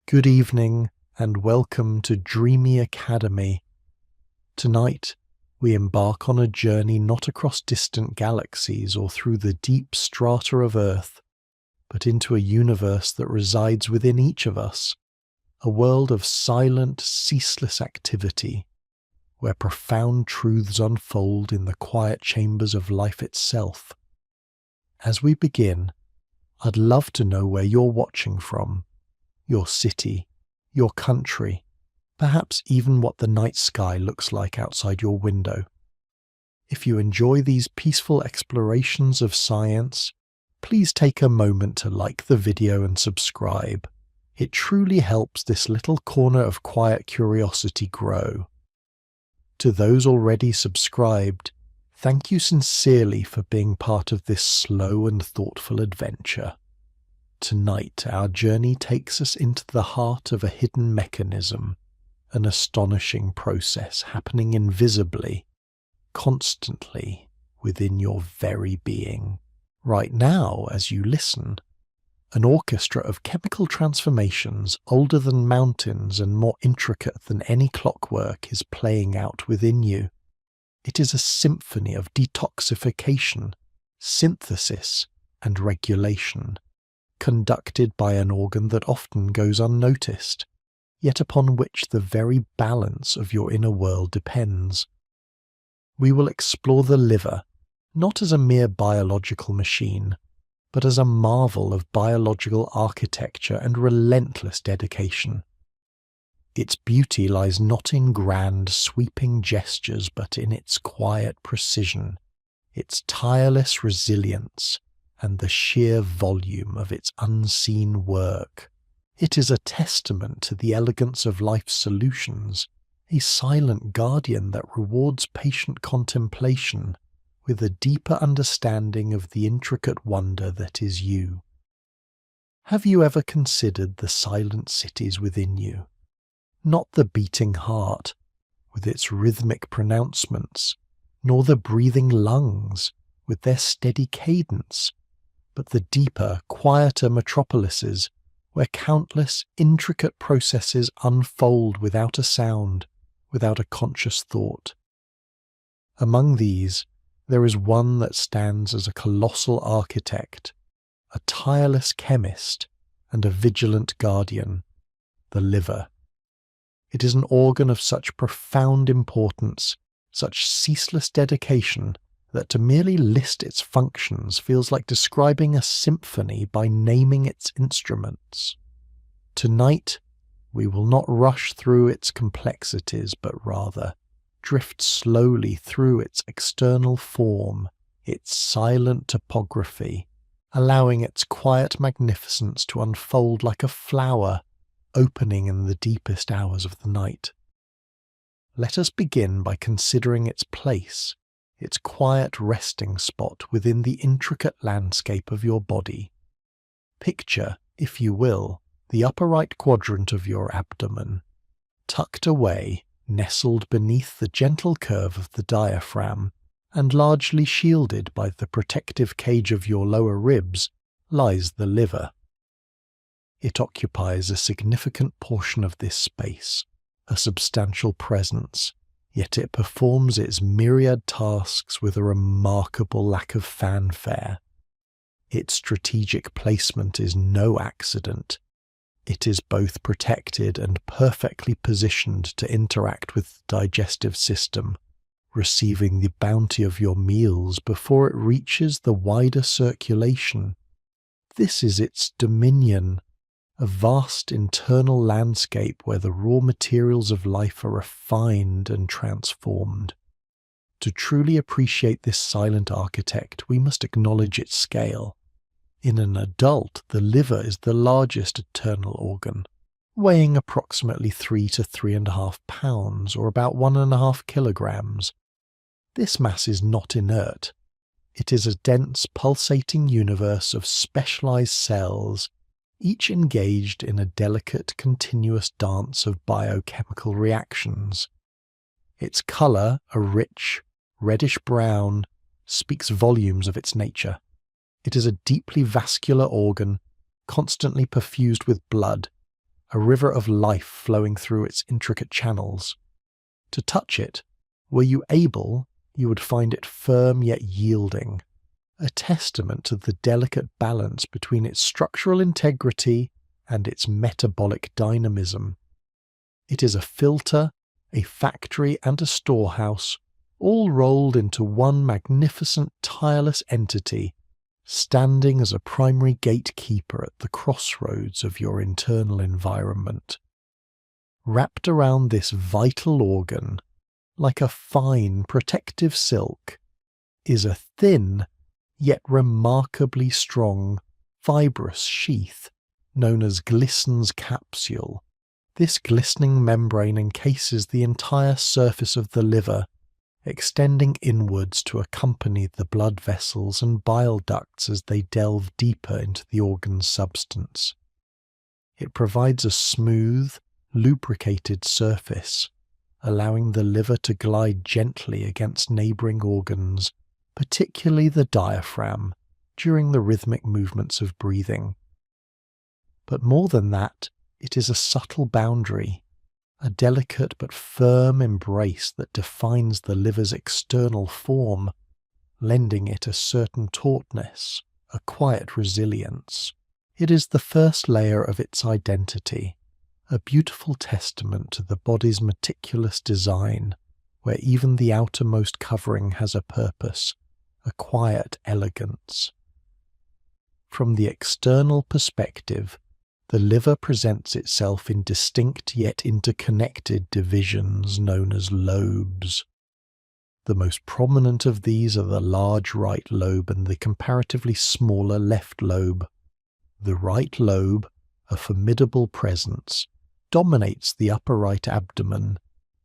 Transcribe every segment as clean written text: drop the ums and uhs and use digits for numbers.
Good evening and welcome to Dreamy Academy. Tonight, we embark on a journey not across distant galaxies or through the deep strata of Earth, but into a universe that resides within each of us, a world of silent, ceaseless activity, where profound truths unfold in the quiet chambers of life itself. As we begin, I'd love to know where you're watching from. Your city, your country, perhaps even what the night sky looks like outside your window. If you enjoy these peaceful explorations of science, please take a moment to like the video and subscribe. It truly helps this little corner of quiet curiosity grow. To those already subscribed, thank you sincerely for being part of this slow and thoughtful adventure. Tonight, our journey takes us into the heart of a hidden mechanism, an astonishing process happening invisibly, constantly within your very being. Right now, as you listen, an orchestra of chemical transformations older than mountains and more intricate than any clockwork is playing out within you. It is a symphony of detoxification, synthesis, and regulation, conducted by an organ that often goes unnoticed, yet upon which the very balance of your inner world depends. We will explore the liver, not as a mere biological machine, but as a marvel of biological architecture and relentless dedication. Its beauty lies not in grand, sweeping gestures, but in its quiet precision, its tireless resilience, and the sheer volume of its unseen work. It is a testament to the elegance of life's solutions, a silent guardian that rewards patient contemplation with a deeper understanding of the intricate wonder that is you. Have you ever considered the silent cities within you? Not the beating heart, with its rhythmic pronouncements, nor the breathing lungs, with their steady cadence, but the deeper, quieter metropolises, where countless, intricate processes unfold without a sound, without a conscious thought. Among these, there is one that stands as a colossal architect, a tireless chemist, and a vigilant guardian, the liver. It is an organ of such profound importance, such ceaseless dedication, that to merely list its functions feels like describing a symphony by naming its instruments. Tonight, we will not rush through its complexities, but rather drift slowly through its external form, its silent topography, allowing its quiet magnificence to unfold like a flower opening in the deepest hours of the night. Let us begin by considering its place, its quiet resting spot within the intricate landscape of your body. Picture, if you will, the upper right quadrant of your abdomen, tucked away, nestled beneath the gentle curve of the diaphragm, and largely shielded by the protective cage of your lower ribs, lies the liver. It occupies a significant portion of this space, a substantial presence, yet it performs its myriad tasks with a remarkable lack of fanfare. Its strategic placement is no accident. It is both protected and perfectly positioned to interact with the digestive system, receiving the bounty of your meals before it reaches the wider circulation. This is its dominion, a vast internal landscape where the raw materials of life are refined and transformed. To truly appreciate this silent architect, we must acknowledge its scale. In an adult, the liver is the largest internal organ, weighing approximately 3 to 3.5 pounds, or about 1.5 kilograms. This mass is not inert. It is a dense, pulsating universe of specialized cells, each engaged in a delicate, continuous dance of biochemical reactions. Its color, a rich, reddish-brown, speaks volumes of its nature. It is a deeply vascular organ, constantly perfused with blood, a river of life flowing through its intricate channels. To touch it, were you able, you would find it firm yet yielding, a testament to the delicate balance between its structural integrity and its metabolic dynamism. It is a filter, a factory, and a storehouse, all rolled into one magnificent, tireless entity, standing as a primary gatekeeper at the crossroads of your internal environment. Wrapped around this vital organ, like a fine protective silk, is a thin, yet remarkably strong, fibrous sheath known as Glisson's capsule. This glistening membrane encases the entire surface of the liver, extending inwards to accompany the blood vessels and bile ducts as they delve deeper into the organ's substance. It provides a smooth, lubricated surface, allowing the liver to glide gently against neighbouring organs, particularly the diaphragm, during the rhythmic movements of breathing. But more than that, it is a subtle boundary, a delicate but firm embrace that defines the liver's external form, lending it a certain tautness, a quiet resilience. It is the first layer of its identity, a beautiful testament to the body's meticulous design, where even the outermost covering has a purpose, a quiet elegance. From the external perspective, the liver presents itself in distinct yet interconnected divisions known as lobes. The most prominent of these are the large right lobe and the comparatively smaller left lobe. The right lobe, a formidable presence, dominates the upper right abdomen,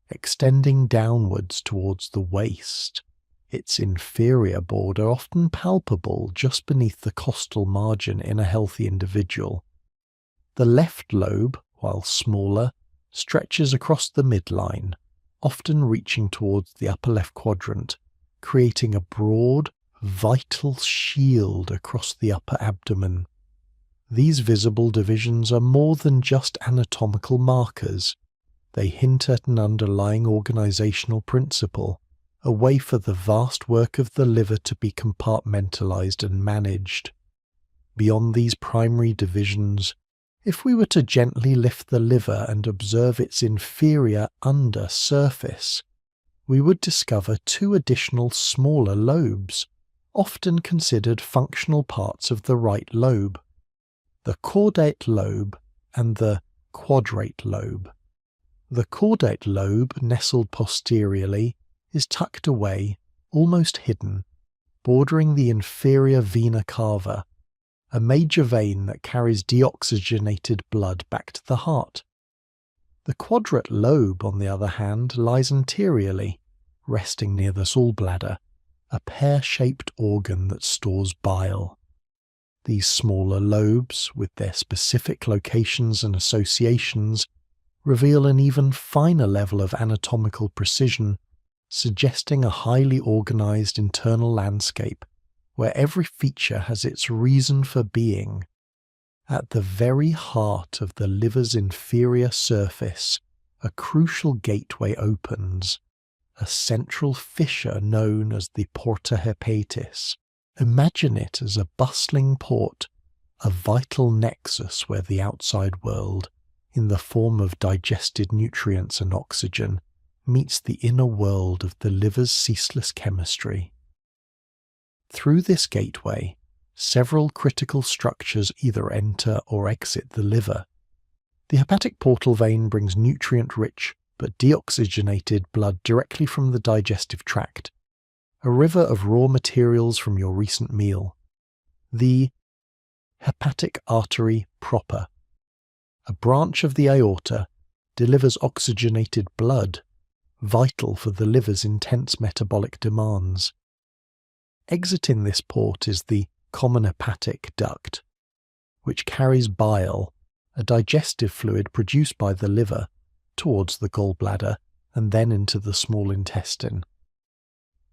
extending downwards towards the waist, its inferior border often palpable just beneath the costal margin in a healthy individual. The left lobe, while smaller, stretches across the midline, often reaching towards the upper left quadrant, creating a broad, vital shield across the upper abdomen. These visible divisions are more than just anatomical markers. They hint at an underlying organizational principle, a way for the vast work of the liver to be compartmentalized and managed. Beyond these primary divisions, if we were to gently lift the liver and observe its inferior under surface, we would discover two additional smaller lobes, often considered functional parts of the right lobe: the caudate lobe and the quadrate lobe. The caudate lobe, nestled posteriorly, is tucked away, almost hidden, bordering the inferior vena cava, a major vein that carries deoxygenated blood back to the heart. The quadrate lobe, on the other hand, lies anteriorly, resting near the gallbladder, a pear-shaped organ that stores bile. These smaller lobes, with their specific locations and associations, reveal an even finer level of anatomical precision, suggesting a highly organized internal landscape where every feature has its reason for being. At the very heart of the liver's inferior surface, a crucial gateway opens, a central fissure known as the porta hepatis. Imagine it as a bustling port, a vital nexus where the outside world, in the form of digested nutrients and oxygen, meets the inner world of the liver's ceaseless chemistry. Through this gateway, several critical structures either enter or exit the liver. The hepatic portal vein brings nutrient-rich but deoxygenated blood directly from the digestive tract, a river of raw materials from your recent meal. The hepatic artery proper, a branch of the aorta, delivers oxygenated blood, vital for the liver's intense metabolic demands. Exiting this port is the common hepatic duct, which carries bile, a digestive fluid produced by the liver, towards the gallbladder and then into the small intestine.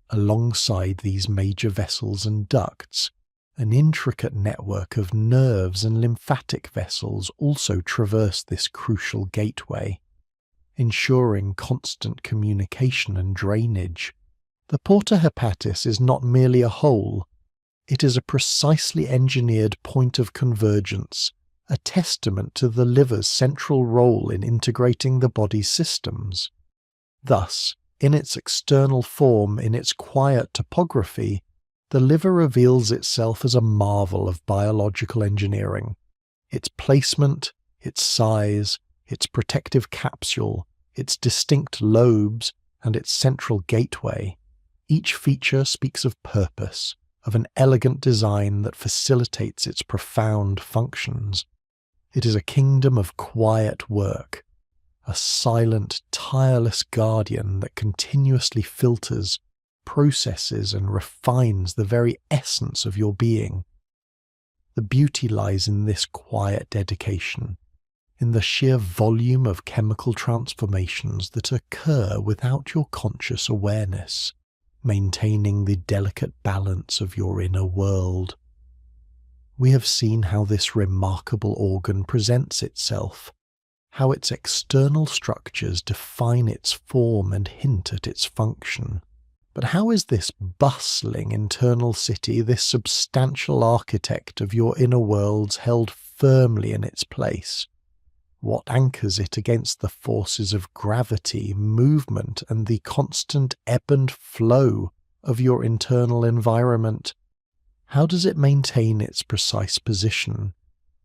Alongside these major vessels and ducts, An intricate network of nerves and lymphatic vessels also traverse this crucial gateway, ensuring constant communication and drainage. The porta hepatis is not merely a hole, it is a precisely engineered point of convergence, a testament to the liver's central role in integrating the body's systems. Thus, in its external form, in its quiet topography, the liver reveals itself as a marvel of biological engineering. Its placement, its size, its protective capsule, its distinct lobes, and its central gateway, each feature speaks of purpose, of an elegant design that facilitates its profound functions. It is a kingdom of quiet work, a silent, tireless guardian that continuously filters, processes, and refines the very essence of your being. The beauty lies in this quiet dedication, in the sheer volume of chemical transformations that occur without your conscious awareness, maintaining the delicate balance of your inner world. We have seen how this remarkable organ presents itself, how its external structures define its form and hint at its function. But how is this bustling internal city, this substantial architect of your inner worlds, held firmly in its place? What anchors it against the forces of gravity, movement, and the constant ebb and flow of your internal environment? How does it maintain its precise position,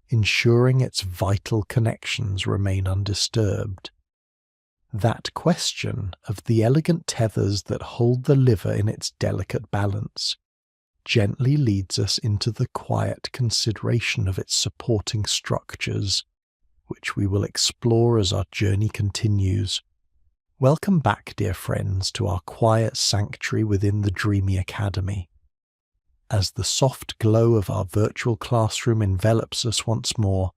ensuring its vital connections remain undisturbed? That question of the elegant tethers that hold the liver in its delicate balance gently leads us into the quiet consideration of its supporting structures, which we will explore as our journey continues. Welcome back, dear friends, to our quiet sanctuary within the Dreamy Academy. As the soft glow of our virtual classroom envelops us once more,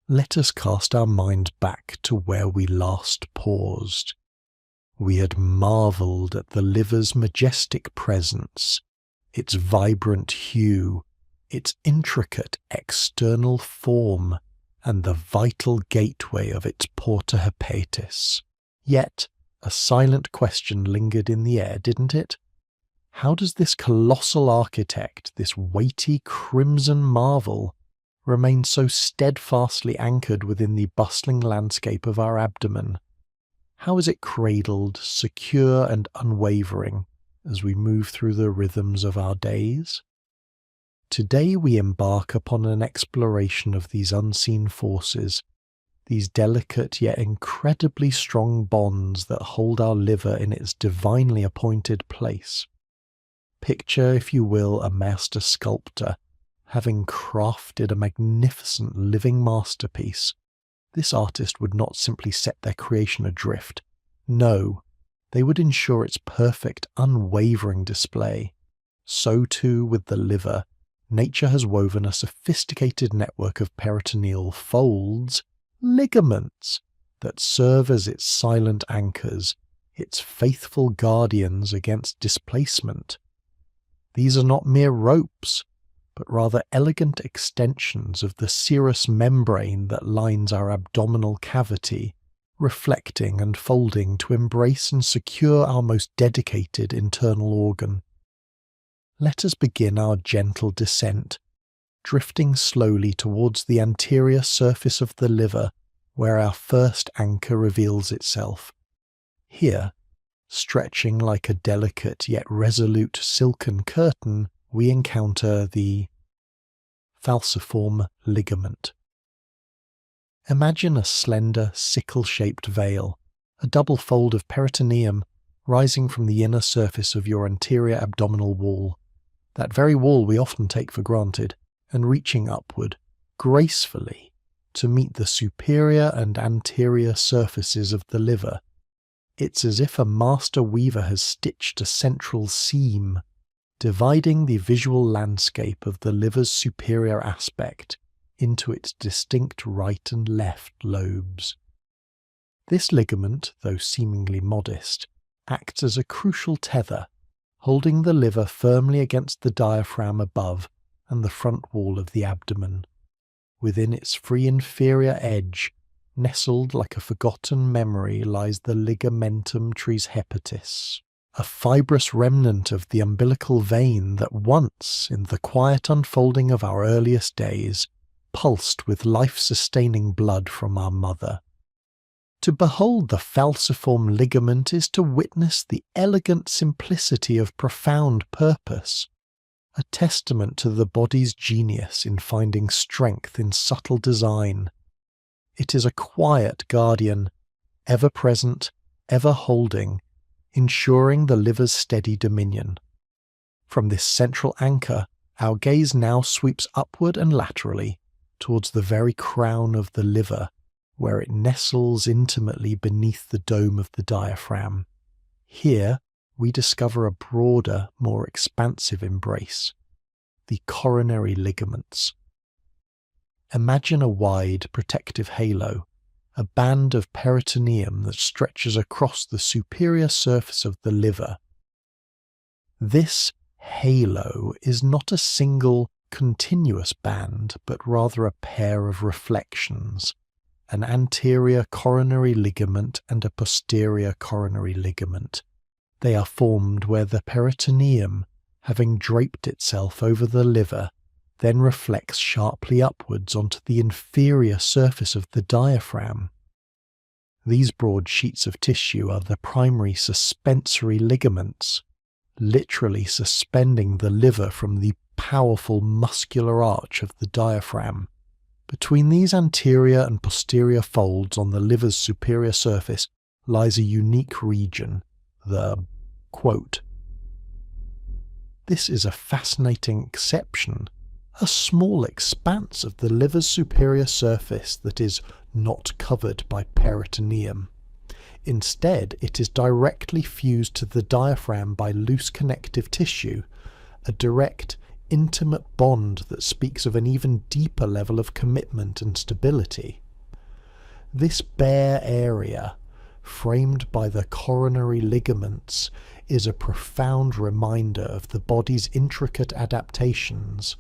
let us cast our mind back to where we last paused. We had marvelled at the liver's majestic presence, its vibrant hue, its intricate external form, and the vital gateway of its porta hepatis. Yet, a silent question lingered in the air, didn't it? How does this colossal architect, this weighty crimson marvel, remain so steadfastly anchored within the bustling landscape of our abdomen? How is it cradled, secure and unwavering, as we move through the rhythms of our days? Today we embark upon an exploration of these unseen forces, these delicate yet incredibly strong bonds that hold our liver in its divinely appointed place. Picture, if you will, a master sculptor, having crafted a magnificent living masterpiece. This artist would not simply set their creation adrift. No, they would ensure its perfect, unwavering display. So too with the liver. Nature has woven a sophisticated network of peritoneal folds, ligaments, that serve as its silent anchors, its faithful guardians against displacement. These are not mere ropes, but rather elegant extensions of the serous membrane that lines our abdominal cavity, reflecting and folding to embrace and secure our most dedicated internal organ. Let us begin our gentle descent, drifting slowly towards the anterior surface of the liver, where our first anchor reveals itself. Here, stretching like a delicate yet resolute silken curtain, we encounter the falciform ligament. Imagine a slender, sickle-shaped veil, a double fold of peritoneum rising from the inner surface of your anterior abdominal wall, that very wall we often take for granted, and reaching upward, gracefully, to meet the superior and anterior surfaces of the liver. It's as if a master weaver has stitched a central seam, dividing the visual landscape of the liver's superior aspect into its distinct right and left lobes. This ligament, though seemingly modest, acts as a crucial tether, holding the liver firmly against the diaphragm above and the front wall of the abdomen. Within its free inferior edge, nestled like a forgotten memory, lies the ligamentum tres hepatis, a fibrous remnant of the umbilical vein that once, in the quiet unfolding of our earliest days, pulsed with life-sustaining blood from our mother. To behold the falciform ligament is to witness the elegant simplicity of profound purpose, a testament to the body's genius in finding strength in subtle design. It is a quiet guardian, ever present, ever holding, ensuring the liver's steady dominion. From this central anchor, our gaze now sweeps upward and laterally, towards the very crown of the liver, where it nestles intimately beneath the dome of the diaphragm. Here we discover a broader, more expansive embrace, the coronary ligaments. Imagine a wide, protective halo, a band of peritoneum that stretches across the superior surface of the liver. This halo is not a single, continuous band, but rather a pair of reflections, an anterior coronary ligament and a posterior coronary ligament. They are formed where the peritoneum, having draped itself over the liver, then reflects sharply upwards onto the inferior surface of the diaphragm. These broad sheets of tissue are the primary suspensory ligaments, literally suspending the liver from the powerful muscular arch of the diaphragm. Between these anterior and posterior folds on the liver's superior surface lies a unique region, the quote. This is a fascinating exception, a small expanse of the liver's superior surface that is not covered by peritoneum. Instead, it is directly fused to the diaphragm by loose connective tissue, a direct, intimate bond that speaks of an even deeper level of commitment and stability. This bare area, framed by the coronary ligaments, is a profound reminder of the body's intricate adaptations,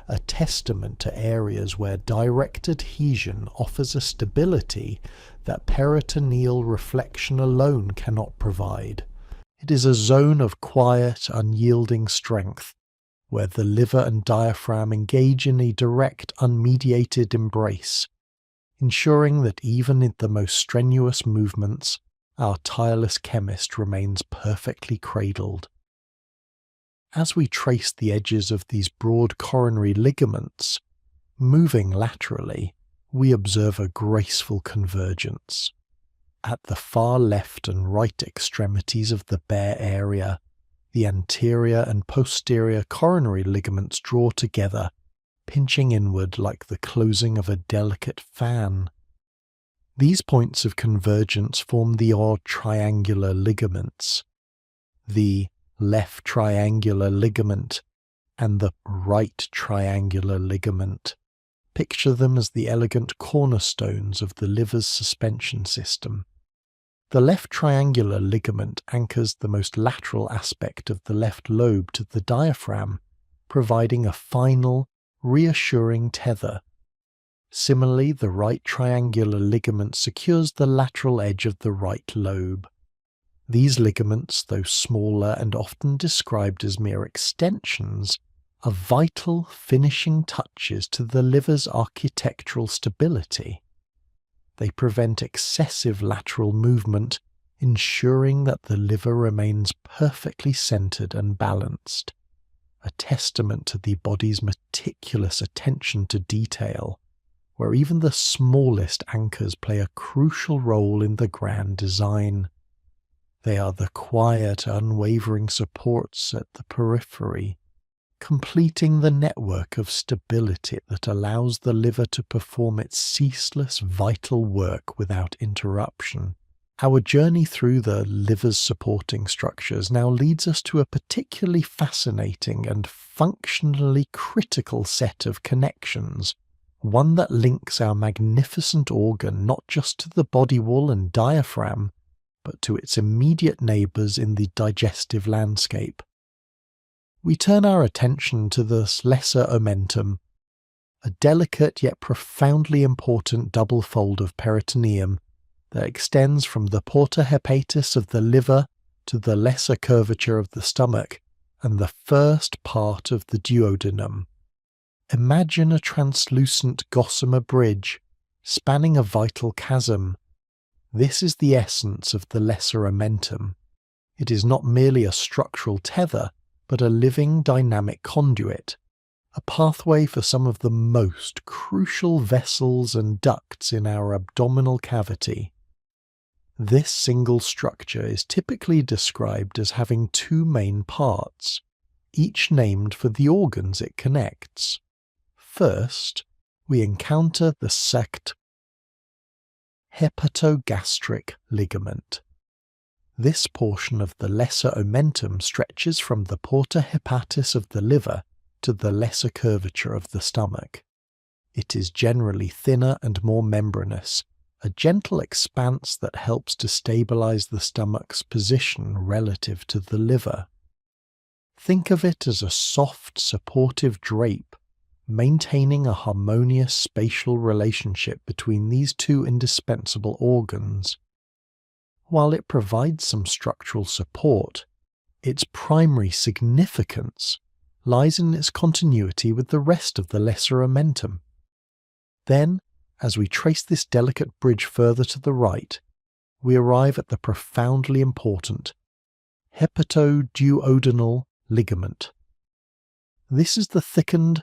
a testament to areas where direct adhesion offers a stability that peritoneal reflection alone cannot provide. It is a zone of quiet, unyielding strength, where the liver and diaphragm engage in a direct, unmediated embrace, ensuring that even in the most strenuous movements, our tireless chemist remains perfectly cradled. As we trace the edges of these broad coronary ligaments, moving laterally, we observe a graceful convergence. At the far left and right extremities of the bare area, the anterior and posterior coronary ligaments draw together, pinching inward like the closing of a delicate fan. These points of convergence form the odd triangular ligaments. The left triangular ligament and the right triangular ligament. Picture them as the elegant cornerstones of the liver's suspension system. The left triangular ligament anchors the most lateral aspect of the left lobe to the diaphragm, providing a final, reassuring tether. Similarly, the right triangular ligament secures the lateral edge of the right lobe. These ligaments, though smaller and often described as mere extensions, are vital finishing touches to the liver's architectural stability. They prevent excessive lateral movement, ensuring that the liver remains perfectly centered and balanced, a testament to the body's meticulous attention to detail, where even the smallest anchors play a crucial role in the grand design. They are the quiet, unwavering supports at the periphery, completing the network of stability that allows the liver to perform its ceaseless vital work without interruption. Our journey through the liver's supporting structures now leads us to a particularly fascinating and functionally critical set of connections, one that links our magnificent organ not just to the body wall and diaphragm, but to its immediate neighbours in the digestive landscape. we turn our attention to the lesser omentum, a delicate yet profoundly important double fold of peritoneum that extends from the porta hepatis of the liver to the lesser curvature of the stomach and the first part of the duodenum. Imagine a translucent gossamer bridge spanning a vital chasm. This is the essence of the lesser omentum. It is not merely a structural tether, but a living dynamic conduit, a pathway for some of the most crucial vessels and ducts in our abdominal cavity. This single structure is typically described as having two main parts, each named for the organs it connects. First, we encounter the hepatogastric ligament. This portion of the lesser omentum stretches from the porta hepatis of the liver to the lesser curvature of the stomach. It is generally thinner and more membranous, a gentle expanse that helps to stabilize the stomach's position relative to the liver. Think of it as a soft, supportive drape, maintaining a harmonious spatial relationship between these two indispensable organs. While it provides some structural support, its primary significance lies in its continuity with the rest of the lesser omentum. Then, as we trace this delicate bridge further to the right, we arrive at the profoundly important hepatoduodenal ligament. This is the thickened,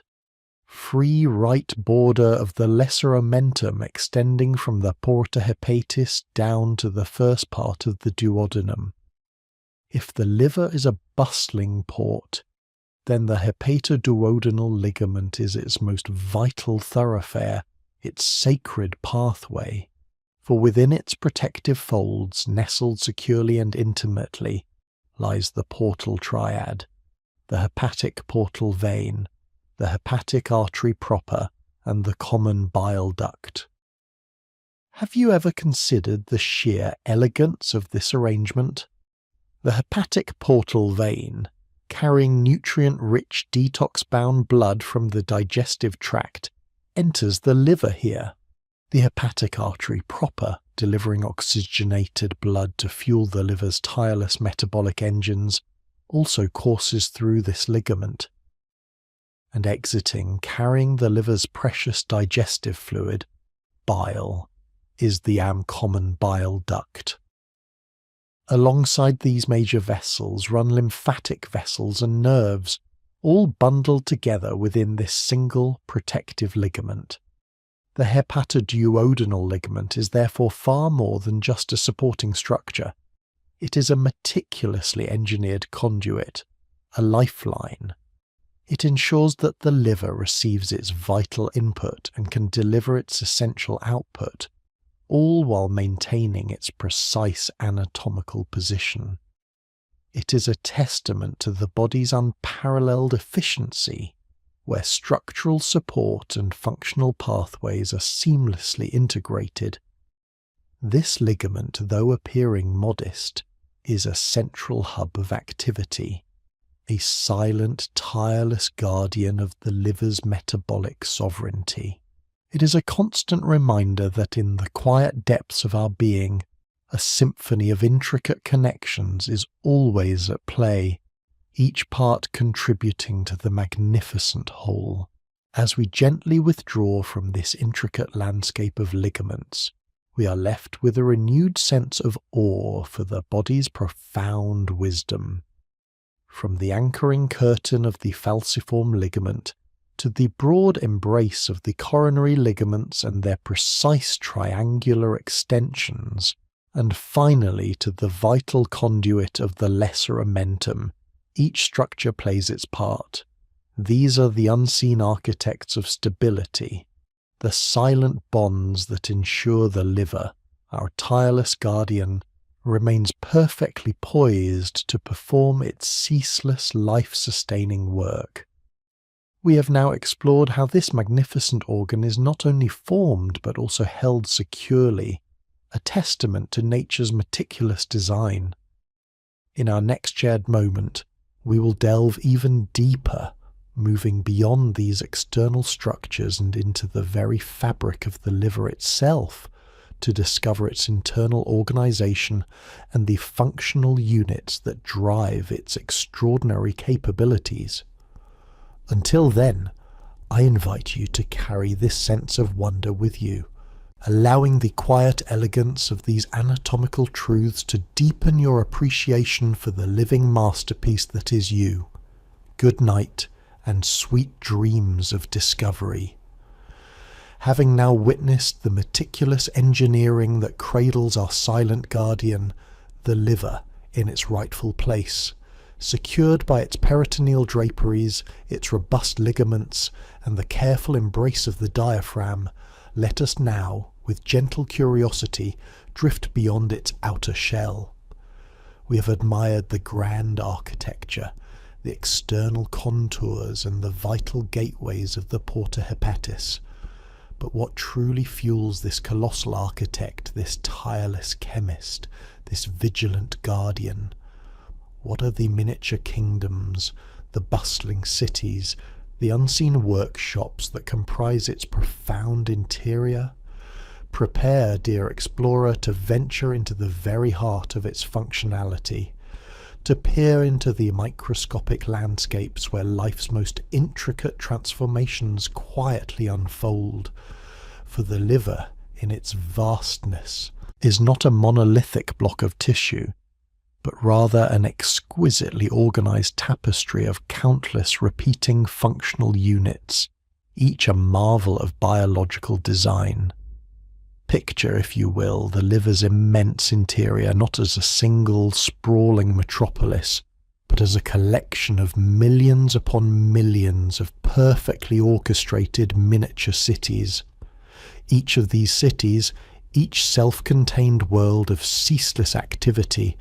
free right border of the lesser omentum extending from the porta hepatis down to the first part of the duodenum. If the liver is a bustling port, then the hepatoduodenal ligament is its most vital thoroughfare, its sacred pathway, for within its protective folds, nestled securely and intimately, lies the portal triad, the hepatic portal vein, the hepatic artery proper, and the common bile duct. Have you ever considered the sheer elegance of this arrangement? The hepatic portal vein, carrying nutrient-rich detox-bound blood from the digestive tract, enters the liver here. The hepatic artery proper, delivering oxygenated blood to fuel the liver's tireless metabolic engines, also courses through this ligament. And exiting, carrying the liver's precious digestive fluid, bile, is the common bile duct. Alongside these major vessels run lymphatic vessels and nerves, all bundled together within this single protective ligament. The hepatoduodenal ligament is therefore far more than just a supporting structure. It is a meticulously engineered conduit, a lifeline. It ensures that the liver receives its vital input and can deliver its essential output, all while maintaining its precise anatomical position. It is a testament to the body's unparalleled efficiency, where structural support and functional pathways are seamlessly integrated. This ligament, though appearing modest, is a central hub of activity, a silent, tireless guardian of the liver's metabolic sovereignty. It is a constant reminder that in the quiet depths of our being, a symphony of intricate connections is always at play, each part contributing to the magnificent whole. As we gently withdraw from this intricate landscape of ligaments, we are left with a renewed sense of awe for the body's profound wisdom. From the anchoring curtain of the falciform ligament to the broad embrace of the coronary ligaments and their precise triangular extensions, and finally to the vital conduit of the lesser omentum, each structure plays its part. These are the unseen architects of stability, the silent bonds that ensure the liver, our tireless guardian, remains perfectly poised to perform its ceaseless life-sustaining work. We have now explored how this magnificent organ is not only formed but also held securely, a testament to nature's meticulous design. In our next shared moment, we will delve even deeper, moving beyond these external structures and into the very fabric of the liver itself, to discover its internal organization and the functional units that drive its extraordinary capabilities. Until then, I invite you to carry this sense of wonder with you, allowing the quiet elegance of these anatomical truths to deepen your appreciation for the living masterpiece that is you. Good night and sweet dreams of discovery. Having now witnessed the meticulous engineering that cradles our silent guardian, the liver, in its rightful place, secured by its peritoneal draperies, its robust ligaments, and the careful embrace of the diaphragm, let us now, with gentle curiosity, drift beyond its outer shell. We have admired the grand architecture, the external contours and the vital gateways of the porta hepatis. But what truly fuels this colossal architect, this tireless chemist, this vigilant guardian? What are the miniature kingdoms, the bustling cities, the unseen workshops that comprise its profound interior? Prepare, dear explorer, to venture into the very heart of its functionality, to peer into the microscopic landscapes where life's most intricate transformations quietly unfold. For the liver, in its vastness, is not a monolithic block of tissue, but rather an exquisitely organized tapestry of countless repeating functional units, each a marvel of biological design. Picture, if you will, the liver's immense interior not as a single sprawling metropolis, but as a collection of millions upon millions of perfectly orchestrated miniature cities. Each of these cities, each self-contained world of ceaseless activity,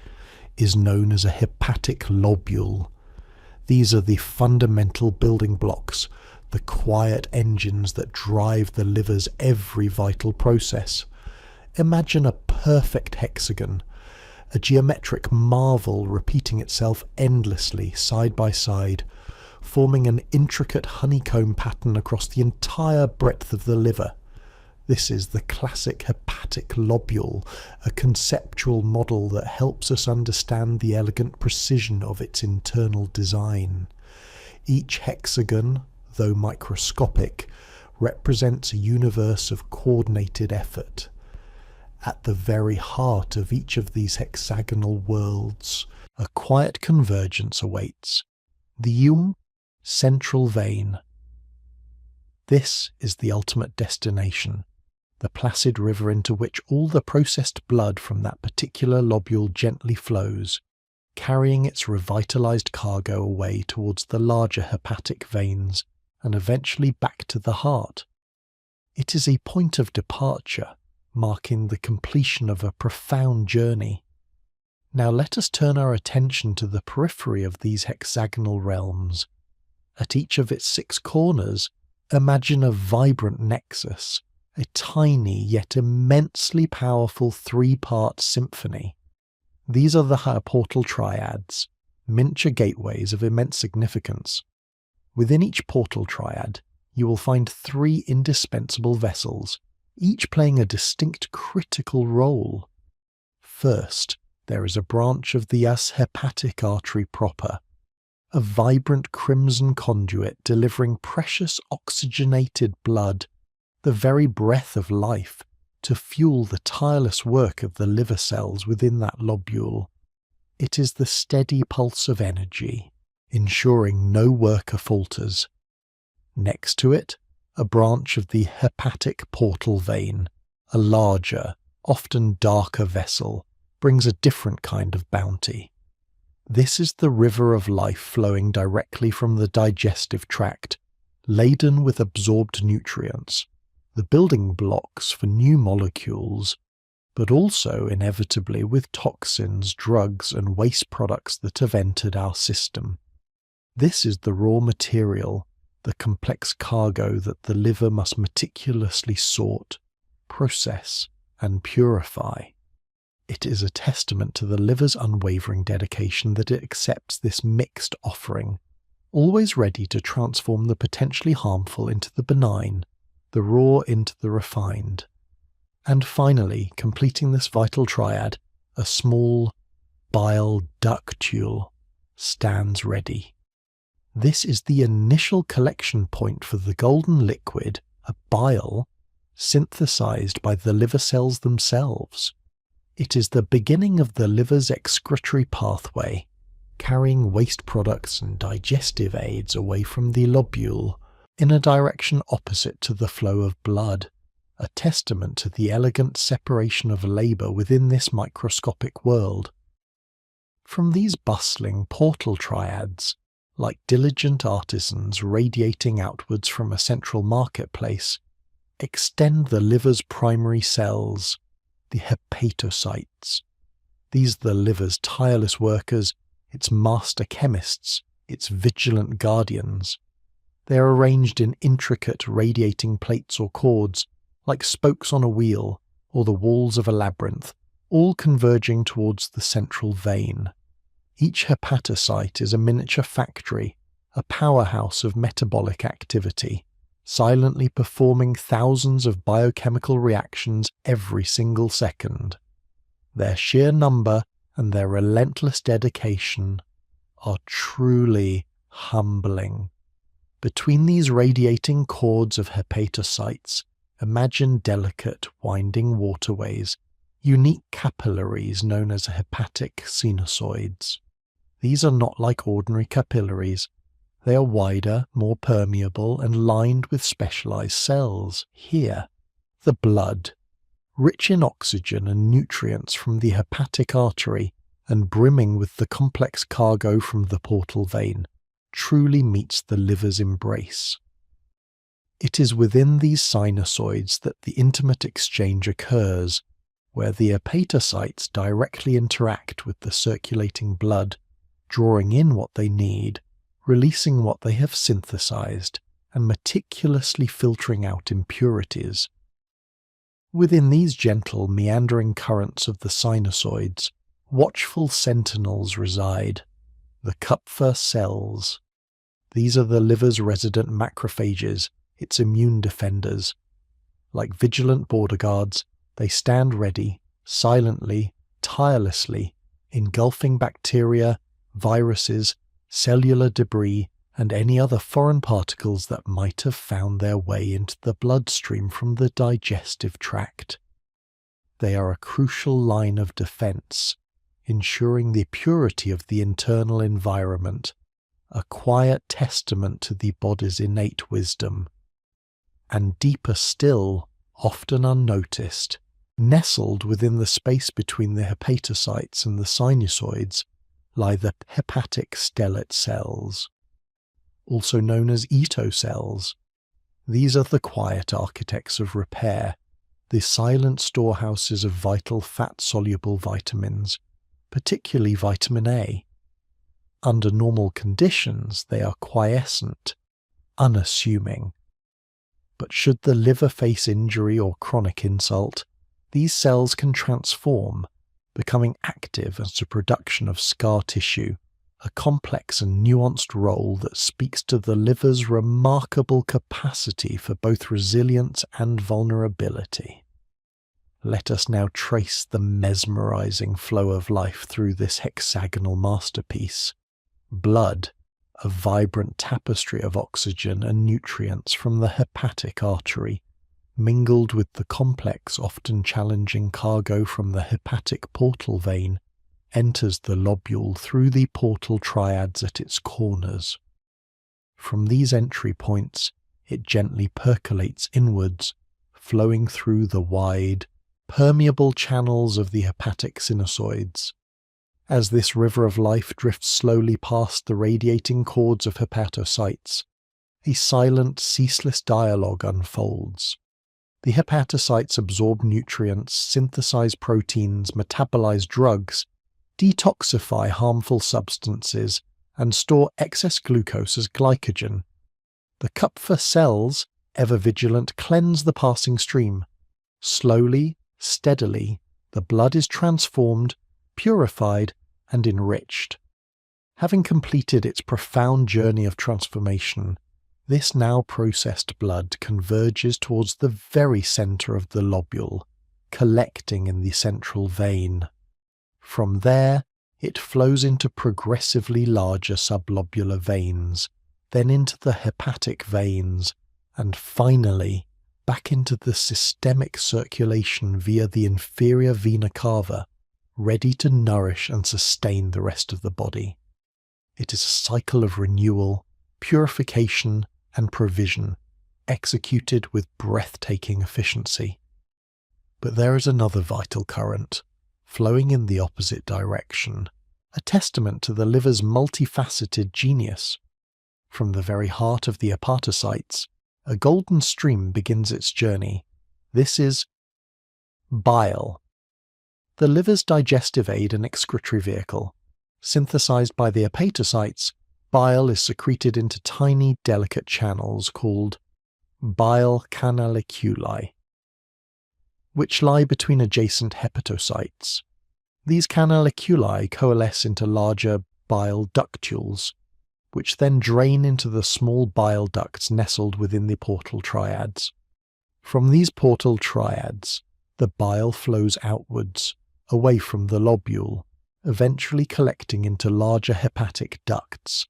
is known as a hepatic lobule. These are the fundamental building blocks, the quiet engines that drive the liver's every vital process. Imagine a perfect hexagon, a geometric marvel repeating itself endlessly side by side, forming an intricate honeycomb pattern across the entire breadth of the liver. This is the classic hepatic lobule, a conceptual model that helps us understand the elegant precision of its internal design. Each hexagon, though microscopic, represents a universe of coordinated effort. At the very heart of each of these hexagonal worlds, a quiet convergence awaits, the central vein. This is the ultimate destination, the placid river into which all the processed blood from that particular lobule gently flows, carrying its revitalized cargo away towards the larger hepatic veins and eventually back to the heart. It is a point of departure, marking the completion of a profound journey. Now let us turn our attention to the periphery of these hexagonal realms. At each of its 6 corners, imagine a vibrant nexus, a tiny yet immensely powerful 3-part symphony. These are the portal triads, miniature gateways of immense significance. Within each portal triad, you will find 3 indispensable vessels, each playing a distinct critical role. First, there is a branch of the hepatic artery proper, a vibrant crimson conduit delivering precious oxygenated blood, the very breath of life, to fuel the tireless work of the liver cells within that lobule. It is the steady pulse of energy, ensuring no worker falters. Next to it, a branch of the hepatic portal vein, a larger, often darker vessel, brings a different kind of bounty. This is the river of life flowing directly from the digestive tract, laden with absorbed nutrients, the building blocks for new molecules, but also inevitably with toxins, drugs, and waste products that have entered our system. This is the raw material, the complex cargo that the liver must meticulously sort, process, and purify. It is a testament to the liver's unwavering dedication that it accepts this mixed offering, always ready to transform the potentially harmful into the benign, the raw into the refined. And finally, completing this vital triad, a small bile ductule stands ready. This is the initial collection point for the golden liquid, a bile, synthesized by the liver cells themselves. It is the beginning of the liver's excretory pathway, carrying waste products and digestive aids away from the lobule in a direction opposite to the flow of blood, a testament to the elegant separation of labour within this microscopic world. From these bustling portal triads, like diligent artisans radiating outwards from a central marketplace, extend the liver's primary cells, the hepatocytes. These are the liver's tireless workers, its master chemists, its vigilant guardians. They are arranged in intricate radiating plates or cords, like spokes on a wheel or the walls of a labyrinth, all converging towards the central vein. Each hepatocyte is a miniature factory, a powerhouse of metabolic activity, silently performing thousands of biochemical reactions every single second. Their sheer number and their relentless dedication are truly humbling. Between these radiating cords of hepatocytes, imagine delicate, winding waterways, unique capillaries known as hepatic sinusoids. These are not like ordinary capillaries. They are wider, more permeable, and lined with specialized cells. Here, the blood, rich in oxygen and nutrients from the hepatic artery and brimming with the complex cargo from the portal vein, truly meets the liver's embrace. It is within these sinusoids that the intimate exchange occurs, where the hepatocytes directly interact with the circulating blood, drawing in what they need, releasing what they have synthesized, and meticulously filtering out impurities. Within these gentle, meandering currents of the sinusoids, watchful sentinels reside, the Kupfer cells. These are the liver's resident macrophages, its immune defenders. Like vigilant border guards, they stand ready, silently, tirelessly, engulfing bacteria, viruses, cellular debris, and any other foreign particles that might have found their way into the bloodstream from the digestive tract. They are a crucial line of defense, ensuring the purity of the internal environment, a quiet testament to the body's innate wisdom. And deeper still, often unnoticed, nestled within the space between the hepatocytes and the sinusoids, lie the hepatic stellate cells, also known as Ito cells. These are the quiet architects of repair, the silent storehouses of vital fat-soluble vitamins, particularly vitamin A. Under normal conditions, they are quiescent, unassuming. But should the liver face injury or chronic insult, these cells can transform, becoming active as a production of scar tissue, a complex and nuanced role that speaks to the liver's remarkable capacity for both resilience and vulnerability. Let us now trace the mesmerizing flow of life through this hexagonal masterpiece. Blood, a vibrant tapestry of oxygen and nutrients from the hepatic artery, mingled with the complex, often challenging cargo from the hepatic portal vein, enters the lobule through the portal triads at its corners. From these entry points, it gently percolates inwards, flowing through the wide, permeable channels of the hepatic sinusoids. As this river of life drifts slowly past the radiating cords of hepatocytes, a silent, ceaseless dialogue unfolds. The hepatocytes absorb nutrients, synthesize proteins, metabolize drugs, detoxify harmful substances, and store excess glucose as glycogen. The Kupfer cells, ever vigilant, cleanse the passing stream. Slowly, steadily, the blood is transformed, purified, and enriched. Having completed its profound journey of transformation, this now processed blood converges towards the very centre of the lobule, collecting in the central vein. From there, it flows into progressively larger sublobular veins, then into the hepatic veins, and finally back into the systemic circulation via the inferior vena cava, ready to nourish and sustain the rest of the body. It is a cycle of renewal, purification, and provision, executed with breathtaking efficiency. But there is another vital current, flowing in the opposite direction, a testament to the liver's multifaceted genius. From the very heart of the hepatocytes, a golden stream begins its journey. This is bile, the liver's digestive aid and excretory vehicle. Synthesized by the hepatocytes, bile is secreted into tiny, delicate channels called bile canaliculi, which lie between adjacent hepatocytes. These canaliculi coalesce into larger bile ductules, which then drain into the small bile ducts nestled within the portal triads. From these portal triads, the bile flows outwards, away from the lobule, eventually collecting into larger hepatic ducts,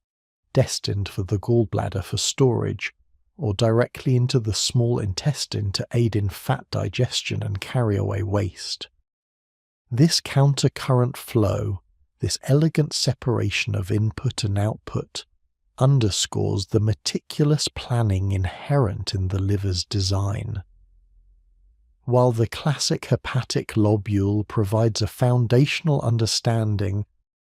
destined for the gallbladder for storage, or directly into the small intestine to aid in fat digestion and carry away waste. This countercurrent flow, this elegant separation of input and output, underscores the meticulous planning inherent in the liver's design. While the classic hepatic lobule provides a foundational understanding,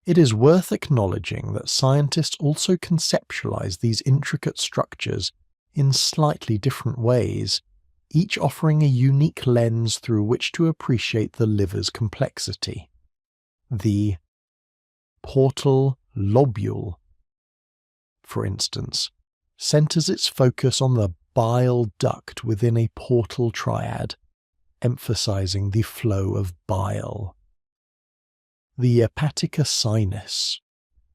it is worth acknowledging that scientists also conceptualize these intricate structures in slightly different ways, each offering a unique lens through which to appreciate the liver's complexity. The portal lobule, for instance, centers its focus on the bile duct within a portal triad, emphasizing the flow of bile. The hepatica sinus,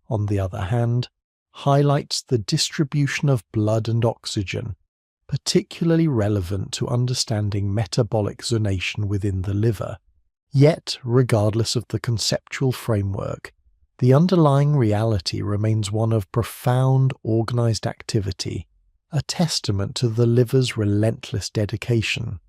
on the other hand, highlights the distribution of blood and oxygen, particularly relevant to understanding metabolic zonation within the liver. Yet, regardless of the conceptual framework, the underlying reality remains one of profound organized activity, a testament to the liver's relentless dedication.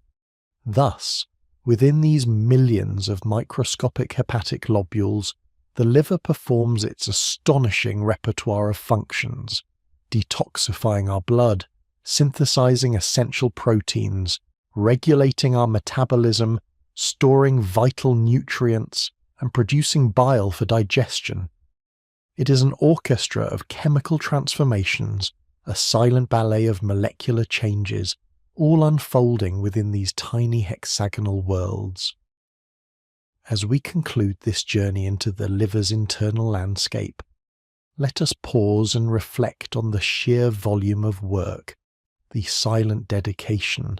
Thus, within these millions of microscopic hepatic lobules, the liver performs its astonishing repertoire of functions, detoxifying our blood, synthesizing essential proteins, regulating our metabolism, storing vital nutrients, and producing bile for digestion. It is an orchestra of chemical transformations, a silent ballet of molecular changes, all unfolding within these tiny hexagonal worlds. As we conclude this journey into the liver's internal landscape, let us pause and reflect on the sheer volume of work, the silent dedication,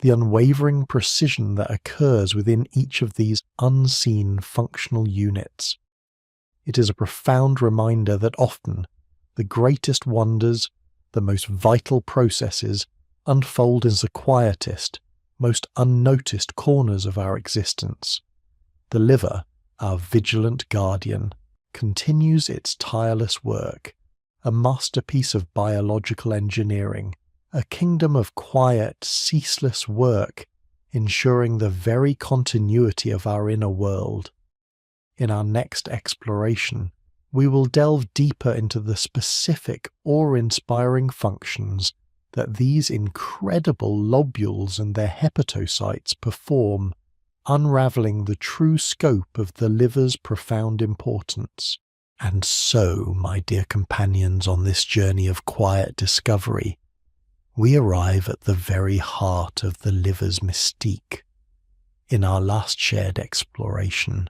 the unwavering precision that occurs within each of these unseen functional units. It is a profound reminder that often the greatest wonders, the most vital processes, unfold in the quietest, most unnoticed corners of our existence. The liver, our vigilant guardian, continues its tireless work, a masterpiece of biological engineering, a kingdom of quiet, ceaseless work, ensuring the very continuity of our inner world. In our next exploration, we will delve deeper into the specific, awe-inspiring functions that these incredible lobules and their hepatocytes perform, unraveling the true scope of the liver's profound importance. And so, my dear companions on this journey of quiet discovery, we arrive at the very heart of the liver's mystique. In our last shared exploration,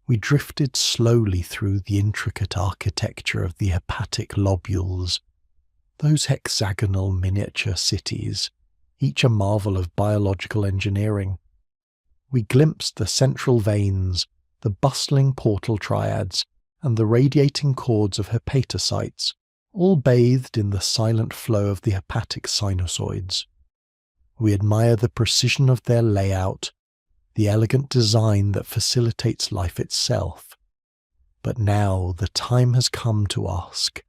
we drifted slowly through the intricate architecture of the hepatic lobules, those hexagonal miniature cities, each a marvel of biological engineering. we glimpsed the central veins, the bustling portal triads, and the radiating cords of hepatocytes, all bathed in the silent flow of the hepatic sinusoids. We admire the precision of their layout, the elegant design that facilitates life itself. But now the time has come to ask,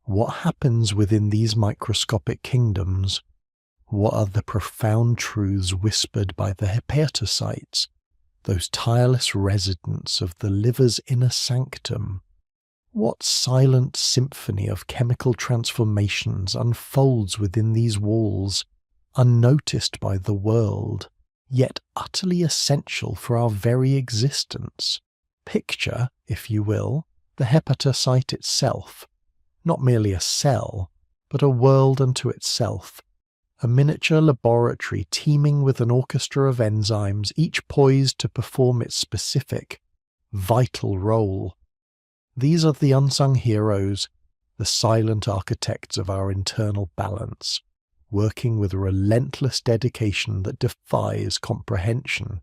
what happens within these microscopic kingdoms? What are the profound truths whispered by the hepatocytes, those tireless residents of the liver's inner sanctum? What silent symphony of chemical transformations unfolds within these walls, unnoticed by the world, yet utterly essential for our very existence? Picture, if you will, the hepatocyte itself, not merely a cell, but a world unto itself, a miniature laboratory teeming with an orchestra of enzymes, each poised to perform its specific, vital role. These are the unsung heroes, the silent architects of our internal balance, working with a relentless dedication that defies comprehension.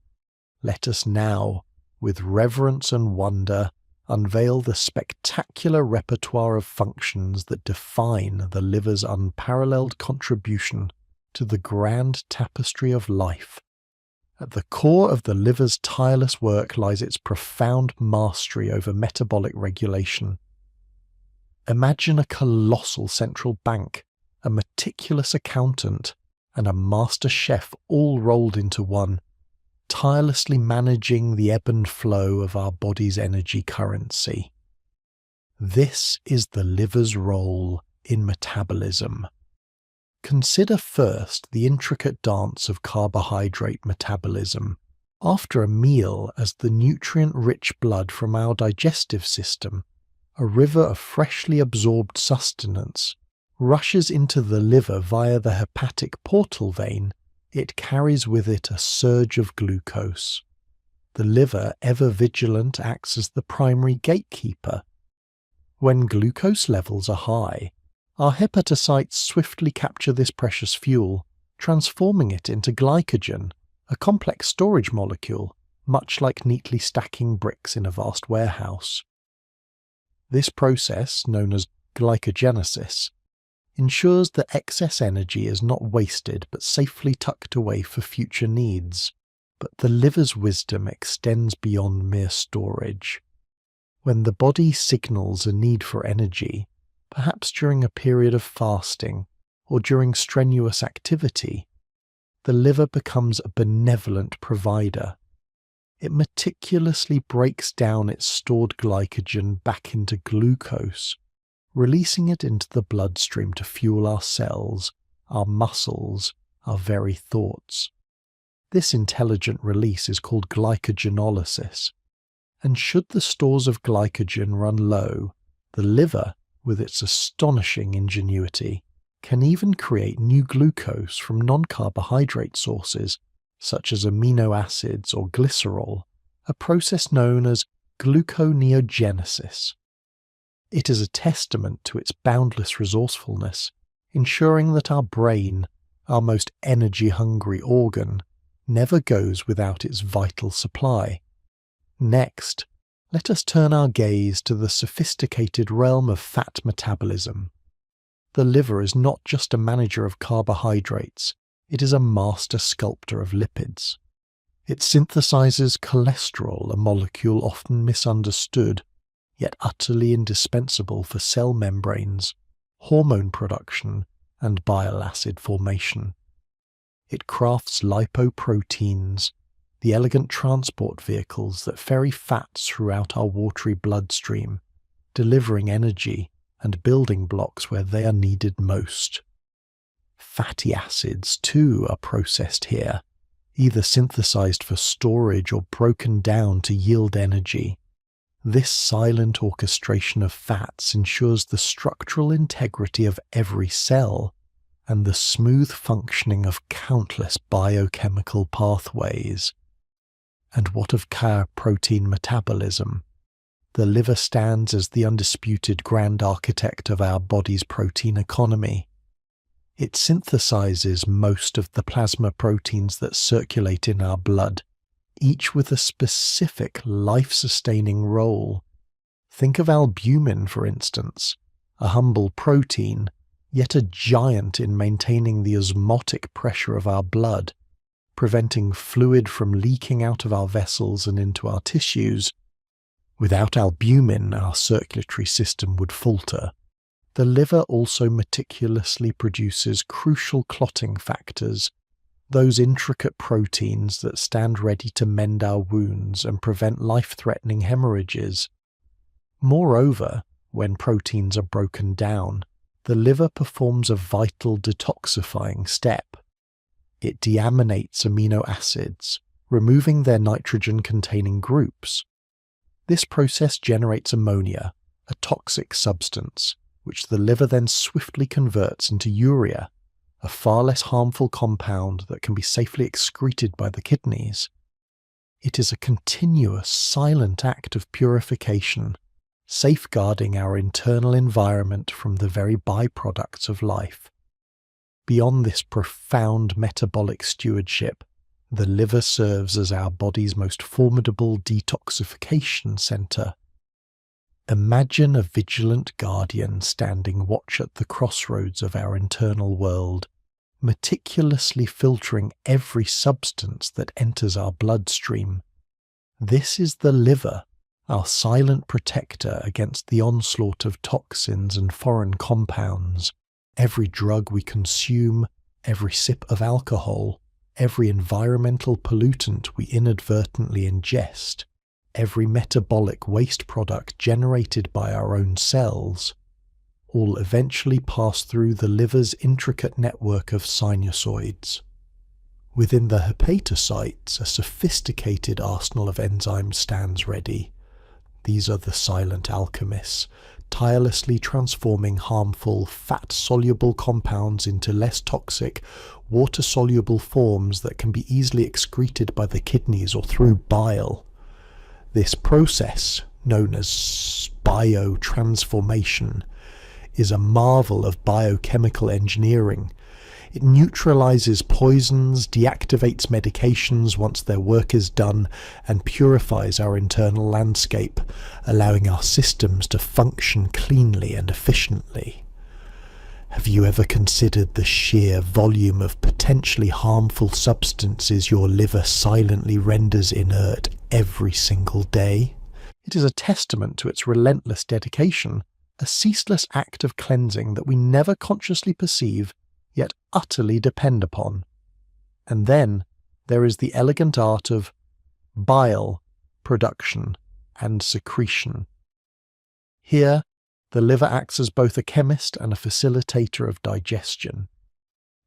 Let us now, with reverence and wonder, unveil the spectacular repertoire of functions that define the liver's unparalleled contribution to the grand tapestry of life. At the core of the liver's tireless work lies its profound mastery over metabolic regulation. Imagine a colossal central bank, a meticulous accountant, and a master chef all rolled into one, tirelessly managing the ebb and flow of our body's energy currency. This is the liver's role in metabolism. Consider first the intricate dance of carbohydrate metabolism. After a meal, as the nutrient-rich blood from our digestive system, a river of freshly absorbed sustenance, rushes into the liver via the hepatic portal vein, it carries with it a surge of glucose. The liver, ever vigilant, acts as the primary gatekeeper. When glucose levels are high, our hepatocytes swiftly capture this precious fuel, transforming it into glycogen, a complex storage molecule, much like neatly stacking bricks in a vast warehouse. This process, known as glycogenesis, ensures that excess energy is not wasted but safely tucked away for future needs. But the liver's wisdom extends beyond mere storage. When the body signals a need for energy, perhaps during a period of fasting or during strenuous activity, the liver becomes a benevolent provider. It meticulously breaks down its stored glycogen back into glucose, releasing it into the bloodstream to fuel our cells, our muscles, our very thoughts. This intelligent release is called glycogenolysis, and should the stores of glycogen run low, the liver, with its astonishing ingenuity, can even create new glucose from non-carbohydrate sources, such as amino acids or glycerol, a process known as gluconeogenesis. It is a testament to its boundless resourcefulness, ensuring that our brain, our most energy-hungry organ, never goes without its vital supply. Next, let us turn our gaze to the sophisticated realm of fat metabolism. The liver is not just a manager of carbohydrates, it is a master sculptor of lipids. It synthesizes cholesterol, a molecule often misunderstood, yet utterly indispensable for cell membranes, hormone production, and bile acid formation. It crafts lipoproteins, the elegant transport vehicles that ferry fats throughout our watery bloodstream, delivering energy and building blocks where they are needed most. Fatty acids, too, are processed here, either synthesized for storage or broken down to yield energy. This silent orchestration of fats ensures the structural integrity of every cell and the smooth functioning of countless biochemical pathways. And what of protein metabolism? The liver stands as the undisputed grand architect of our body's protein economy. It synthesizes most of the plasma proteins that circulate in our blood, each with a specific life-sustaining role. Think of albumin, for instance, a humble protein, yet a giant in maintaining the osmotic pressure of our blood, preventing fluid from leaking out of our vessels and into our tissues. Without albumin, our circulatory system would falter. The liver also meticulously produces crucial clotting factors, those intricate proteins that stand ready to mend our wounds and prevent life-threatening hemorrhages. Moreover, when proteins are broken down, the liver performs a vital detoxifying step. It deaminates amino acids, removing their nitrogen-containing groups. This process generates ammonia, a toxic substance, which the liver then swiftly converts into urea, a far less harmful compound that can be safely excreted by the kidneys. It is a continuous, silent act of purification, safeguarding our internal environment from the very byproducts of life. Beyond this profound metabolic stewardship, the liver serves as our body's most formidable detoxification center. Imagine a vigilant guardian standing watch at the crossroads of our internal world, meticulously filtering every substance that enters our bloodstream. This is the liver, our silent protector against the onslaught of toxins and foreign compounds. Every drug we consume, every sip of alcohol, every environmental pollutant we inadvertently ingest, every metabolic waste product generated by our own cells, all eventually pass through the liver's intricate network of sinusoids. Within the hepatocytes, a sophisticated arsenal of enzymes stands ready. These are the silent alchemists, tirelessly transforming harmful, fat-soluble compounds into less toxic, water-soluble forms that can be easily excreted by the kidneys or through bile. This process, known as biotransformation, is a marvel of biochemical engineering. It neutralizes poisons, deactivates medications once their work is done, and purifies our internal landscape, allowing our systems to function cleanly and efficiently. Have you ever considered the sheer volume of potentially harmful substances your liver silently renders inert every single day? It is a testament to its relentless dedication, a ceaseless act of cleansing that we never consciously perceive, yet utterly depend upon. And then there is the elegant art of bile production and secretion. Here, the liver acts as both a chemist and a facilitator of digestion.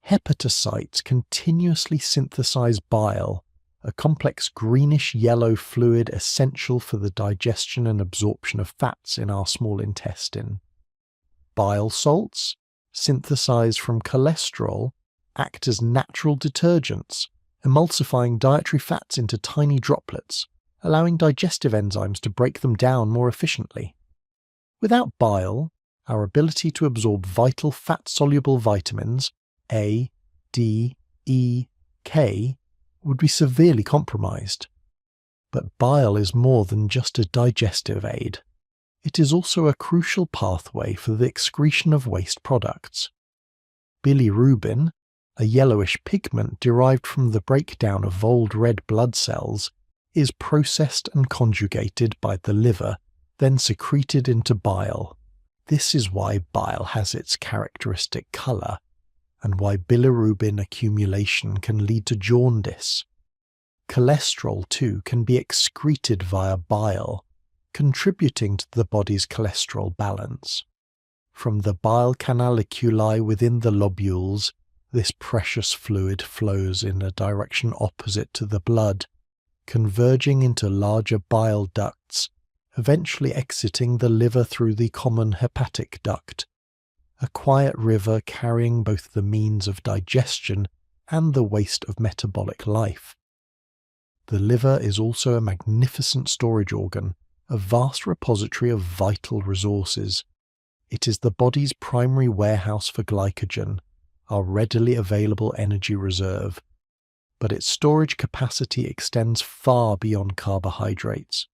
Hepatocytes continuously synthesize bile, a complex greenish-yellow fluid essential for the digestion and absorption of fats in our small intestine. Bile salts, synthesized from cholesterol, act as natural detergents, emulsifying dietary fats into tiny droplets, allowing digestive enzymes to break them down more efficiently. Without bile, our ability to absorb vital fat-soluble vitamins A, D, E, K would be severely compromised. But bile is more than just a digestive aid. It is also a crucial pathway for the excretion of waste products. Bilirubin, a yellowish pigment derived from the breakdown of old red blood cells, is processed and conjugated by the liver, then secreted into bile. This is why bile has its characteristic colour, and why bilirubin accumulation can lead to jaundice. Cholesterol, too, can be excreted via bile, contributing to the body's cholesterol balance. From the bile canaliculi within the lobules, this precious fluid flows in a direction opposite to the blood, converging into larger bile ducts, eventually exiting the liver through the common hepatic duct, a quiet river carrying both the means of digestion and the waste of metabolic life. The liver is also a magnificent storage organ, a vast repository of vital resources. It is the body's primary warehouse for glycogen, our readily available energy reserve. but its storage capacity extends far beyond carbohydrates.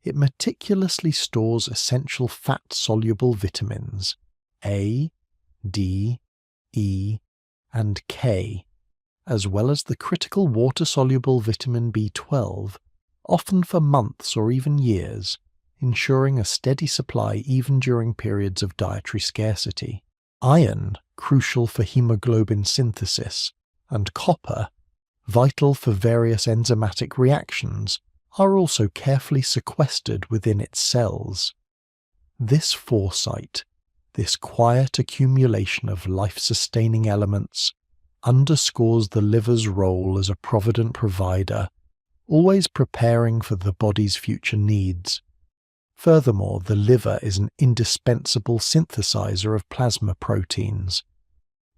It meticulously stores essential fat-soluble vitamins A, D, E, and K, as well as the critical water-soluble vitamin B12, often for months or even years, ensuring a steady supply even during periods of dietary scarcity. Iron, crucial for hemoglobin synthesis, and copper, vital for various enzymatic reactions, are also carefully sequestered within its cells. This foresight, this quiet accumulation of life-sustaining elements, underscores the liver's role as a provident provider, always preparing for the body's future needs. Furthermore, the liver is an indispensable synthesizer of plasma proteins.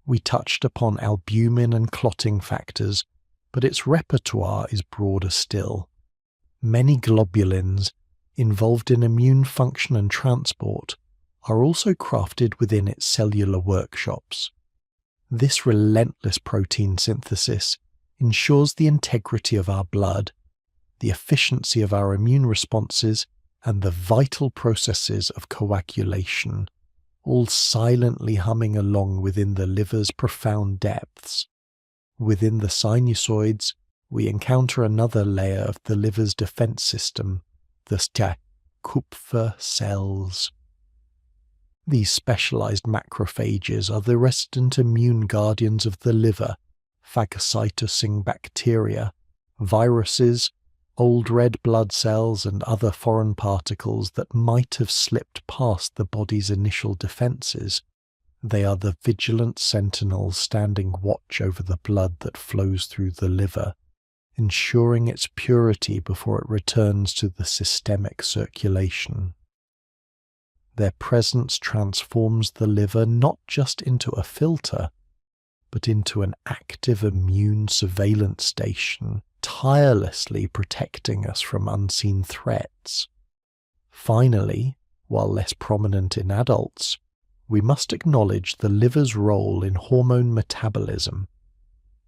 We touched upon albumin and clotting factors, but its repertoire is broader still. Many globulins, involved in immune function and transport, are also crafted within its cellular workshops. This relentless protein synthesis ensures the integrity of our blood, the efficiency of our immune responses, and the vital processes of coagulation, all silently humming along within the liver's profound depths. Within the sinusoids, we encounter another layer of the liver's defense system, the Kupfer cells. These specialized macrophages are the resident immune guardians of the liver, phagocytosing bacteria, viruses, old red blood cells, and other foreign particles that might have slipped past the body's initial defenses. They are the vigilant sentinels standing watch over the blood that flows through the liver, ensuring its purity before it returns to the systemic circulation. Their presence transforms the liver not just into a filter, but into an active immune surveillance station, tirelessly protecting us from unseen threats. Finally, while less prominent in adults, we must acknowledge the liver's role in hormone metabolism.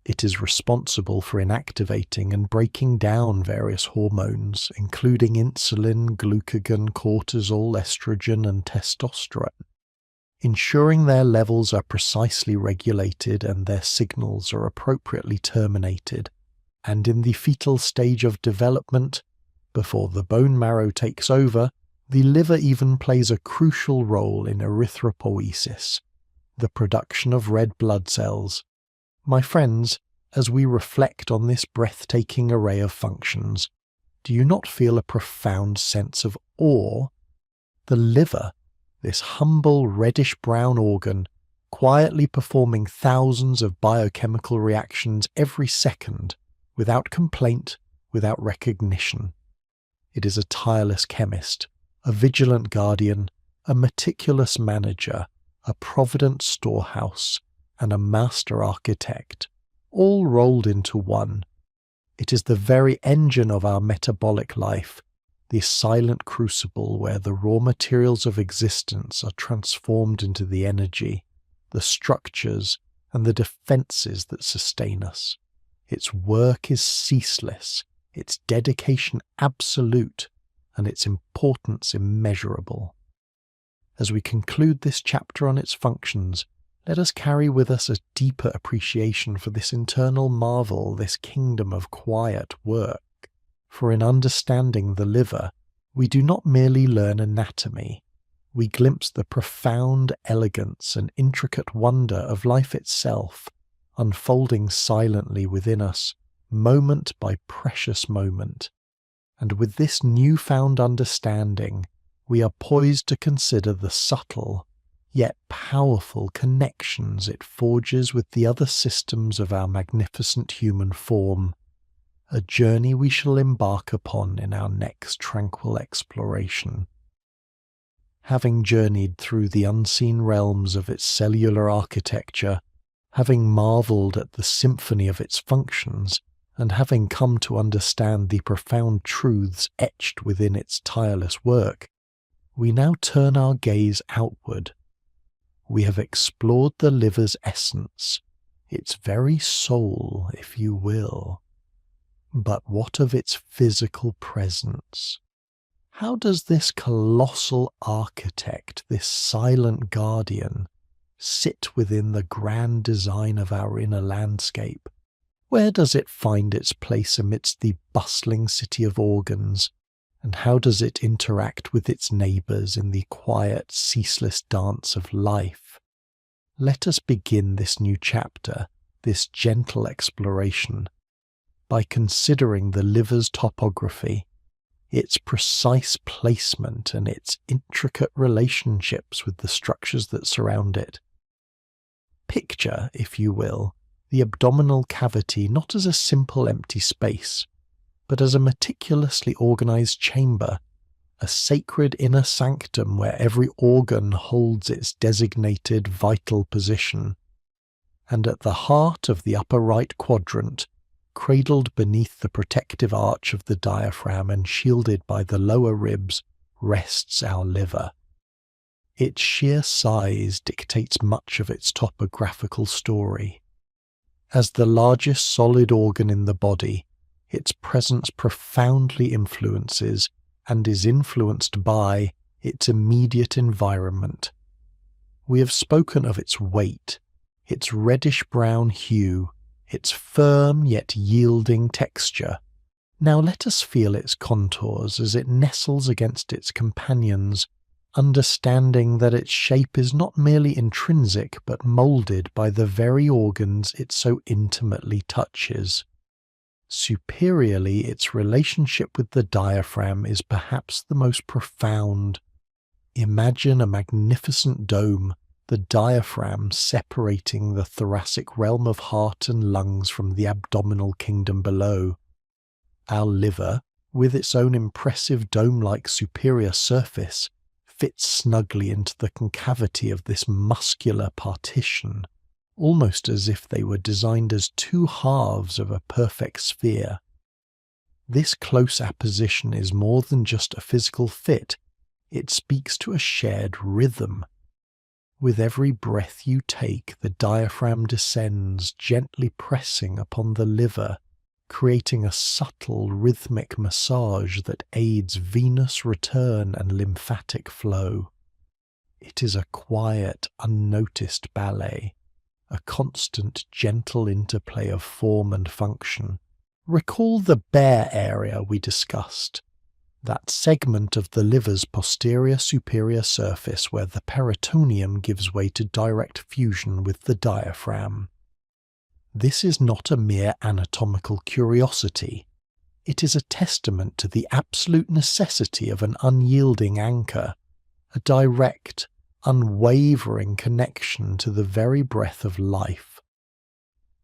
It is responsible for inactivating and breaking down various hormones, including insulin, glucagon, cortisol, estrogen, and testosterone, ensuring their levels are precisely regulated and their signals are appropriately terminated. And in the fetal stage of development, before the bone marrow takes over, the liver even plays a crucial role in erythropoiesis, the production of red blood cells. My friends, as we reflect on this breathtaking array of functions, do you not feel a profound sense of awe? The liver, this humble reddish-brown organ, quietly performing thousands of biochemical reactions every second, without complaint, without recognition. It is a tireless chemist, a vigilant guardian, a meticulous manager, a provident storehouse, and a master architect, all rolled into one. It is the very engine of our metabolic life, the silent crucible where the raw materials of existence are transformed into the energy, the structures, and the defenses that sustain us. Its work is ceaseless, its dedication absolute, and its importance immeasurable. As we conclude this chapter on its functions, let us carry with us a deeper appreciation for this internal marvel, this kingdom of quiet work. For in understanding the liver, we do not merely learn anatomy, we glimpse the profound elegance and intricate wonder of life itself, unfolding silently within us, moment by precious moment. And with this newfound understanding, we are poised to consider the subtle, yet powerful connections it forges with the other systems of our magnificent human form, a journey we shall embark upon in our next tranquil exploration. Having journeyed through the unseen realms of its cellular architecture, having marvelled at the symphony of its functions, and having come to understand the profound truths etched within its tireless work, we now turn our gaze outward. We have explored the liver's essence, its very soul, if you will. But what of its physical presence? How does this colossal architect, this silent guardian, sit within the grand design of our inner landscape? Where does it find its place amidst the bustling city of organs, and how does it interact with its neighbours in the quiet, ceaseless dance of life? Let us begin this new chapter, this gentle exploration, by considering the liver's topography, its precise placement and its intricate relationships with the structures that surround it. Picture, if you will, the abdominal cavity not as a simple empty space, but as a meticulously organized chamber, a sacred inner sanctum where every organ holds its designated vital position. And at the heart of the upper right quadrant, cradled beneath the protective arch of the diaphragm and shielded by the lower ribs, rests our liver. Its sheer size dictates much of its topographical story. As the largest solid organ in the body, its presence profoundly influences and is influenced by its immediate environment. We have spoken of its weight, its reddish-brown hue, its firm yet yielding texture. Now let us feel its contours as it nestles against its companions, understanding that its shape is not merely intrinsic but moulded by the very organs it so intimately touches. Superiorly, its relationship with the diaphragm is perhaps the most profound. Imagine a magnificent dome, the diaphragm separating the thoracic realm of heart and lungs from the abdominal kingdom below. Our liver, with its own impressive dome-like superior surface, fits snugly into the concavity of this muscular partition, almost as if they were designed as two halves of a perfect sphere. This close apposition is more than just a physical fit, it speaks to a shared rhythm. With every breath you take, the diaphragm descends, gently pressing upon the liver, creating a subtle rhythmic massage that aids venous return and lymphatic flow. It is a quiet, unnoticed ballet, a constant, gentle interplay of form and function. Recall the bare area we discussed, that segment of the liver's posterior superior surface where the peritoneum gives way to direct fusion with the diaphragm. This is not a mere anatomical curiosity. It is a testament to the absolute necessity of an unyielding anchor, a direct, unwavering connection to the very breath of life.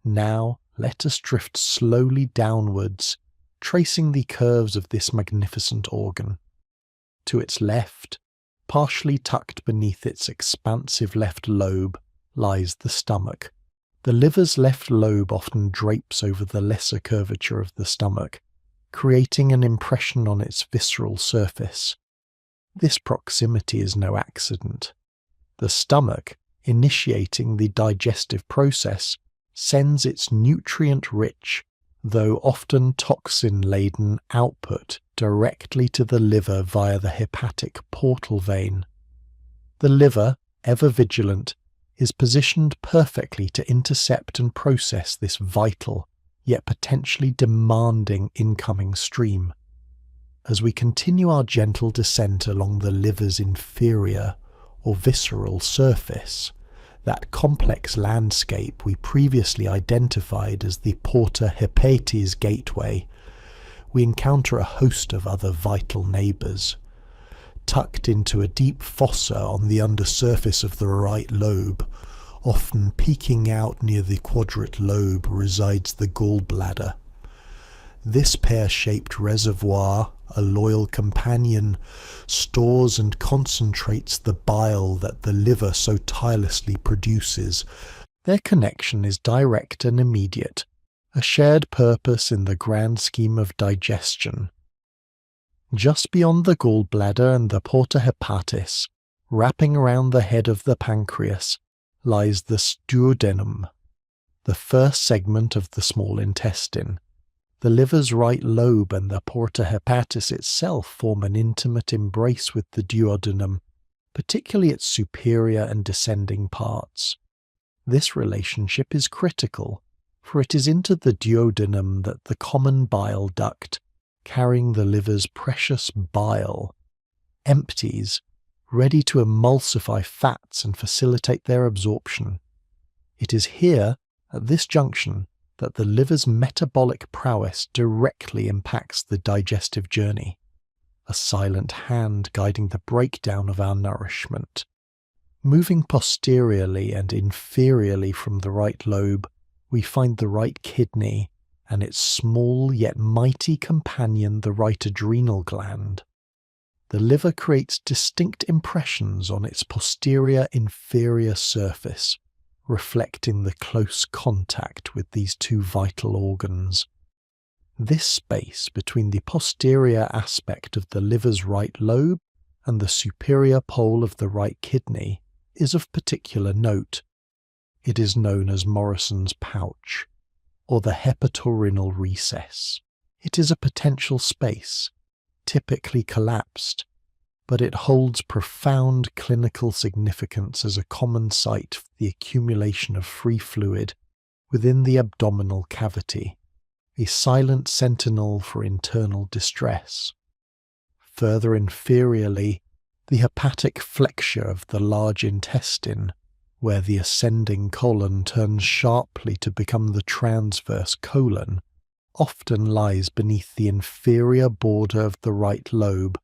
Now let us drift slowly downwards, tracing the curves of this magnificent organ. To its left, partially tucked beneath its expansive left lobe, lies the stomach. The liver's left lobe often drapes over the lesser curvature of the stomach, creating an impression on its visceral surface. This proximity is no accident. The stomach, initiating the digestive process, sends its nutrient-rich, though often toxin-laden output directly to the liver via the hepatic portal vein. The liver, ever vigilant, is positioned perfectly to intercept and process this vital, yet potentially demanding incoming stream. As we continue our gentle descent along the liver's inferior or visceral surface, that complex landscape we previously identified as the porta hepatis gateway, we encounter a host of other vital neighbours. Tucked into a deep fossa on the undersurface of the right lobe, often peeking out near the quadrate lobe, resides the gallbladder. This pear-shaped reservoir, a loyal companion, stores and concentrates the bile that the liver so tirelessly produces. Their connection is direct and immediate, a shared purpose in the grand scheme of digestion. Just beyond the gallbladder and the porta hepatis, wrapping around the head of the pancreas, lies the duodenum. the first segment of the small intestine. The liver's right lobe and the porta hepatis itself form an intimate embrace with the duodenum, particularly its superior and descending parts. This relationship is critical, for it is into the duodenum that the common bile duct, carrying the liver's precious bile, empties, ready to emulsify fats and facilitate their absorption. It is here, at this junction, that the liver's metabolic prowess directly impacts the digestive journey, a silent hand guiding the breakdown of our nourishment. Moving posteriorly and inferiorly from the right lobe, we find the right kidney and its small yet mighty companion, the right adrenal gland. The liver creates distinct impressions on its posterior inferior surface, reflecting the close contact with these two vital organs. This space between the posterior aspect of the liver's right lobe and the superior pole of the right kidney is of particular note. It is known as Morrison's pouch, or the hepatorenal recess. It is a potential space, typically collapsed, but it holds profound clinical significance as a common site for the accumulation of free fluid within the abdominal cavity, a silent sentinel for internal distress. Further inferiorly, the hepatic flexure of the large intestine, where the ascending colon turns sharply to become the transverse colon, often lies beneath the inferior border of the right lobe,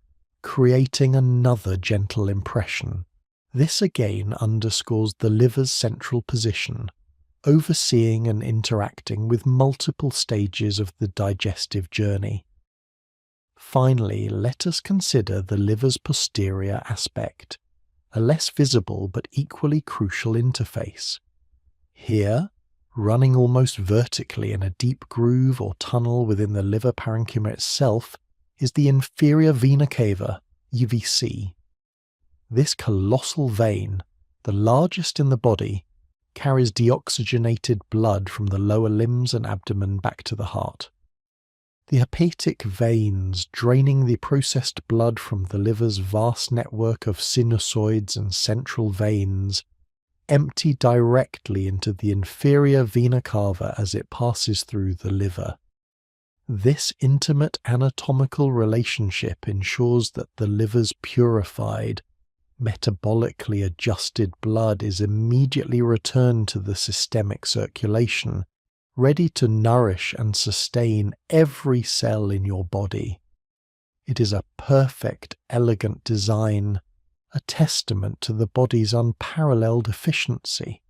creating another gentle impression. This again underscores the liver's central position, overseeing and interacting with multiple stages of the digestive journey. Finally, let us consider the liver's posterior aspect, a less visible but equally crucial interface. Here, running almost vertically in a deep groove or tunnel within the liver parenchyma itself, is the inferior vena cava, UVC. This colossal vein, the largest in the body, carries deoxygenated blood from the lower limbs and abdomen back to the heart. The hepatic veins, draining the processed blood from the liver's vast network of sinusoids and central veins, empty directly into the inferior vena cava as it passes through the liver. This intimate anatomical relationship ensures that the liver's purified, metabolically adjusted blood is immediately returned to the systemic circulation, ready to nourish and sustain every cell in your body. It is a perfect, elegant design, a testament to the body's unparalleled efficiency.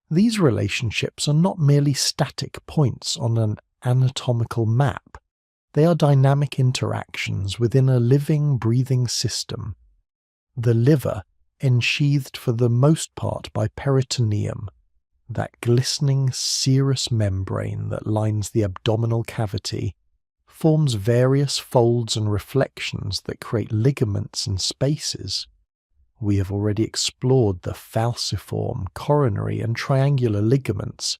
These relationships are not merely static points on an anatomical map. They are dynamic interactions within a living, breathing system. The liver, ensheathed for the most part by peritoneum, that glistening serous membrane that lines the abdominal cavity, forms various folds and reflections that create ligaments and spaces. We have already explored the falciform, coronary and triangular ligaments,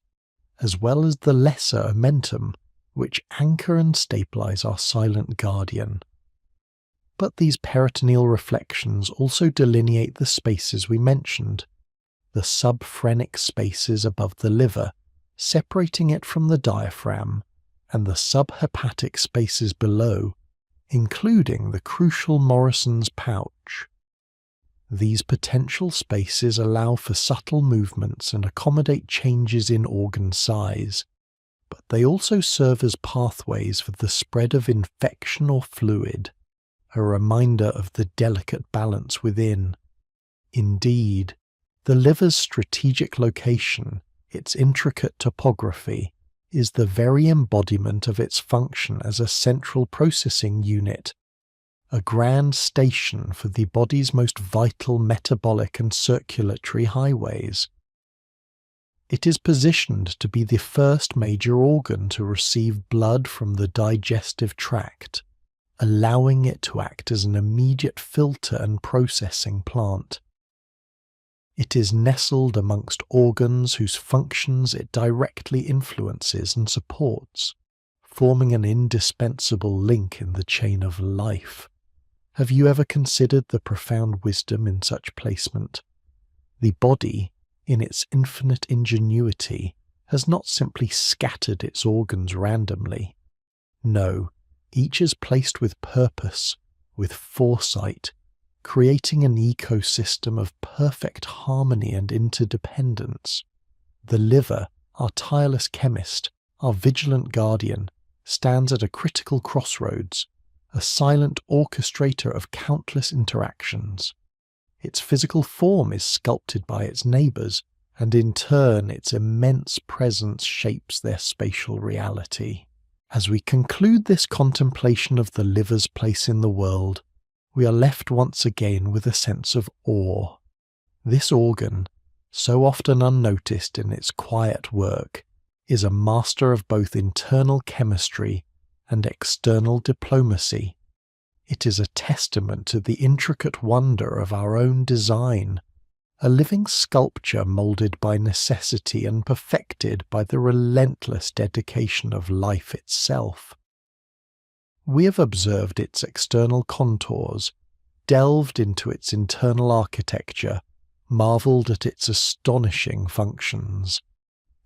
as well as the lesser omentum, which anchor and stabilize our silent guardian. But these peritoneal reflections also delineate the spaces we mentioned, the subphrenic spaces above the liver, separating it from the diaphragm, and the subhepatic spaces below, including the crucial Morrison's pouch. These potential spaces allow for subtle movements and accommodate changes in organ size, but they also serve as pathways for the spread of infection or fluid, a reminder of the delicate balance within. Indeed, the liver's strategic location, its intricate topography, is the very embodiment of its function as a central processing unit, a grand station for the body's most vital metabolic and circulatory highways. It is positioned to be the first major organ to receive blood from the digestive tract, allowing it to act as an immediate filter and processing plant. It is nestled amongst organs whose functions it directly influences and supports, forming an indispensable link in the chain of life. Have you ever considered the profound wisdom in such placement? The body, in its infinite ingenuity, has not simply scattered its organs randomly. No, each is placed with purpose, with foresight, creating an ecosystem of perfect harmony and interdependence. The liver, our tireless chemist, our vigilant guardian, stands at a critical crossroads, a silent orchestrator of countless interactions. Its physical form is sculpted by its neighbours, and in turn its immense presence shapes their spatial reality. As we conclude this contemplation of the liver's place in the world, we are left once again with a sense of awe. This organ, so often unnoticed in its quiet work, is a master of both internal chemistry and external diplomacy. It is a testament to the intricate wonder of our own design, a living sculpture moulded by necessity and perfected by the relentless dedication of life itself. We have observed its external contours, delved into its internal architecture, marvelled at its astonishing functions,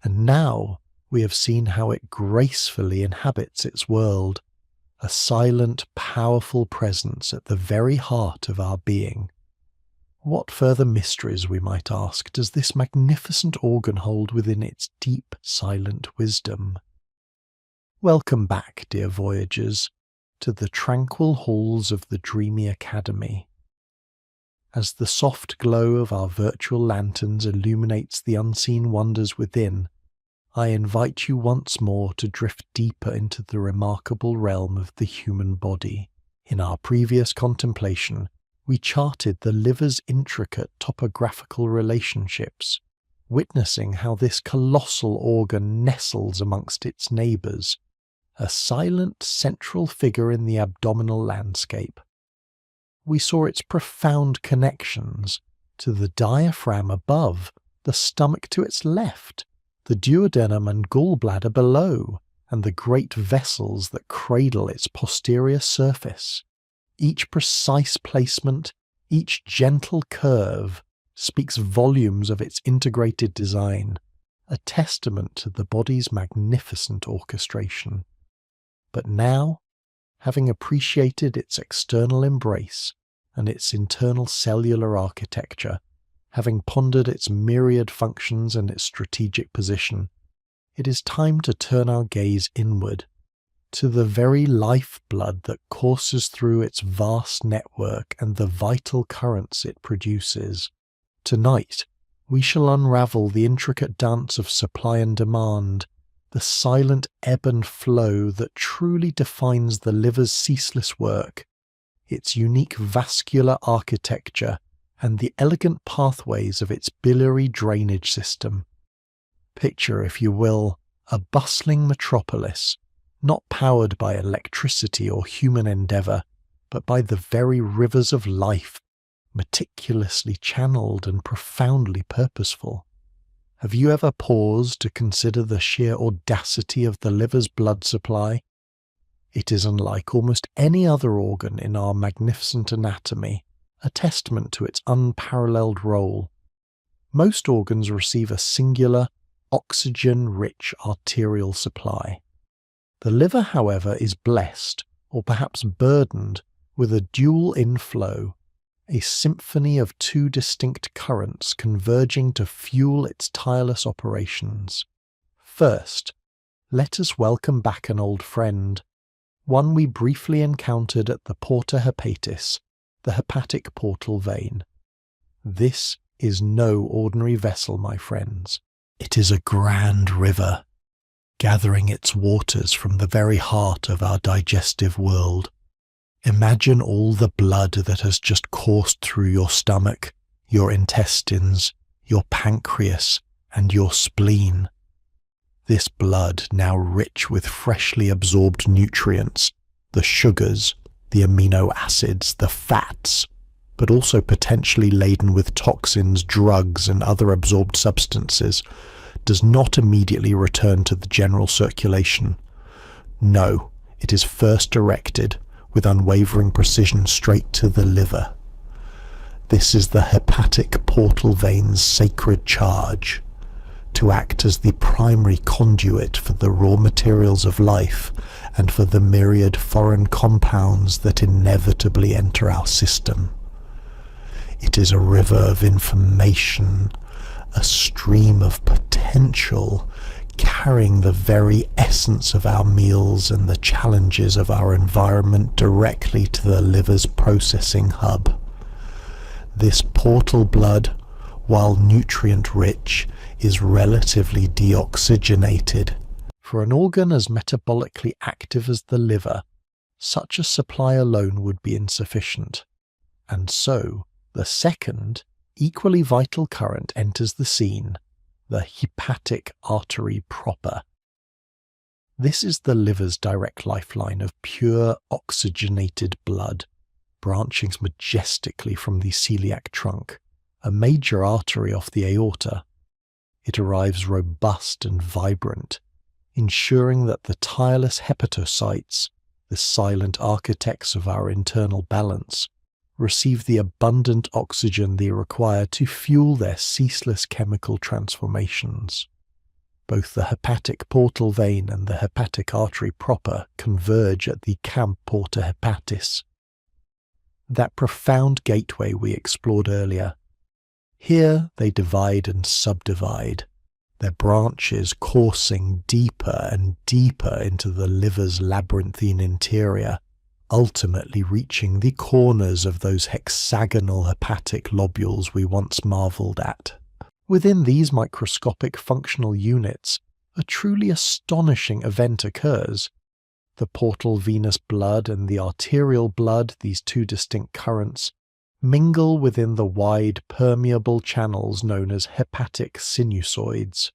and now we have seen how it gracefully inhabits its world, a silent, powerful presence at the very heart of our being. What further mysteries, we might ask, does this magnificent organ hold within its deep, silent wisdom? Welcome back, dear voyagers, to the tranquil halls of the Dreamy Academy. As the soft glow of our virtual lanterns illuminates the unseen wonders within, I invite you once more to drift deeper into the remarkable realm of the human body. In our previous contemplation, we charted the liver's intricate topographical relationships, witnessing how this colossal organ nestles amongst its neighbours, a silent central figure in the abdominal landscape. We saw its profound connections to the diaphragm above, the stomach to its left, the duodenum and gallbladder below, and the great vessels that cradle its posterior surface. Each precise placement, each gentle curve, speaks volumes of its integrated design, a testament to the body's magnificent orchestration. But now, having appreciated its external embrace and its internal cellular architecture, having pondered its myriad functions and its strategic position, it is time to turn our gaze inward, to the very lifeblood that courses through its vast network and the vital currents it produces. Tonight, we shall unravel the intricate dance of supply and demand, the silent ebb and flow that truly defines the liver's ceaseless work, its unique vascular architecture, and the elegant pathways of its biliary drainage system. Picture, if you will, a bustling metropolis, not powered by electricity or human endeavour, but by the very rivers of life, meticulously channeled and profoundly purposeful. Have you ever paused to consider the sheer audacity of the liver's blood supply? It is unlike almost any other organ in our magnificent anatomy, a testament to its unparalleled role. Most organs receive a singular, oxygen-rich arterial supply. The liver, however, is blessed, or perhaps burdened, with a dual inflow, a symphony of two distinct currents converging to fuel its tireless operations. First, let us welcome back an old friend, one we briefly encountered at the porta hepatis, the hepatic portal vein. This is no ordinary vessel, my friends. It is a grand river, gathering its waters from the very heart of our digestive world. Imagine all the blood that has just coursed through your stomach, your intestines, your pancreas, and your spleen. This blood, now rich with freshly absorbed nutrients, the sugars, the amino acids, the fats, but also potentially laden with toxins, drugs, and other absorbed substances, does not immediately return to the general circulation. No, it is first directed with unwavering precision straight to the liver. This is the hepatic portal vein's sacred charge, to act as the primary conduit for the raw materials of life and for the myriad foreign compounds that inevitably enter our system. It is a river of information, a stream of potential, carrying the very essence of our meals and the challenges of our environment directly to the liver's processing hub. This portal blood, while nutrient-rich, is relatively deoxygenated. For an organ as metabolically active as the liver, such a supply alone would be insufficient. And so, the second, equally vital current enters the scene, the hepatic artery proper. This is the liver's direct lifeline of pure oxygenated blood, branching majestically from the celiac trunk, a major artery off the aorta. It arrives robust and vibrant, ensuring that the tireless hepatocytes, the silent architects of our internal balance, receive the abundant oxygen they require to fuel their ceaseless chemical transformations. Both the hepatic portal vein and the hepatic artery proper converge at the porta hepatis, that profound gateway we explored earlier. Here they divide and subdivide, their branches coursing deeper and deeper into the liver's labyrinthine interior, ultimately reaching the corners of those hexagonal hepatic lobules we once marvelled at. Within these microscopic functional units, a truly astonishing event occurs. The portal venous blood and the arterial blood, these two distinct currents, mingle within the wide permeable channels known as hepatic sinusoids.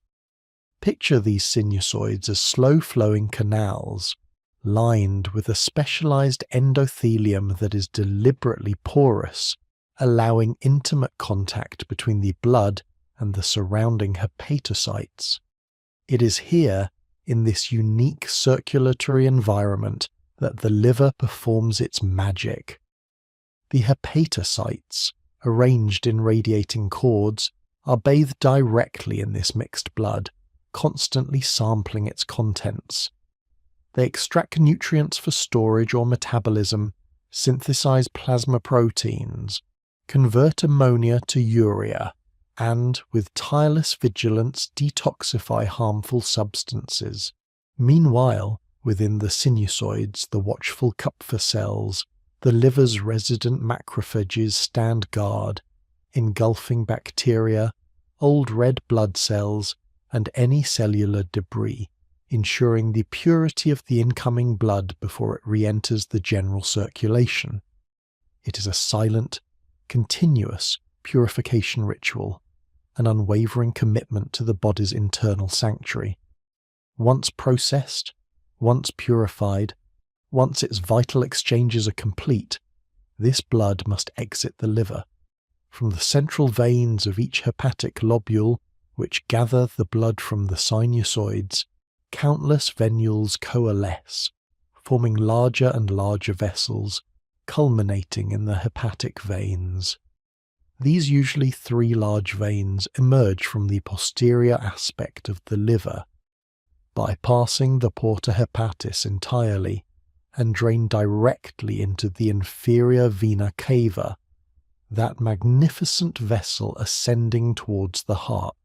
Picture these sinusoids as slow-flowing canals, lined with a specialized endothelium that is deliberately porous, allowing intimate contact between the blood and the surrounding hepatocytes. It is here, in this unique circulatory environment, that the liver performs its magic. The hepatocytes, arranged in radiating cords, are bathed directly in this mixed blood, constantly sampling its contents. They extract nutrients for storage or metabolism, synthesize plasma proteins, convert ammonia to urea, and, with tireless vigilance, detoxify harmful substances. Meanwhile, within the sinusoids, the watchful Kupffer cells, the liver's resident macrophages stand guard, engulfing bacteria, old red blood cells, and any cellular debris, ensuring the purity of the incoming blood before it re-enters the general circulation. It is a silent, continuous purification ritual, an unwavering commitment to the body's internal sanctuary. Once processed, once purified, once its vital exchanges are complete, this blood must exit the liver. From the central veins of each hepatic lobule, which gather the blood from the sinusoids, countless venules coalesce, forming larger and larger vessels, culminating in the hepatic veins. These usually 3 large veins emerge from the posterior aspect of the liver, bypassing the porta hepatis entirely, and drain directly into the inferior vena cava, that magnificent vessel ascending towards the heart.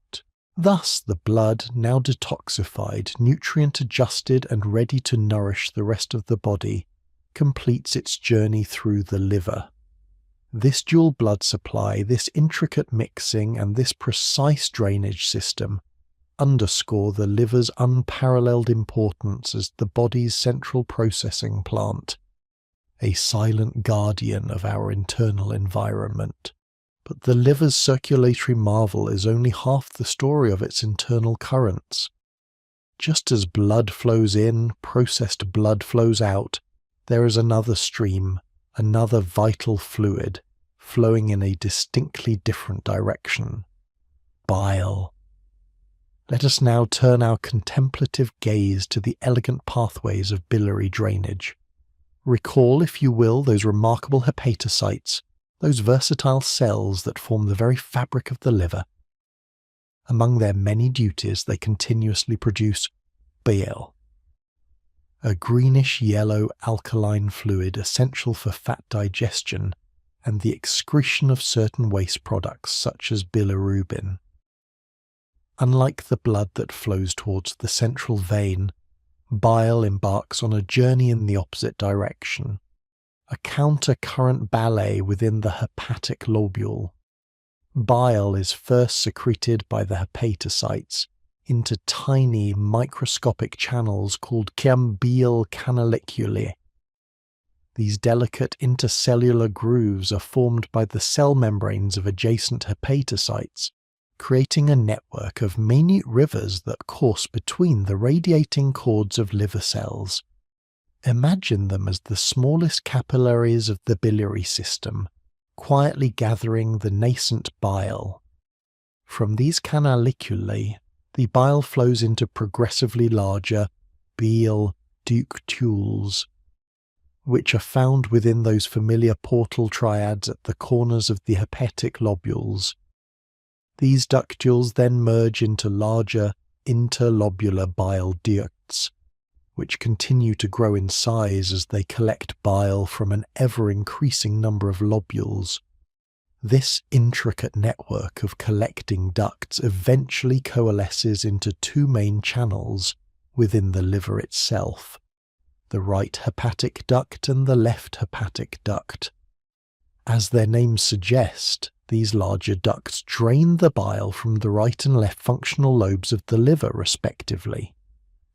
Thus the blood, now detoxified, nutrient-adjusted and ready to nourish the rest of the body, completes its journey through the liver. This dual blood supply, this intricate mixing, and this precise drainage system underscore the liver's unparalleled importance as the body's central processing plant, a silent guardian of our internal environment. But the liver's circulatory marvel is only half the story of its internal currents. Just as blood flows in, processed blood flows out, there is another stream, another vital fluid, flowing in a distinctly different direction. Bile. Let us now turn our contemplative gaze to the elegant pathways of biliary drainage. Recall, if you will, those remarkable hepatocytes, those versatile cells that form the very fabric of the liver. Among their many duties, they continuously produce bile, a greenish-yellow alkaline fluid essential for fat digestion and the excretion of certain waste products such as bilirubin. Unlike the blood that flows towards the central vein, bile embarks on a journey in the opposite direction, a counter-current ballet within the hepatic lobule. Bile is first secreted by the hepatocytes into tiny microscopic channels called cambial canaliculae. These delicate intercellular grooves are formed by the cell membranes of adjacent hepatocytes, creating a network of minute rivers that course between the radiating cords of liver cells. Imagine them as the smallest capillaries of the biliary system, quietly gathering the nascent bile. From these canaliculae, the bile flows into progressively larger bile ductules, which are found within those familiar portal triads at the corners of the hepatic lobules. These ductules then merge into larger interlobular bile ducts, which continue to grow in size as they collect bile from an ever-increasing number of lobules. This intricate network of collecting ducts eventually coalesces into two main channels within the liver itself, the right hepatic duct and the left hepatic duct. As their names suggest, these larger ducts drain the bile from the right and left functional lobes of the liver, respectively.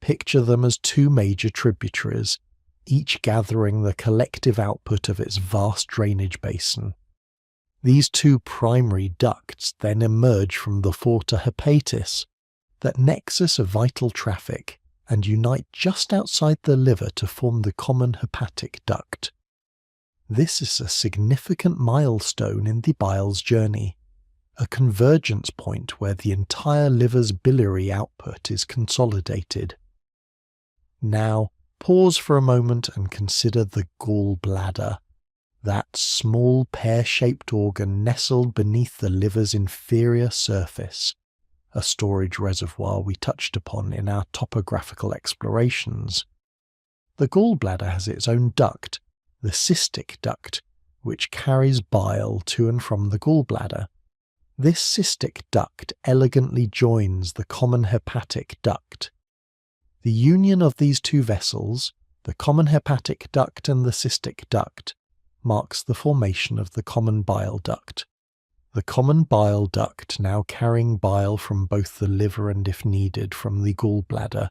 Picture them as two major tributaries, each gathering the collective output of its vast drainage basin. These two primary ducts then emerge from the porta hepatis, that nexus of vital traffic, and unite just outside the liver to form the common hepatic duct. This is a significant milestone in the bile's journey, a convergence point where the entire liver's biliary output is consolidated. Now, pause for a moment and consider the gallbladder, that small pear-shaped organ nestled beneath the liver's inferior surface, a storage reservoir we touched upon in our topographical explorations. The gallbladder has its own duct, the cystic duct, which carries bile to and from the gallbladder. This cystic duct elegantly joins the common hepatic duct. The union of these two vessels, the common hepatic duct and the cystic duct, marks the formation of the common bile duct. The common bile duct, now carrying bile from both the liver and, if needed, from the gallbladder,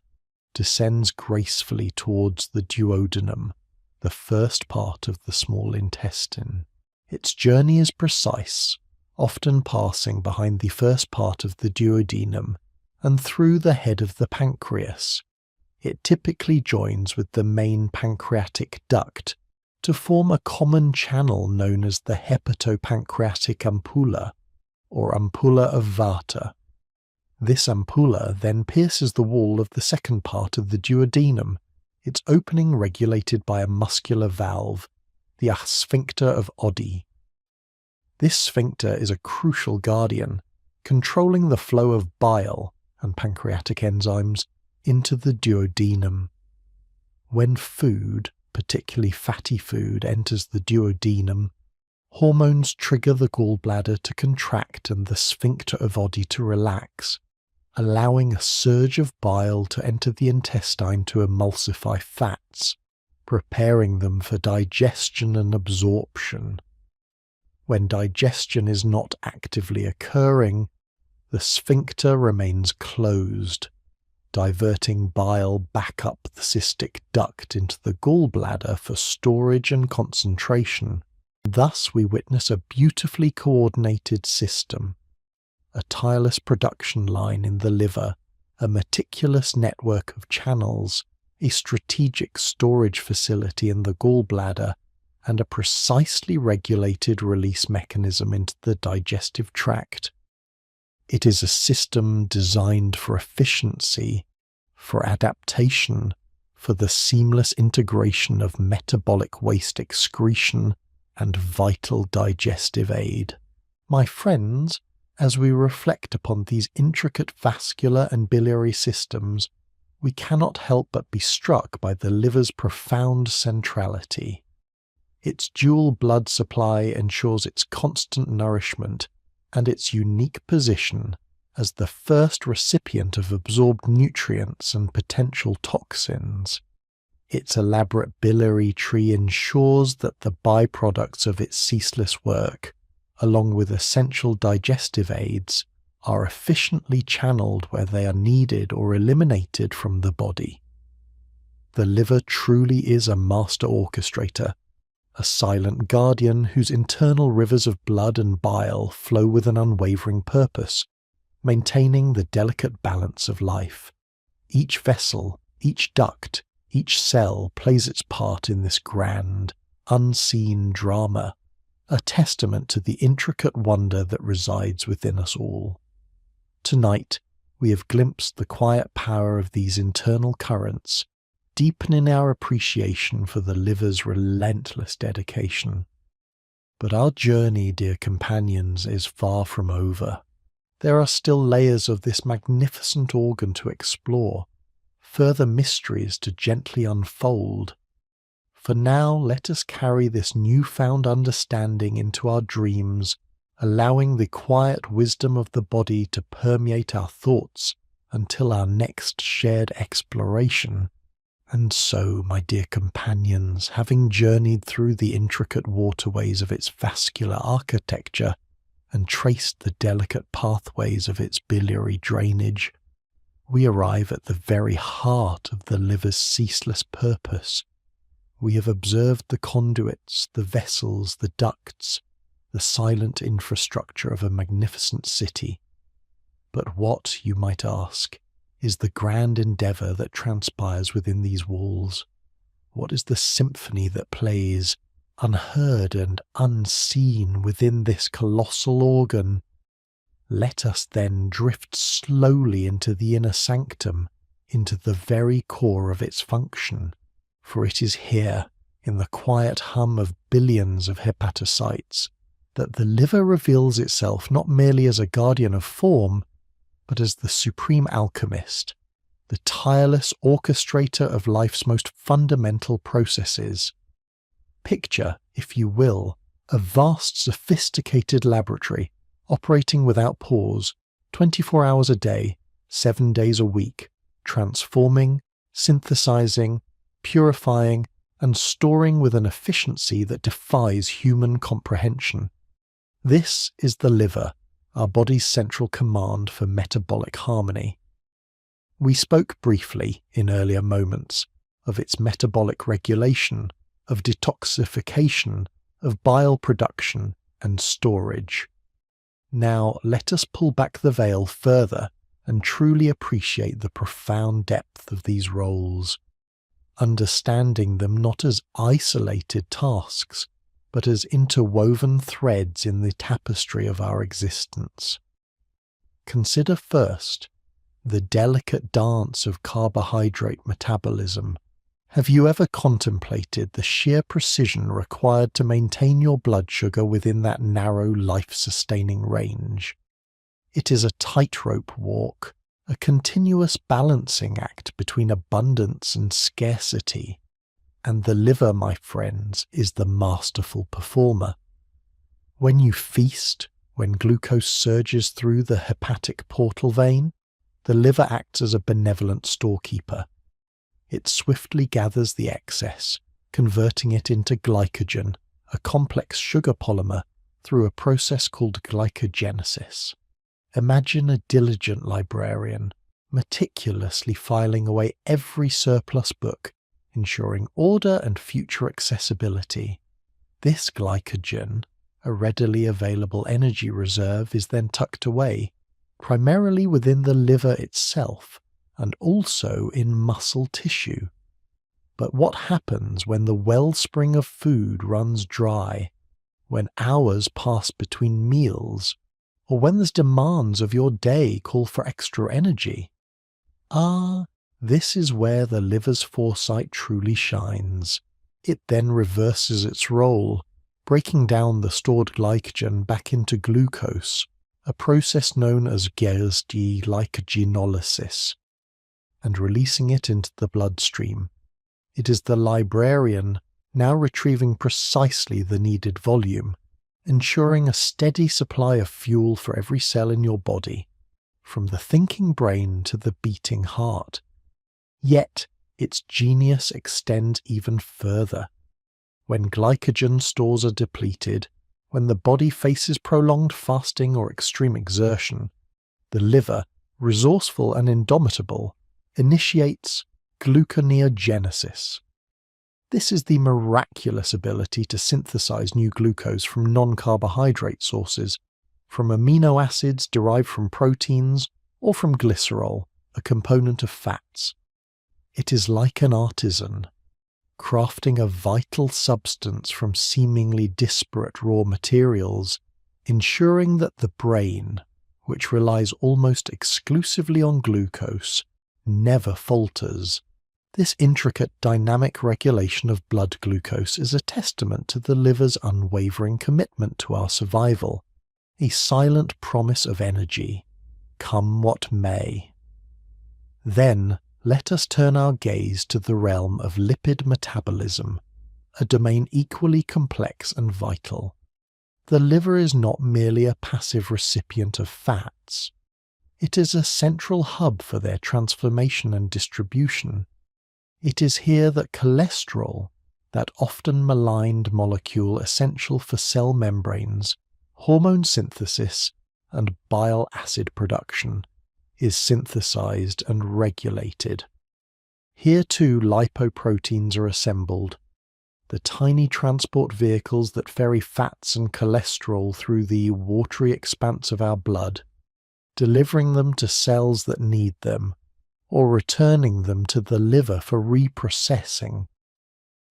descends gracefully towards the duodenum, the first part of the small intestine. Its journey is precise, often passing behind the first part of the duodenum and through the head of the pancreas. It typically joins with the main pancreatic duct to form a common channel known as the hepatopancreatic ampulla, or ampulla of Vata. This ampulla then pierces the wall of the second part of the duodenum, its opening regulated by a muscular valve, the sphincter of Oddi. This sphincter is a crucial guardian, controlling the flow of bile and pancreatic enzymes into the duodenum. When food, particularly fatty food, enters the duodenum, hormones trigger the gallbladder to contract and the sphincter of Oddi to relax, allowing a surge of bile to enter the intestine to emulsify fats, preparing them for digestion and absorption. When digestion is not actively occurring, the sphincter remains closed, diverting bile back up the cystic duct into the gallbladder for storage and concentration. Thus we witness a beautifully coordinated system, a tireless production line in the liver, a meticulous network of channels, a strategic storage facility in the gallbladder, and a precisely regulated release mechanism into the digestive tract. It is a system designed for efficiency, for adaptation, for the seamless integration of metabolic waste excretion and vital digestive aid. My friends, as we reflect upon these intricate vascular and biliary systems, we cannot help but be struck by the liver's profound centrality. Its dual blood supply ensures its constant nourishment and its unique position as the first recipient of absorbed nutrients and potential toxins. Its elaborate biliary tree ensures that the byproducts of its ceaseless work, along with essential digestive aids, are efficiently channeled where they are needed or eliminated from the body. The liver truly is a master orchestrator, a silent guardian whose internal rivers of blood and bile flow with an unwavering purpose, maintaining the delicate balance of life. Each vessel, each duct, each cell plays its part in this grand, unseen drama, a testament to the intricate wonder that resides within us all. Tonight, we have glimpsed the quiet power of these internal currents, deepening our appreciation for the liver's relentless dedication. But our journey, dear companions, is far from over. There are still layers of this magnificent organ to explore, further mysteries to gently unfold. For now, let us carry this newfound understanding into our dreams, allowing the quiet wisdom of the body to permeate our thoughts until our next shared exploration. And so, my dear companions, having journeyed through the intricate waterways of its vascular architecture and traced the delicate pathways of its biliary drainage, we arrive at the very heart of the liver's ceaseless purpose. We have observed the conduits, the vessels, the ducts, the silent infrastructure of a magnificent city. But what, you might ask, is the grand endeavour that transpires within these walls? What is the symphony that plays, unheard and unseen, within this colossal organ? Let us then drift slowly into the inner sanctum, into the very core of its function, for it is here, in the quiet hum of billions of hepatocytes, that the liver reveals itself not merely as a guardian of form, but as the supreme alchemist, the tireless orchestrator of life's most fundamental processes. Picture, if you will, a vast, sophisticated laboratory operating without pause, 24 hours a day, 7 days a week, transforming, synthesizing, purifying, and storing with an efficiency that defies human comprehension. This is the liver, our body's central command for metabolic harmony. We spoke briefly, in earlier moments, of its metabolic regulation, of detoxification, of bile production and storage. Now let us pull back the veil further and truly appreciate the profound depth of these roles, understanding them not as isolated tasks, but as interwoven threads in the tapestry of our existence. Consider first the delicate dance of carbohydrate metabolism. Have you ever contemplated the sheer precision required to maintain your blood sugar within that narrow life-sustaining range? It is a tightrope walk, a continuous balancing act between abundance and scarcity. And the liver, my friends, is the masterful performer. When you feast, when glucose surges through the hepatic portal vein, the liver acts as a benevolent storekeeper. It swiftly gathers the excess, converting it into glycogen, a complex sugar polymer, through a process called glycogenesis. Imagine a diligent librarian, meticulously filing away every surplus book, ensuring order and future accessibility. This glycogen, a readily available energy reserve, is then tucked away, primarily within the liver itself, and also in muscle tissue. But what happens when the wellspring of food runs dry, when hours pass between meals, or when the demands of your day call for extra energy? This is where the liver's foresight truly shines. It then reverses its role, breaking down the stored glycogen back into glucose, a process known as glycogenolysis, and releasing it into the bloodstream. It is the librarian now retrieving precisely the needed volume, ensuring a steady supply of fuel for every cell in your body, from the thinking brain to the beating heart. Yet, its genius extends even further. When glycogen stores are depleted, when the body faces prolonged fasting or extreme exertion, the liver, resourceful and indomitable, initiates gluconeogenesis. This is the miraculous ability to synthesize new glucose from non-carbohydrate sources, from amino acids derived from proteins, or from glycerol, a component of fats. It is like an artisan, crafting a vital substance from seemingly disparate raw materials, ensuring that the brain, which relies almost exclusively on glucose, never falters. This intricate dynamic regulation of blood glucose is a testament to the liver's unwavering commitment to our survival, a silent promise of energy, come what may. Then, let us turn our gaze to the realm of lipid metabolism, a domain equally complex and vital. The liver is not merely a passive recipient of fats. It is a central hub for their transformation and distribution. It is here that cholesterol, that often maligned molecule essential for cell membranes, hormone synthesis, and bile acid production, is synthesized and regulated. Here too lipoproteins are assembled, the tiny transport vehicles that ferry fats and cholesterol through the watery expanse of our blood, delivering them to cells that need them, or returning them to the liver for reprocessing.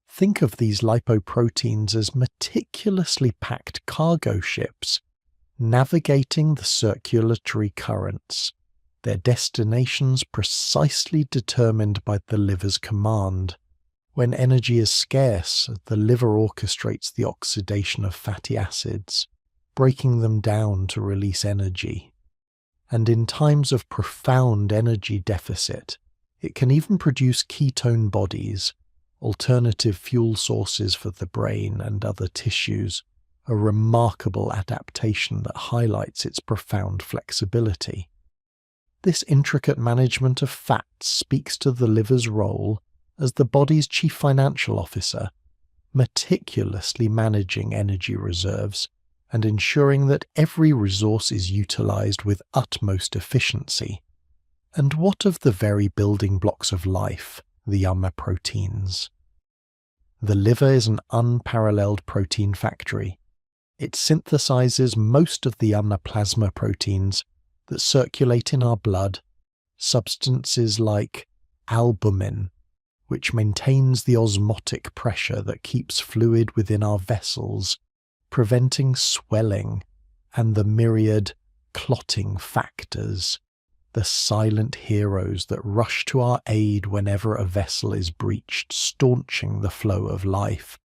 Think of these lipoproteins as meticulously packed cargo ships, navigating the circulatory currents, their destinations precisely determined by the liver's command. When energy is scarce, the liver orchestrates the oxidation of fatty acids, breaking them down to release energy. And in times of profound energy deficit, it can even produce ketone bodies, alternative fuel sources for the brain and other tissues, a remarkable adaptation that highlights its profound flexibility. This intricate management of fats speaks to the liver's role as the body's chief financial officer, meticulously managing energy reserves and ensuring that every resource is utilized with utmost efficiency. And what of the very building blocks of life, the proteins? The liver is an unparalleled protein factory. It synthesizes most of the plasma proteins that circulate in our blood, substances like albumin, which maintains the osmotic pressure that keeps fluid within our vessels, preventing swelling, and the myriad clotting factors, the silent heroes that rush to our aid whenever a vessel is breached, staunching the flow of life.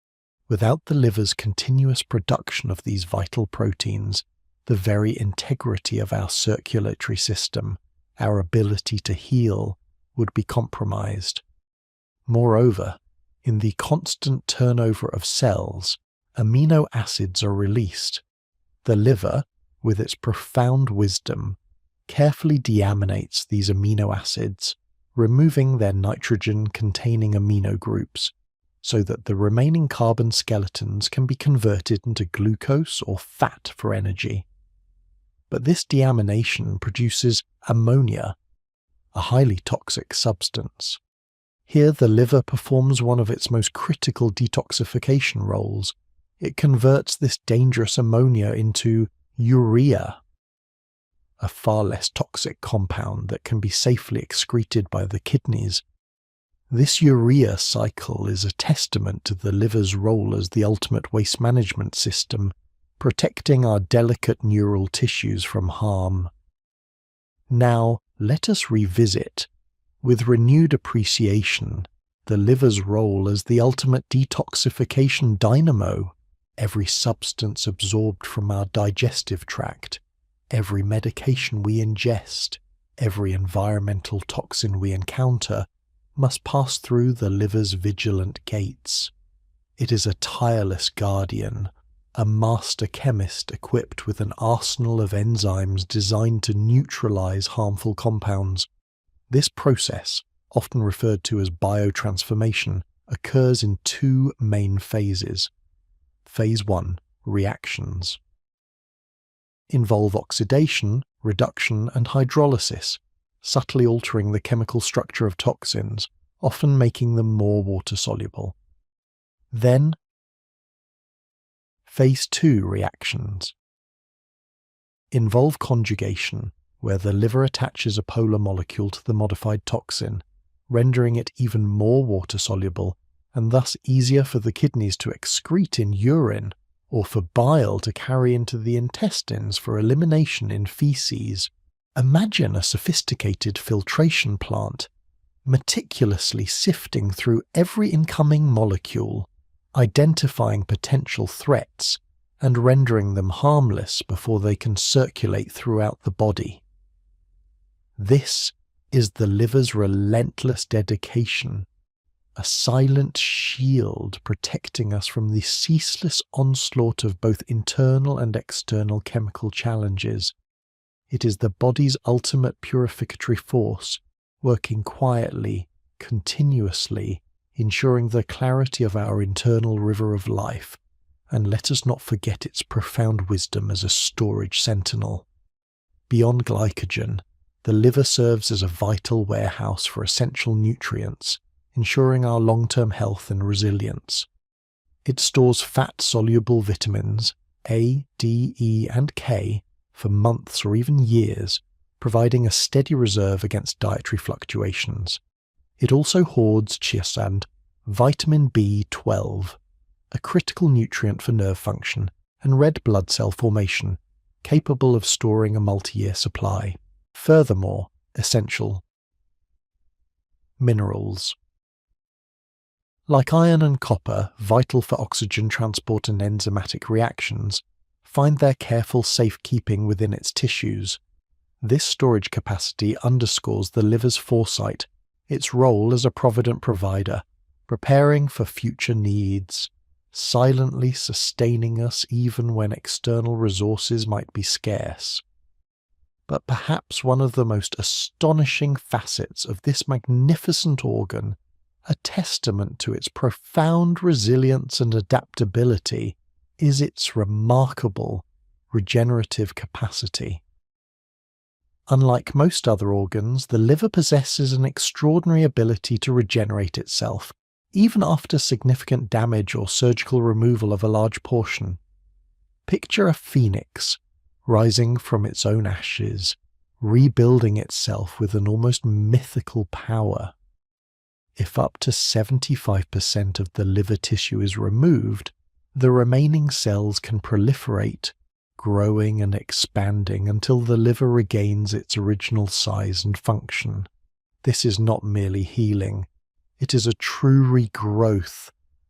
Without the liver's continuous production of these vital proteins, the very integrity of our circulatory system, our ability to heal, would be compromised. Moreover, in the constant turnover of cells, amino acids are released. The liver, with its profound wisdom, carefully deaminates these amino acids, removing their nitrogen-containing amino groups, so that the remaining carbon skeletons can be converted into glucose or fat for energy. But this deamination produces ammonia, a highly toxic substance. Here the liver performs one of its most critical detoxification roles. It converts this dangerous ammonia into urea, a far less toxic compound that can be safely excreted by the kidneys. This urea cycle is a testament to the liver's role as the ultimate waste management system, protecting our delicate neural tissues from harm. Now, let us revisit, with renewed appreciation, the liver's role as the ultimate detoxification dynamo. Every substance absorbed from our digestive tract, every medication we ingest, every environmental toxin we encounter, must pass through the liver's vigilant gates. It is a tireless guardian, a master chemist equipped with an arsenal of enzymes designed to neutralize harmful compounds. This process, often referred to as biotransformation, occurs in two main phases. Phase 1, reactions, involve oxidation, reduction, and hydrolysis, subtly altering the chemical structure of toxins, often making them more water-soluble. Then, Phase 2 reactions involve conjugation, where the liver attaches a polar molecule to the modified toxin, rendering it even more water-soluble and thus easier for the kidneys to excrete in urine or for bile to carry into the intestines for elimination in feces. Imagine a sophisticated filtration plant, meticulously sifting through every incoming molecule, identifying potential threats and rendering them harmless before they can circulate throughout the body. This is the liver's relentless dedication, a silent shield protecting us from the ceaseless onslaught of both internal and external chemical challenges. It is the body's ultimate purificatory force, working quietly, continuously, ensuring the clarity of our internal river of life, and let us not forget its profound wisdom as a storage sentinel. Beyond glycogen, the liver serves as a vital warehouse for essential nutrients, ensuring our long-term health and resilience. It stores fat-soluble vitamins A, D, E, and K for months or even years, providing a steady reserve against dietary fluctuations. It also hoards and vitamin B12, a critical nutrient for nerve function and red blood cell formation, capable of storing a multi-year supply. Furthermore, essential minerals. Like iron and copper, vital for oxygen transport and enzymatic reactions, find their careful safekeeping within its tissues. This storage capacity underscores the liver's foresight, its role as a provident provider, preparing for future needs, silently sustaining us even when external resources might be scarce. But perhaps one of the most astonishing facets of this magnificent organ, a testament to its profound resilience and adaptability, is its remarkable regenerative capacity. Unlike most other organs, the liver possesses an extraordinary ability to regenerate itself, even after significant damage or surgical removal of a large portion. Picture a phoenix rising from its own ashes, rebuilding itself with an almost mythical power. If up to 75% of the liver tissue is removed, the remaining cells can proliferate, growing and expanding until the liver regains its original size and function. This is not merely healing, it is a true regrowth,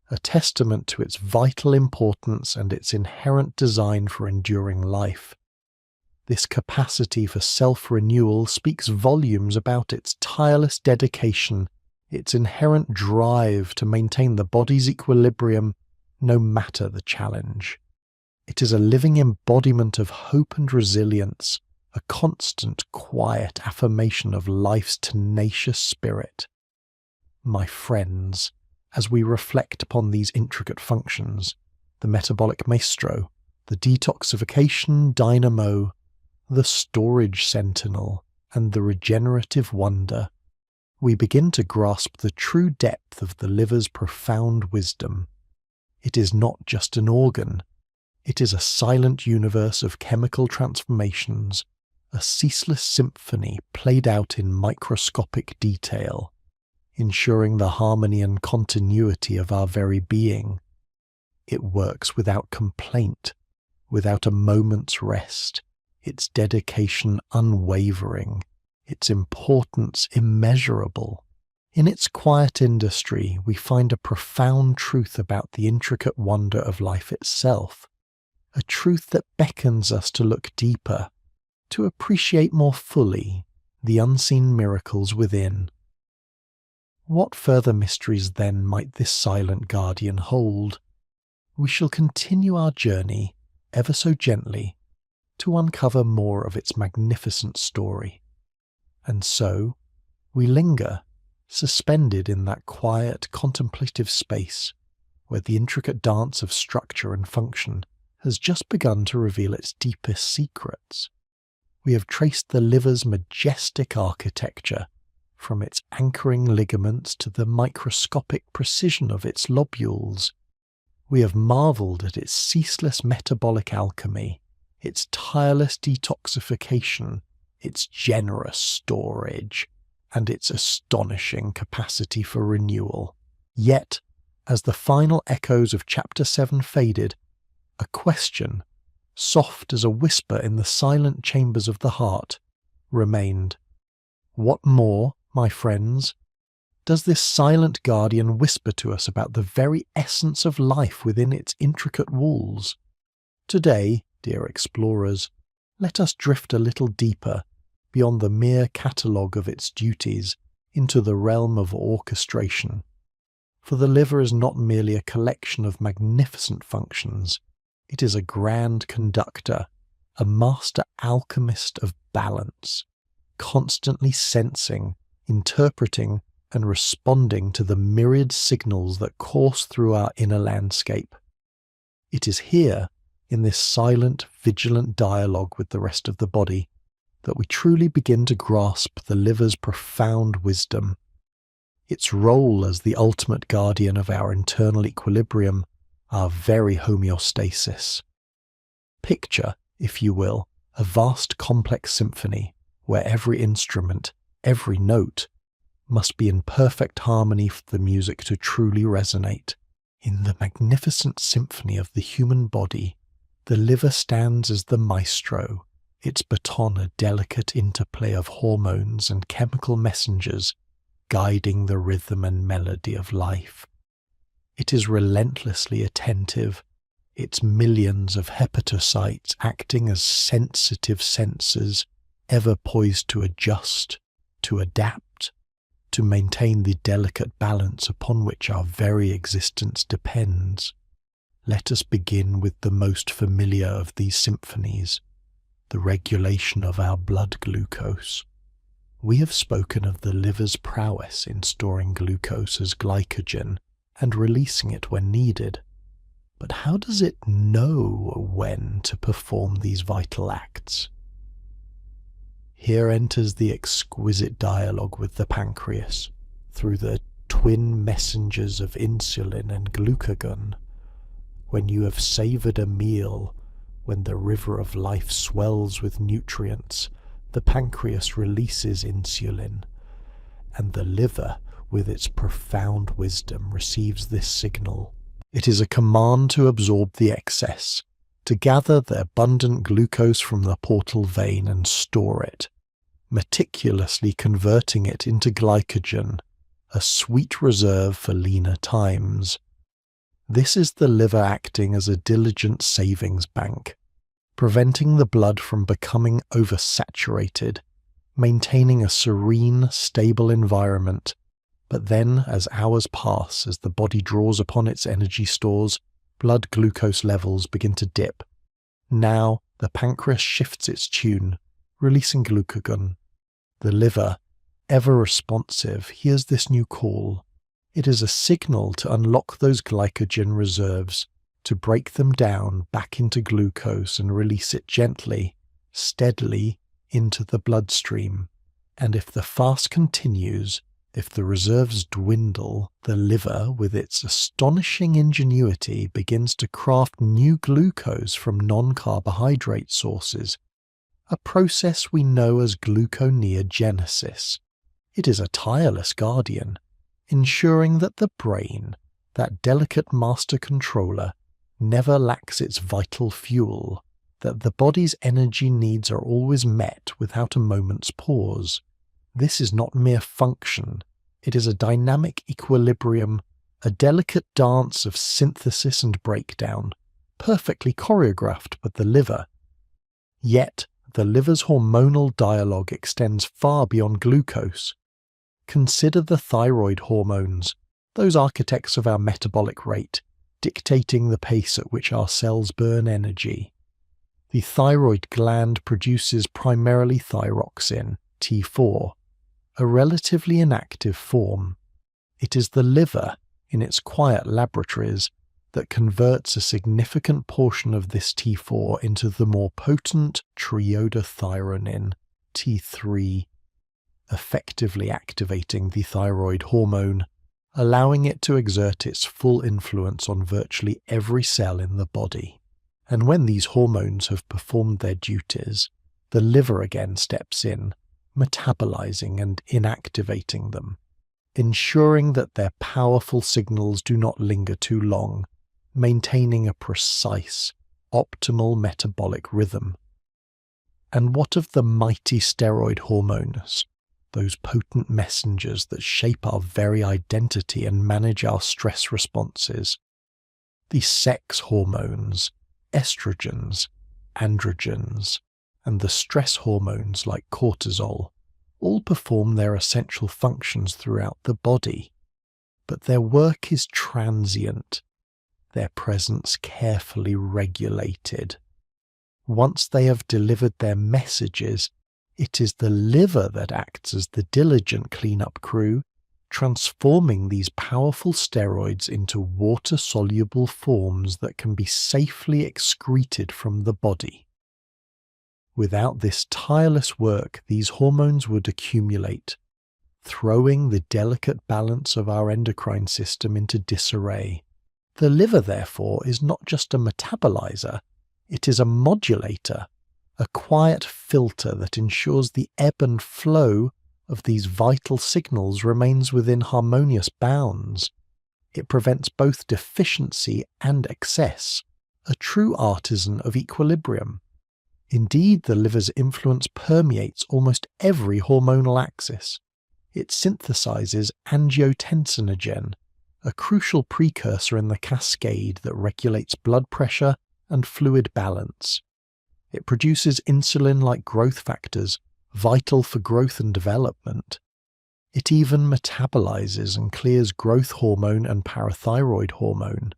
a testament to its vital importance and its inherent design for enduring life. This capacity for self-renewal speaks volumes about its tireless dedication, its inherent drive to maintain the body's equilibrium no matter the challenge. It is a living embodiment of hope and resilience, a constant, quiet affirmation of life's tenacious spirit. My friends, as we reflect upon these intricate functions, the metabolic maestro, the detoxification dynamo, the storage sentinel, and the regenerative wonder, we begin to grasp the true depth of the liver's profound wisdom. It is not just an organ, it is a silent universe of chemical transformations, a ceaseless symphony played out in microscopic detail. ensuring the harmony and continuity of our very being. It works without complaint, without a moment's rest, its dedication unwavering, its importance immeasurable. In its quiet industry, we find a profound truth about the intricate wonder of life itself, a truth that beckons us to look deeper, to appreciate more fully the unseen miracles within. What further mysteries then might this silent guardian hold? We shall continue our journey, ever so gently, to uncover more of its magnificent story. And so, we linger, suspended in that quiet, contemplative space, where the intricate dance of structure and function has just begun to reveal its deepest secrets. We have traced the liver's majestic architecture, from its anchoring ligaments to the microscopic precision of its lobules. We have marvelled at its ceaseless metabolic alchemy, its tireless detoxification, its generous storage, and its astonishing capacity for renewal. Yet, as the final echoes of Chapter 7 faded, a question, soft as a whisper in the silent chambers of the heart, remained. What more, my friends, does this silent guardian whisper to us about the very essence of life within its intricate walls? Today, dear explorers, let us drift a little deeper, beyond the mere catalogue of its duties, into the realm of orchestration. For the liver is not merely a collection of magnificent functions, it is a grand conductor, a master alchemist of balance, constantly sensing, interpreting, and responding to the myriad signals that course through our inner landscape. It is here, in this silent, vigilant dialogue with the rest of the body, that we truly begin to grasp the liver's profound wisdom. Its role as the ultimate guardian of our internal equilibrium, our very homeostasis. Picture, if you will, a vast complex symphony where every instrument, every note, must be in perfect harmony for the music to truly resonate. In the magnificent symphony of the human body, the liver stands as the maestro, its baton a delicate interplay of hormones and chemical messengers guiding the rhythm and melody of life. It is relentlessly attentive, its millions of hepatocytes acting as sensitive sensors, ever poised to adjust, to adapt, to maintain the delicate balance upon which our very existence depends. Let us begin with the most familiar of these symphonies, the regulation of our blood glucose. We have spoken of the liver's prowess in storing glucose as glycogen and releasing it when needed. But how does it know when to perform these vital acts? Here enters the exquisite dialogue with the pancreas, through the twin messengers of insulin and glucagon. When you have savoured a meal, when the river of life swells with nutrients, the pancreas releases insulin, and the liver, with its profound wisdom, receives this signal. It is a command to absorb the excess, to gather the abundant glucose from the portal vein and store it, meticulously converting it into glycogen, a sweet reserve for leaner times. This is the liver acting as a diligent savings bank, preventing the blood from becoming oversaturated, maintaining a serene, stable environment. But then, as hours pass, as the body draws upon its energy stores, blood glucose levels begin to dip. Now, the pancreas shifts its tune, releasing glucagon. The liver, ever responsive, hears this new call. It is a signal to unlock those glycogen reserves, to break them down back into glucose and release it gently, steadily into the bloodstream. And if the fast continues, if the reserves dwindle, the liver, with its astonishing ingenuity, begins to craft new glucose from non-carbohydrate sources, a process we know as gluconeogenesis. It is a tireless guardian, ensuring that the brain, that delicate master controller, never lacks its vital fuel, that the body's energy needs are always met without a moment's pause. This is not mere function, it is a dynamic equilibrium, a delicate dance of synthesis and breakdown, perfectly choreographed by the liver. Yet, the liver's hormonal dialogue extends far beyond glucose. Consider the thyroid hormones, those architects of our metabolic rate, dictating the pace at which our cells burn energy. The thyroid gland produces primarily thyroxine, T4, a relatively inactive form. It is the liver, in its quiet laboratories, that converts a significant portion of this T4 into the more potent triiodothyronine, T3, effectively activating the thyroid hormone, allowing it to exert its full influence on virtually every cell in the body. And when these hormones have performed their duties, the liver again steps in, metabolizing and inactivating them, ensuring that their powerful signals do not linger too long, maintaining a precise, optimal metabolic rhythm. And what of the mighty steroid hormones, those potent messengers that shape our very identity and manage our stress responses? The sex hormones, estrogens, androgens, and the stress hormones like cortisol all perform their essential functions throughout the body. But their work is transient, their presence carefully regulated. Once they have delivered their messages, it is the liver that acts as the diligent cleanup crew, transforming these powerful steroids into water-soluble forms that can be safely excreted from the body. Without this tireless work, these hormones would accumulate, throwing the delicate balance of our endocrine system into disarray. The liver, therefore, is not just a metabolizer, it is a modulator, a quiet filter that ensures the ebb and flow of these vital signals remains within harmonious bounds. It prevents both deficiency and excess, a true artisan of equilibrium. Indeed, the liver's influence permeates almost every hormonal axis. It synthesizes angiotensinogen, a crucial precursor in the cascade that regulates blood pressure and fluid balance. It produces insulin-like growth factors, vital for growth and development. It even metabolizes and clears growth hormone and parathyroid hormone.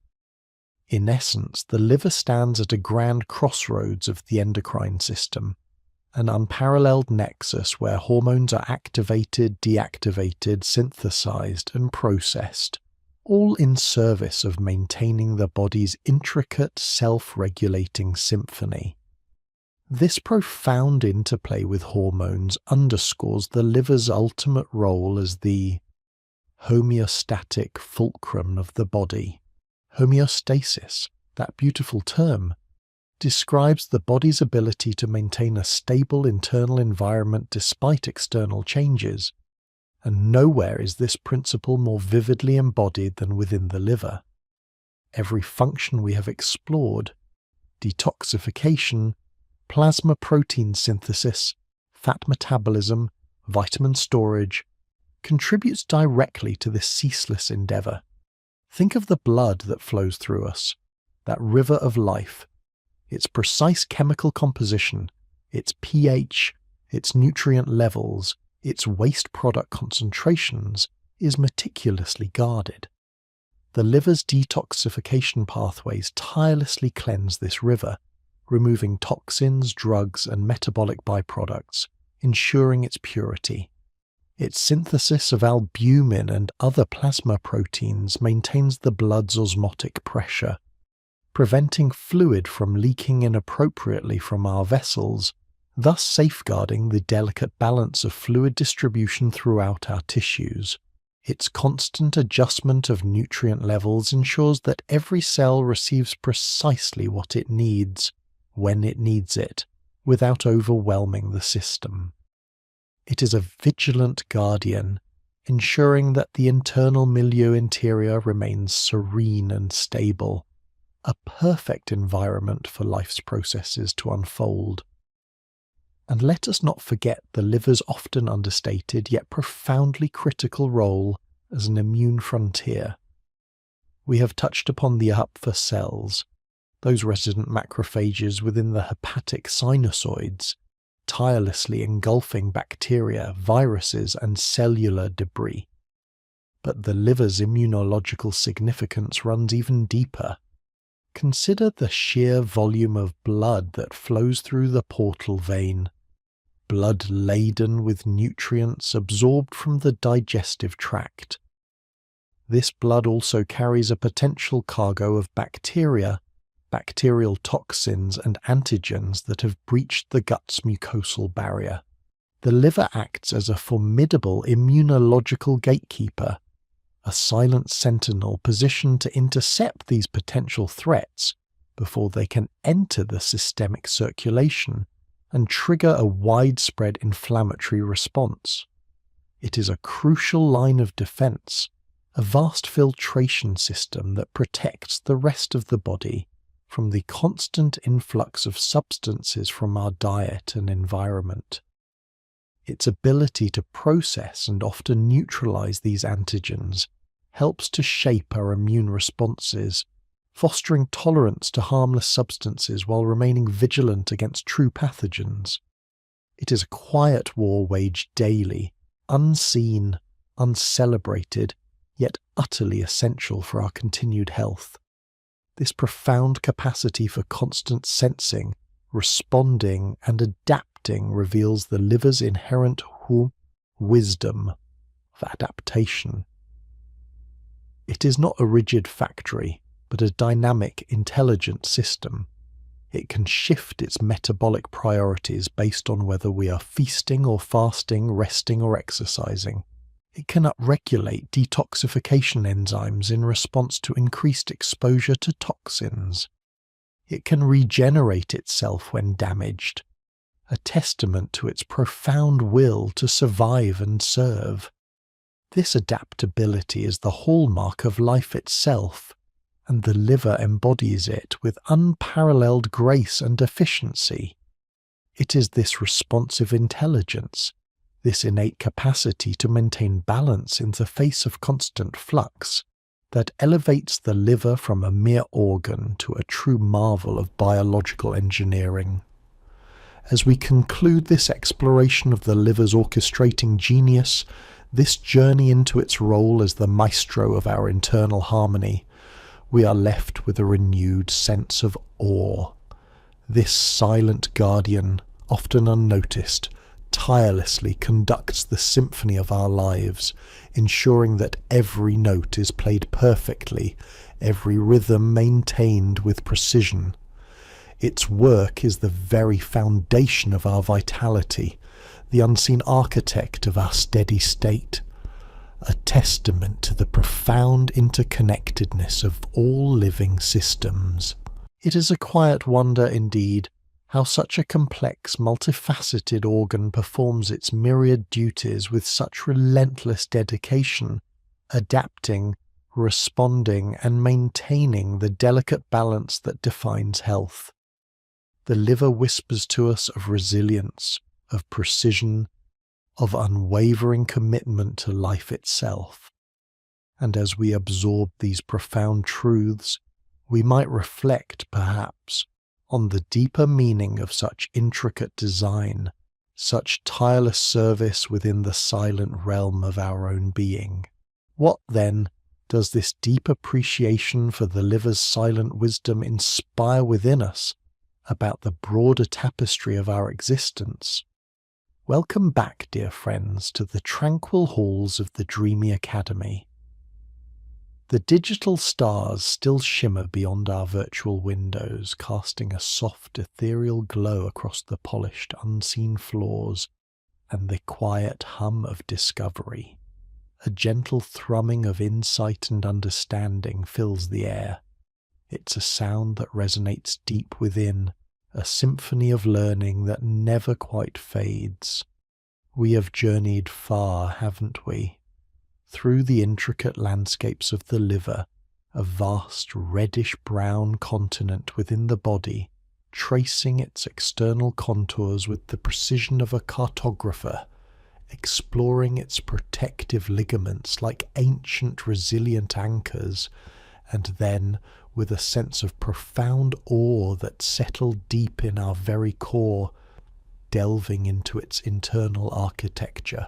In essence, the liver stands at a grand crossroads of the endocrine system, an unparalleled nexus where hormones are activated, deactivated, synthesized, and processed, all in service of maintaining the body's intricate, self-regulating symphony. This profound interplay with hormones underscores the liver's ultimate role as the homeostatic fulcrum of the body. Homeostasis, that beautiful term, describes the body's ability to maintain a stable internal environment despite external changes, and nowhere is this principle more vividly embodied than within the liver. Every function we have explored, detoxification, plasma protein synthesis, fat metabolism, vitamin storage, contributes directly to this ceaseless endeavor. Think of the blood that flows through us, that river of life. Its precise chemical composition, its pH, its nutrient levels, its waste product concentrations is meticulously guarded. The liver's detoxification pathways tirelessly cleanse this river, removing toxins, drugs, and metabolic byproducts, ensuring its purity. Its synthesis of albumin and other plasma proteins maintains the blood's osmotic pressure, preventing fluid from leaking inappropriately from our vessels, thus safeguarding the delicate balance of fluid distribution throughout our tissues. Its constant adjustment of nutrient levels ensures that every cell receives precisely what it needs, when it needs it, without overwhelming the system. It is a vigilant guardian, ensuring that the internal milieu interior remains serene and stable, a perfect environment for life's processes to unfold. And let us not forget the liver's often understated yet profoundly critical role as an immune frontier. We have touched upon the Kupffer cells, those resident macrophages within the hepatic sinusoids, tirelessly engulfing bacteria, viruses, and cellular debris. But the liver's immunological significance runs even deeper. Consider the sheer volume of blood that flows through the portal vein, blood laden with nutrients absorbed from the digestive tract. This blood also carries a potential cargo of bacteria, bacterial toxins and antigens that have breached the gut's mucosal barrier. The liver acts as a formidable immunological gatekeeper, a silent sentinel positioned to intercept these potential threats before they can enter the systemic circulation and trigger a widespread inflammatory response. It is a crucial line of defense, a vast filtration system that protects the rest of the body from the constant influx of substances from our diet and environment. Its ability to process and often neutralize these antigens helps to shape our immune responses, fostering tolerance to harmless substances while remaining vigilant against true pathogens. It is a quiet war waged daily, unseen, uncelebrated, yet utterly essential for our continued health. This profound capacity for constant sensing, responding, and adapting reveals the liver's inherent wisdom of adaptation. It is not a rigid factory, but a dynamic, intelligent system. It can shift its metabolic priorities based on whether we are feasting or fasting, resting or exercising. It can upregulate detoxification enzymes in response to increased exposure to toxins. It can regenerate itself when damaged, a testament to its profound will to survive and serve. This adaptability is the hallmark of life itself, and the liver embodies it with unparalleled grace and efficiency. It is this responsive intelligence, this innate capacity to maintain balance in the face of constant flux, that elevates the liver from a mere organ to a true marvel of biological engineering. As we conclude this exploration of the liver's orchestrating genius, this journey into its role as the maestro of our internal harmony, we are left with a renewed sense of awe. This silent guardian, often unnoticed, tirelessly conducts the symphony of our lives, ensuring that every note is played perfectly, every rhythm maintained with precision. Its work is the very foundation of our vitality, the unseen architect of our steady state, a testament to the profound interconnectedness of all living systems. It is a quiet wonder indeed how such a complex, multifaceted organ performs its myriad duties with such relentless dedication, adapting, responding, and maintaining the delicate balance that defines health. The liver whispers to us of resilience, of precision, of unwavering commitment to life itself. And as we absorb these profound truths, we might reflect, perhaps, on the deeper meaning of such intricate design, such tireless service within the silent realm of our own being. What, then, does this deep appreciation for the liver's silent wisdom inspire within us about the broader tapestry of our existence? Welcome back, dear friends, to the tranquil halls of the Dreamy Academy. The digital stars still shimmer beyond our virtual windows, casting a soft, ethereal glow across the polished, unseen floors and the quiet hum of discovery. A gentle thrumming of insight and understanding fills the air. It's a sound that resonates deep within, a symphony of learning that never quite fades. We have journeyed far, haven't we? through the intricate landscapes of the liver, a vast reddish-brown continent within the body, tracing its external contours with the precision of a cartographer, exploring its protective ligaments like ancient resilient anchors, and then, with a sense of profound awe that settled deep in our very core, delving into its internal architecture.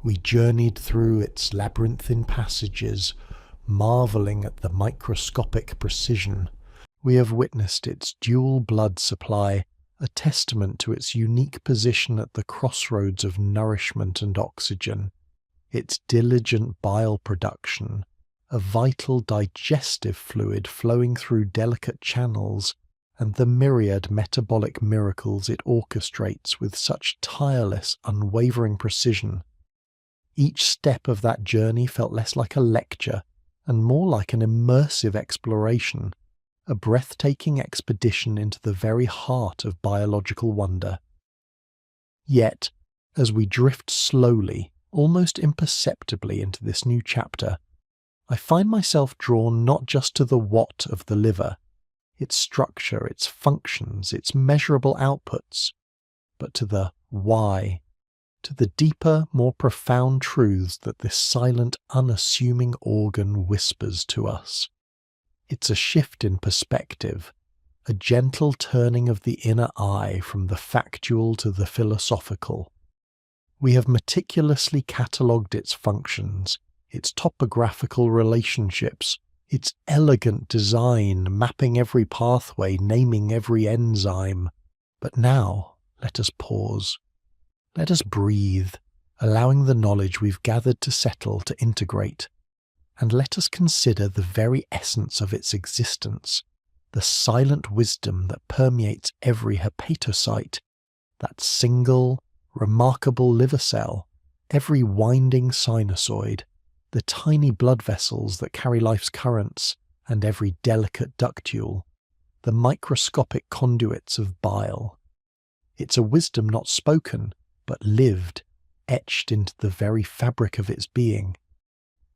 We journeyed through its labyrinthine passages, marvelling at the microscopic precision. We have witnessed its dual blood supply, a testament to its unique position at the crossroads of nourishment and oxygen, its diligent bile production, a vital digestive fluid flowing through delicate channels, and the myriad metabolic miracles it orchestrates with such tireless, unwavering precision. Each step of that journey felt less like a lecture and more like an immersive exploration, a breathtaking expedition into the very heart of biological wonder. Yet, as we drift slowly, almost imperceptibly into this new chapter, I find myself drawn not just to the what of the liver, its structure, its functions, its measurable outputs, but to the why, to the deeper, more profound truths that this silent, unassuming organ whispers to us. It's a shift in perspective, a gentle turning of the inner eye from the factual to the philosophical. We have meticulously catalogued its functions, its topographical relationships, its elegant design, mapping every pathway, naming every enzyme. But now, let us pause. Let us breathe, allowing the knowledge we've gathered to settle, to integrate. And let us consider the very essence of its existence, the silent wisdom that permeates every hepatocyte, that single, remarkable liver cell, every winding sinusoid, the tiny blood vessels that carry life's currents, and every delicate ductule, the microscopic conduits of bile. It's a wisdom not spoken, but lived, etched into the very fabric of its being.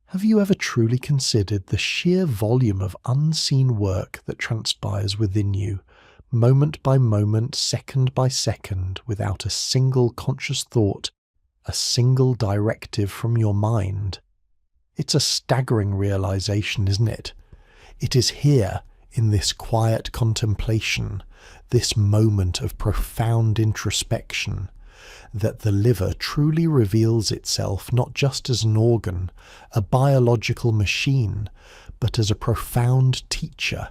Have you ever truly considered the sheer volume of unseen work that transpires within you, moment by moment, second by second, without a single conscious thought, a single directive from your mind? It's a staggering realization, isn't it? It is here, in this quiet contemplation, this moment of profound introspection, that the liver truly reveals itself not just as an organ, a biological machine, but as a profound teacher.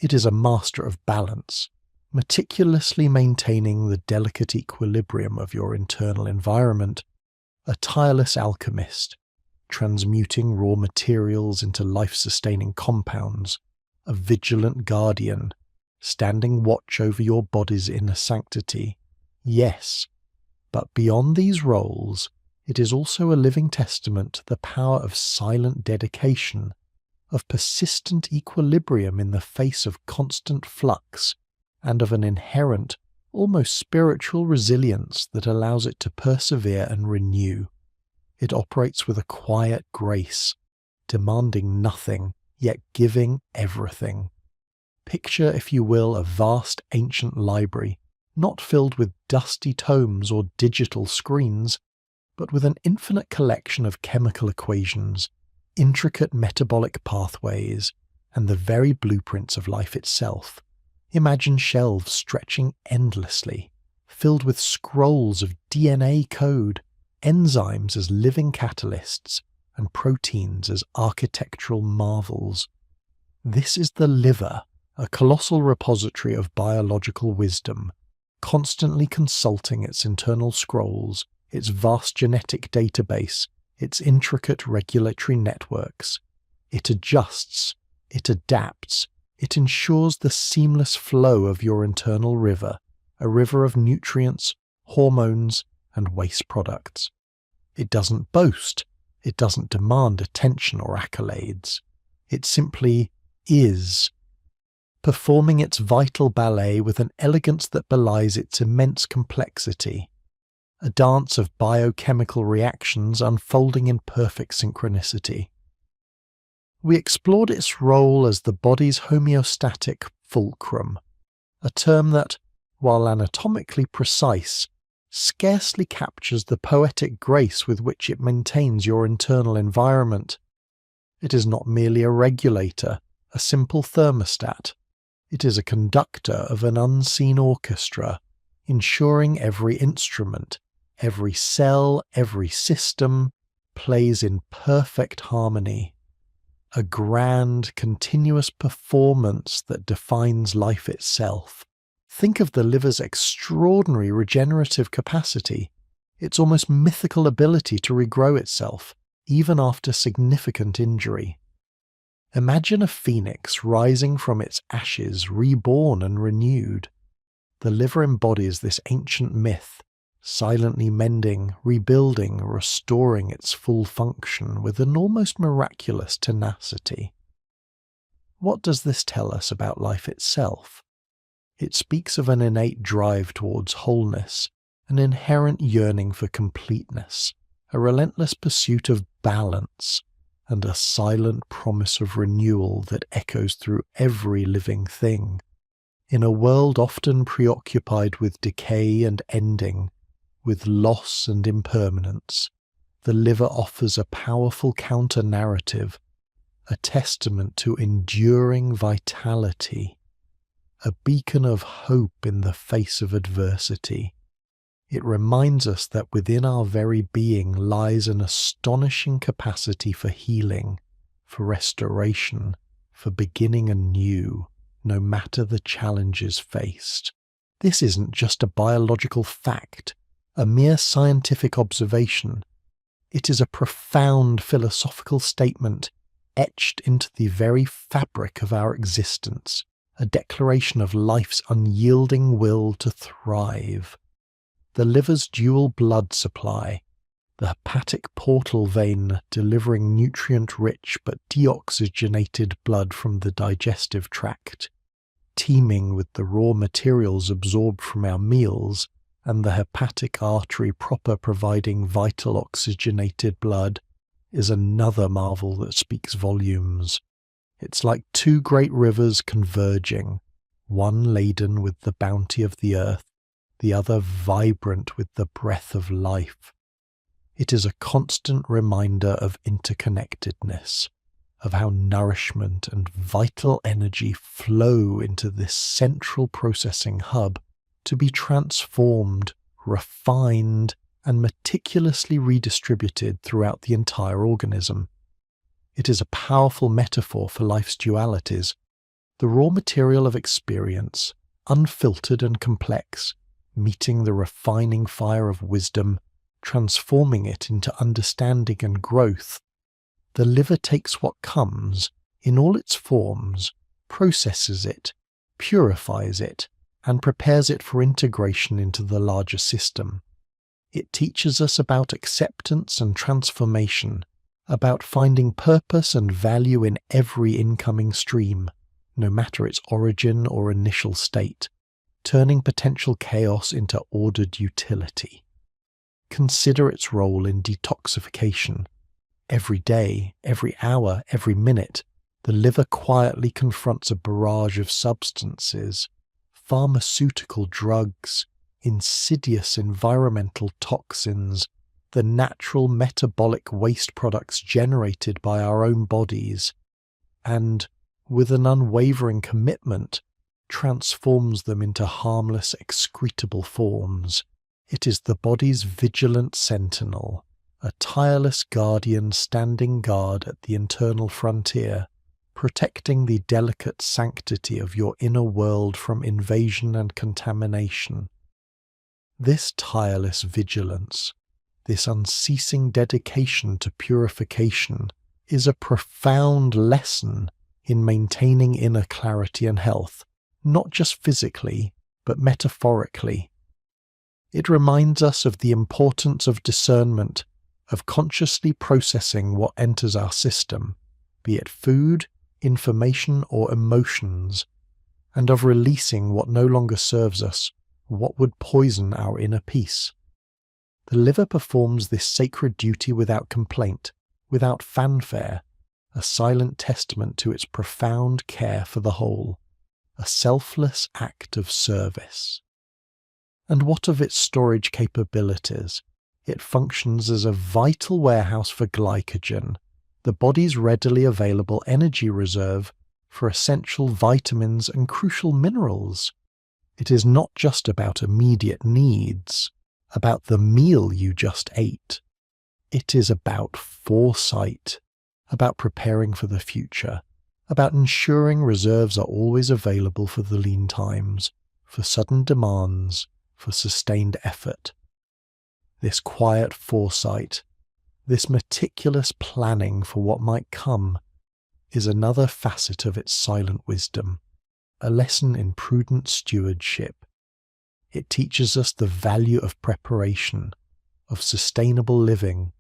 It is a master of balance, meticulously maintaining the delicate equilibrium of your internal environment, a tireless alchemist, transmuting raw materials into life-sustaining compounds, a vigilant guardian, standing watch over your body's inner sanctity. Yes, but beyond these roles, it is also a living testament to the power of silent dedication, of persistent equilibrium in the face of constant flux, and of an inherent, almost spiritual resilience that allows it to persevere and renew. It operates with a quiet grace, demanding nothing, yet giving everything. Picture, if you will, a vast ancient library, not filled with dusty tomes or digital screens, but with an infinite collection of chemical equations, intricate metabolic pathways, and the very blueprints of life itself. Imagine shelves stretching endlessly, filled with scrolls of DNA code, enzymes as living catalysts, and proteins as architectural marvels. This is the liver, a colossal repository of biological wisdom, constantly consulting its internal scrolls, its vast genetic database, its intricate regulatory networks. It adjusts, it adapts, it ensures the seamless flow of your internal river, a river of nutrients, hormones, and waste products. It doesn't boast, it doesn't demand attention or accolades. It simply is, performing its vital ballet with an elegance that belies its immense complexity. a dance of biochemical reactions unfolding in perfect synchronicity. We explored its role as the body's homeostatic fulcrum, a term that, while anatomically precise, scarcely captures the poetic grace with which it maintains your internal environment. It is not merely a regulator, a simple thermostat. It is a conductor of an unseen orchestra, ensuring every instrument, every cell, every system plays in perfect harmony. A grand, continuous performance that defines life itself. Think of the liver's extraordinary regenerative capacity, its almost mythical ability to regrow itself, even after significant injury. Imagine a phoenix rising from its ashes, reborn and renewed. The liver embodies this ancient myth, silently mending, rebuilding, restoring its full function with an almost miraculous tenacity. What does this tell us about life itself? It speaks of an innate drive towards wholeness, an inherent yearning for completeness, a relentless pursuit of balance, and a silent promise of renewal that echoes through every living thing. In a world often preoccupied with decay and ending, with loss and impermanence, the liver offers a powerful counter-narrative, a testament to enduring vitality, a beacon of hope in the face of adversity. It reminds us that within our very being lies an astonishing capacity for healing, for restoration, for beginning anew, no matter the challenges faced. This isn't just a biological fact, a mere scientific observation. It is a profound philosophical statement etched into the very fabric of our existence, a declaration of life's unyielding will to thrive. The liver's dual blood supply, the hepatic portal vein delivering nutrient-rich but deoxygenated blood from the digestive tract, teeming with the raw materials absorbed from our meals, and the hepatic artery proper providing vital oxygenated blood, is another marvel that speaks volumes. It's like two great rivers converging, one laden with the bounty of the earth, the other vibrant with the breath of life. It is a constant reminder of interconnectedness, of how nourishment and vital energy flow into this central processing hub to be transformed, refined, and meticulously redistributed throughout the entire organism. It is a powerful metaphor for life's dualities, the raw material of experience, unfiltered and complex, meeting the refining fire of wisdom, transforming it into understanding and growth. The liver takes what comes, in all its forms, processes it, purifies it, and prepares it for integration into the larger system. It teaches us about acceptance and transformation, about finding purpose and value in every incoming stream, no matter its origin or initial state, turning potential chaos into ordered utility. Consider its role in detoxification. Every day, every hour, every minute, the liver quietly confronts a barrage of substances, pharmaceutical drugs, insidious environmental toxins, the natural metabolic waste products generated by our own bodies, and, with an unwavering commitment, transforms them into harmless excretable forms. It is the body's vigilant sentinel, a tireless guardian standing guard at the internal frontier, protecting the delicate sanctity of your inner world from invasion and contamination. This tireless vigilance, this unceasing dedication to purification, is a profound lesson in maintaining inner clarity and health, not just physically, but metaphorically. It reminds us of the importance of discernment, of consciously processing what enters our system, be it food, information, or emotions, and of releasing what no longer serves us, what would poison our inner peace. The liver performs this sacred duty without complaint, without fanfare, a silent testament to its profound care for the whole, a selfless act of service. And what of its storage capabilities? It functions as a vital warehouse for glycogen, the body's readily available energy reserve for essential vitamins and crucial minerals. It is not just about immediate needs, about the meal you just ate. It is about foresight, about preparing for the future, about ensuring reserves are always available for the lean times, for sudden demands, for sustained effort. This quiet foresight, this meticulous planning for what might come, is another facet of its silent wisdom, a lesson in prudent stewardship. It teaches us the value of preparation, of sustainable living,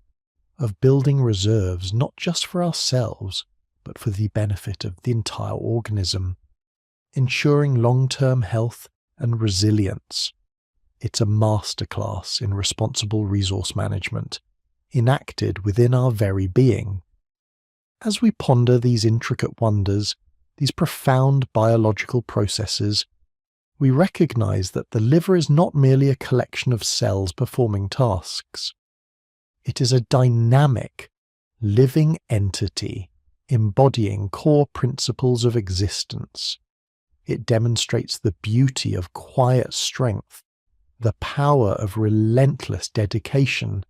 of building reserves not just for ourselves, but for the benefit of the entire organism, ensuring long-term health and resilience. It's a masterclass in responsible resource management, enacted within our very being. As we ponder these intricate wonders, these profound biological processes, we recognize that the liver is not merely a collection of cells performing tasks. It is a dynamic, living entity embodying core principles of existence. It demonstrates the beauty of quiet strength, the power of relentless dedication,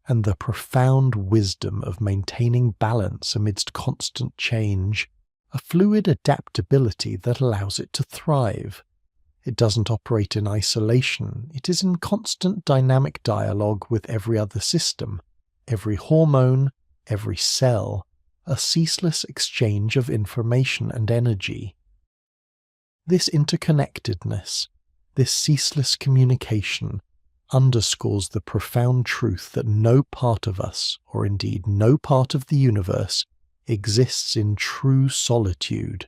and the profound wisdom of maintaining balance amidst constant change, a fluid adaptability that allows it to thrive. It doesn't operate in isolation. It is in constant dynamic dialogue with every other system, every hormone, every cell, a ceaseless exchange of information and energy. This interconnectedness, this ceaseless communication, underscores the profound truth that no part of us, or indeed no part of the universe, exists in true solitude.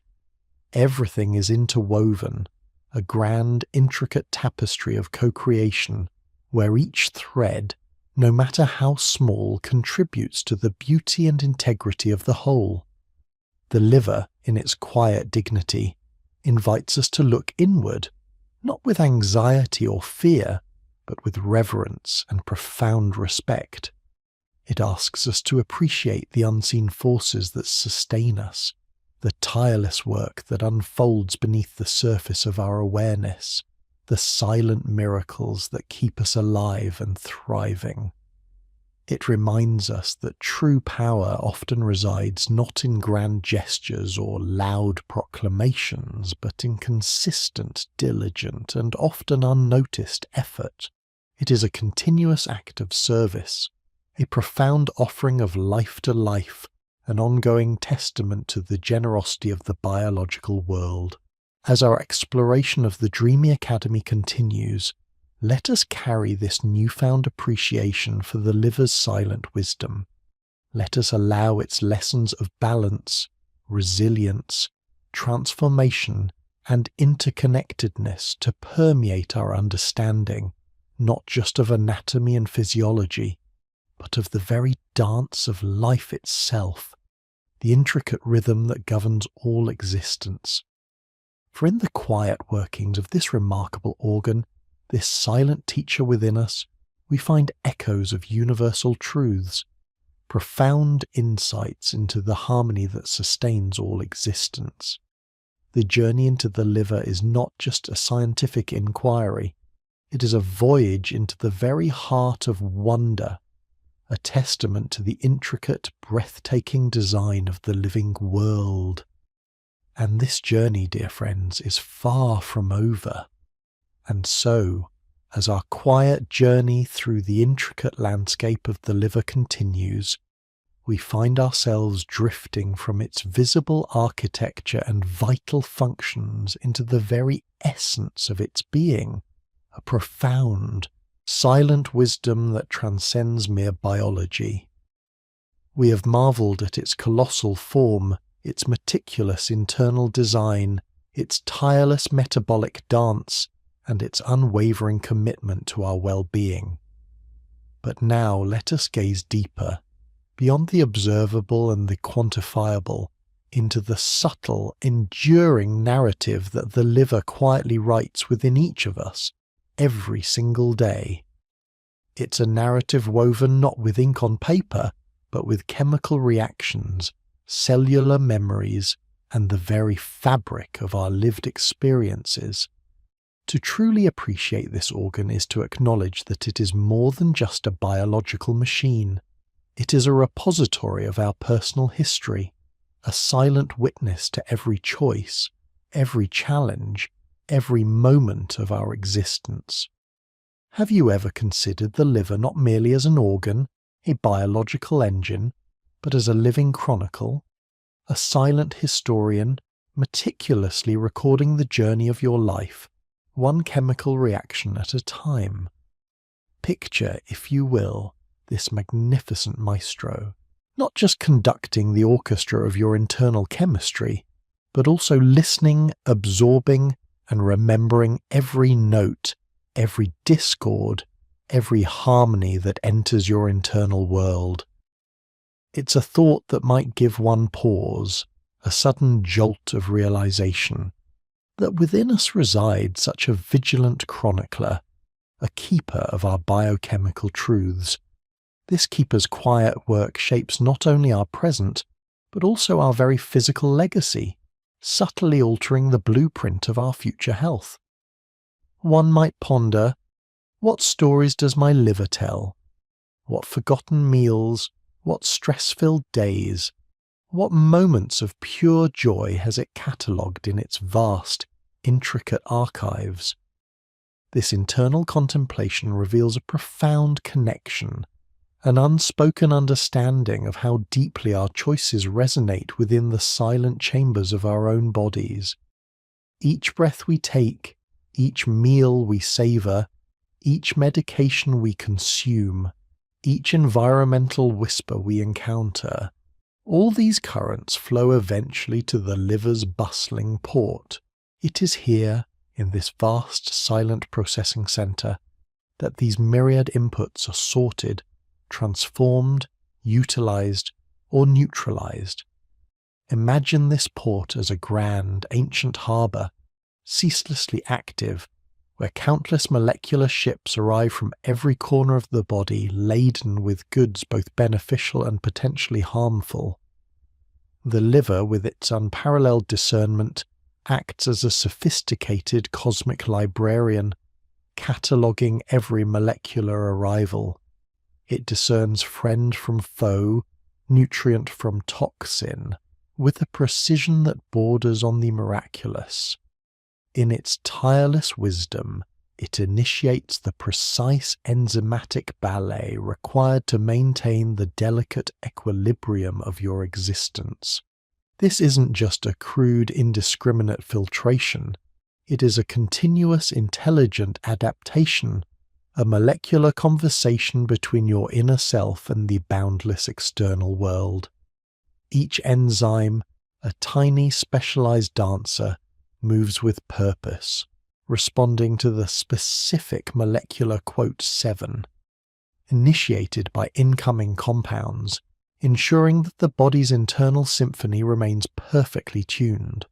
Everything is interwoven, a grand, intricate tapestry of co-creation, where each thread, no matter how small, contributes to the beauty and integrity of the whole. The liver, in its quiet dignity, invites us to look inward, not with anxiety or fear, but with reverence and profound respect. It asks us to appreciate the unseen forces that sustain us, the tireless work that unfolds beneath the surface of our awareness, the silent miracles that keep us alive and thriving. It reminds us that true power often resides not in grand gestures or loud proclamations, but in consistent, diligent, and often unnoticed effort. It is a continuous act of service, a profound offering of life to life, an ongoing testament to the generosity of the biological world. As our exploration of the Dreamy Academy continues, let us carry this newfound appreciation for the liver's silent wisdom. Let us allow its lessons of balance, resilience, transformation, and interconnectedness to permeate our understanding, not just of anatomy and physiology, but of the very dance of life itself, the intricate rhythm that governs all existence. For in the quiet workings of this remarkable organ, this silent teacher within us, we find echoes of universal truths, profound insights into the harmony that sustains all existence. The journey into the liver is not just a scientific inquiry, it is a voyage into the very heart of wonder, a testament to the intricate, breathtaking design of the living world. And this journey, dear friends, is far from over. And so, as our quiet journey through the intricate landscape of the liver continues, we find ourselves drifting from its visible architecture and vital functions into the very essence of its being, a profound, silent wisdom that transcends mere biology. We have marvelled at its colossal form, its meticulous internal design, its tireless metabolic dance, and its unwavering commitment to our well-being. But now let us gaze deeper, beyond the observable and the quantifiable, into the subtle, enduring narrative that the liver quietly writes within each of us, every single day. It's a narrative woven not with ink on paper, but with chemical reactions, cellular memories, and the very fabric of our lived experiences. To truly appreciate this organ is to acknowledge that it is more than just a biological machine. It is a repository of our personal history, a silent witness to every choice, every challenge, every moment of our existence. Have you ever considered the liver not merely as an organ, a biological engine, but as a living chronicle, a silent historian meticulously recording the journey of your life, one chemical reaction at a time? Picture, if you will, this magnificent maestro, not just conducting the orchestra of your internal chemistry, but also listening, absorbing, and remembering every note, every discord, every harmony that enters your internal world. It's a thought that might give one pause, a sudden jolt of realization, that within us resides such a vigilant chronicler, a keeper of our biochemical truths. This keeper's quiet work shapes not only our present, but also our very physical legacy, subtly altering the blueprint of our future health. One might ponder, what stories does my liver tell? What forgotten meals, what stress-filled days, what moments of pure joy has it catalogued in its vast, intricate archives? This internal contemplation reveals a profound connection, an unspoken understanding of how deeply our choices resonate within the silent chambers of our own bodies. Each breath we take, each meal we savor, each medication we consume, each environmental whisper we encounter, all these currents flow eventually to the liver's bustling port. It is here, in this vast silent processing center, that these myriad inputs are sorted, transformed, utilized, or neutralized. Imagine this port as a grand, ancient harbor, ceaselessly active, where countless molecular ships arrive from every corner of the body laden with goods both beneficial and potentially harmful. The liver, with its unparalleled discernment, acts as a sophisticated cosmic librarian, cataloguing every molecular arrival. It discerns friend from foe, nutrient from toxin, with a precision that borders on the miraculous. In its tireless wisdom, it initiates the precise enzymatic ballet required to maintain the delicate equilibrium of your existence. This isn't just a crude, indiscriminate filtration. It is a continuous, intelligent adaptation, a molecular conversation between your inner self and the boundless external world. Each enzyme, a tiny specialized dancer, moves with purpose, responding to the specific molecular quote 7, initiated by incoming compounds, ensuring that the body's internal symphony remains perfectly tuned.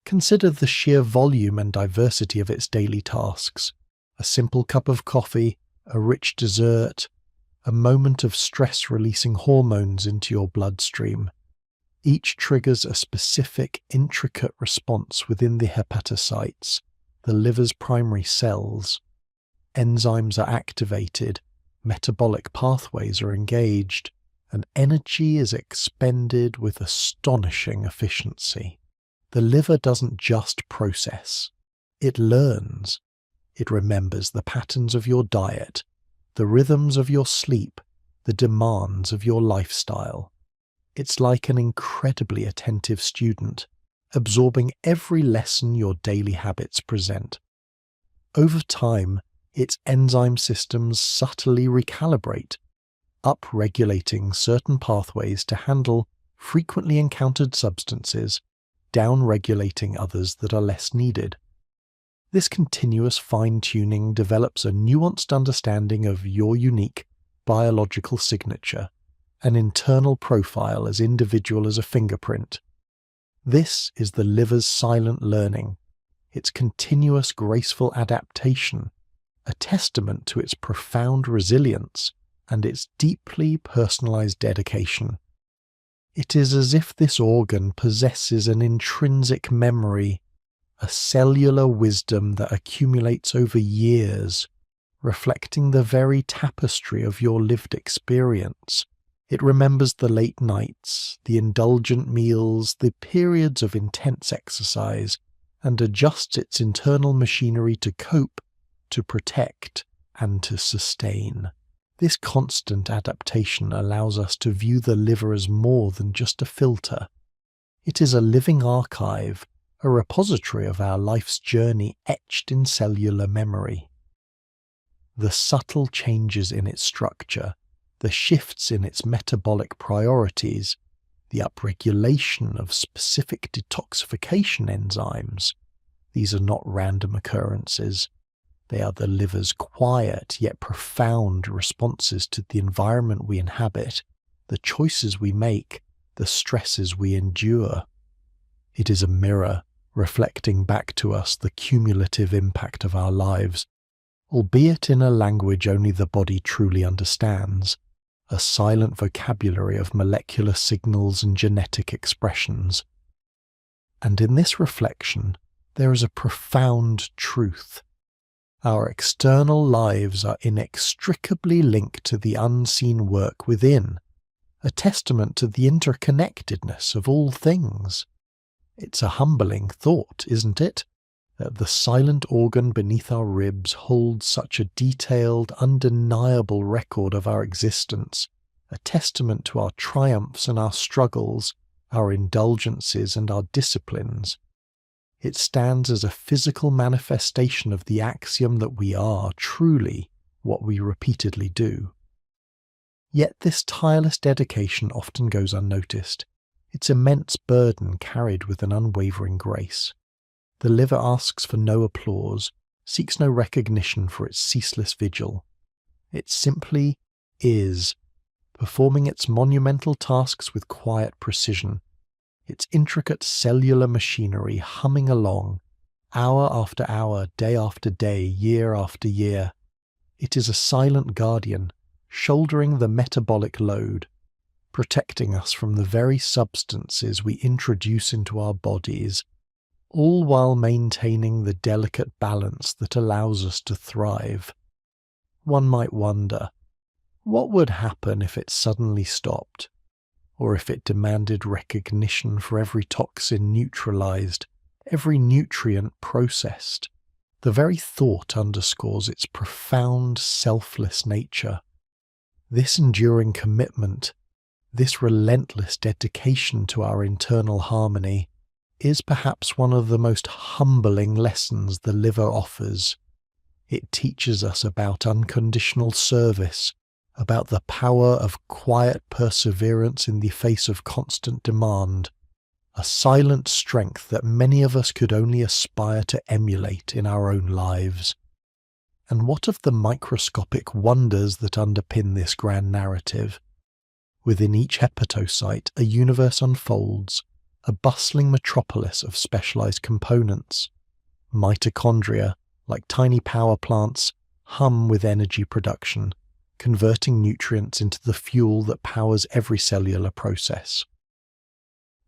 Consider the sheer volume and diversity of its daily tasks. A simple cup of coffee, a rich dessert, a moment of stress-releasing hormones into your bloodstream. Each triggers a specific, intricate response within the hepatocytes, the liver's primary cells. Enzymes are activated, metabolic pathways are engaged, and energy is expended with astonishing efficiency. The liver doesn't just process, it learns. It remembers the patterns of your diet, the rhythms of your sleep, the demands of your lifestyle. It's like an incredibly attentive student, absorbing every lesson your daily habits present. Over time, its enzyme systems subtly recalibrate, up-regulating certain pathways to handle frequently encountered substances, down-regulating others that are less needed. This continuous fine-tuning develops a nuanced understanding of your unique, biological signature, an internal profile as individual as a fingerprint. This is the liver's silent learning, its continuous graceful adaptation, a testament to its profound resilience and its deeply personalized dedication. It is as if this organ possesses an intrinsic memory, a cellular wisdom that accumulates over years, reflecting the very tapestry of your lived experience. It remembers the late nights, the indulgent meals, the periods of intense exercise, and adjusts its internal machinery to cope, to protect, and to sustain. This constant adaptation allows us to view the liver as more than just a filter. It is a living archive, a repository of our life's journey etched in cellular memory. The subtle changes in its structure, the shifts in its metabolic priorities, the upregulation of specific detoxification enzymes, these are not random occurrences. They are the liver's quiet yet profound responses to the environment we inhabit, the choices we make, the stresses we endure. It is a mirror reflecting back to us the cumulative impact of our lives, albeit in a language only the body truly understands, a silent vocabulary of molecular signals and genetic expressions. And in this reflection, there is a profound truth. Our external lives are inextricably linked to the unseen work within, a testament to the interconnectedness of all things. It's a humbling thought, isn't it, that the silent organ beneath our ribs holds such a detailed, undeniable record of our existence, a testament to our triumphs and our struggles, our indulgences and our disciplines. It stands as a physical manifestation of the axiom that we are truly what we repeatedly do. Yet this tireless dedication often goes unnoticed, its immense burden carried with an unwavering grace. The liver asks for no applause, seeks no recognition for its ceaseless vigil. It simply is, performing its monumental tasks with quiet precision, its intricate cellular machinery humming along, hour after hour, day after day, year after year. It is a silent guardian, shouldering the metabolic load, protecting us from the very substances we introduce into our bodies, all while maintaining the delicate balance that allows us to thrive. One might wonder, what would happen if it suddenly stopped? Or if it demanded recognition for every toxin neutralized, every nutrient processed? The very thought underscores its profound selfless nature. This enduring commitment, this relentless dedication to our internal harmony, is perhaps one of the most humbling lessons the liver offers. It teaches us about unconditional service, about the power of quiet perseverance in the face of constant demand, a silent strength that many of us could only aspire to emulate in our own lives. And what of the microscopic wonders that underpin this grand narrative? Within each hepatocyte, a universe unfolds, a bustling metropolis of specialized components. Mitochondria, like tiny power plants, hum with energy production, converting nutrients into the fuel that powers every cellular process.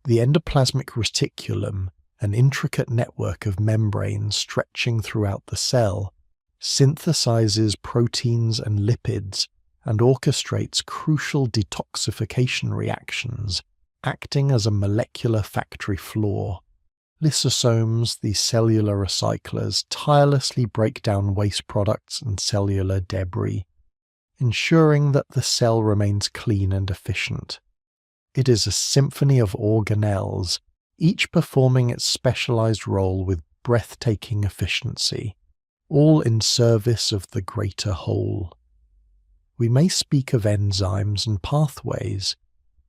The endoplasmic reticulum, an intricate network of membranes stretching throughout the cell, synthesizes proteins and lipids and orchestrates crucial detoxification reactions, acting as a molecular factory floor. Lysosomes, these cellular recyclers, tirelessly break down waste products and cellular debris, ensuring that the cell remains clean and efficient. It is a symphony of organelles, each performing its specialized role with breathtaking efficiency, all in service of the greater whole. We may speak of enzymes and pathways,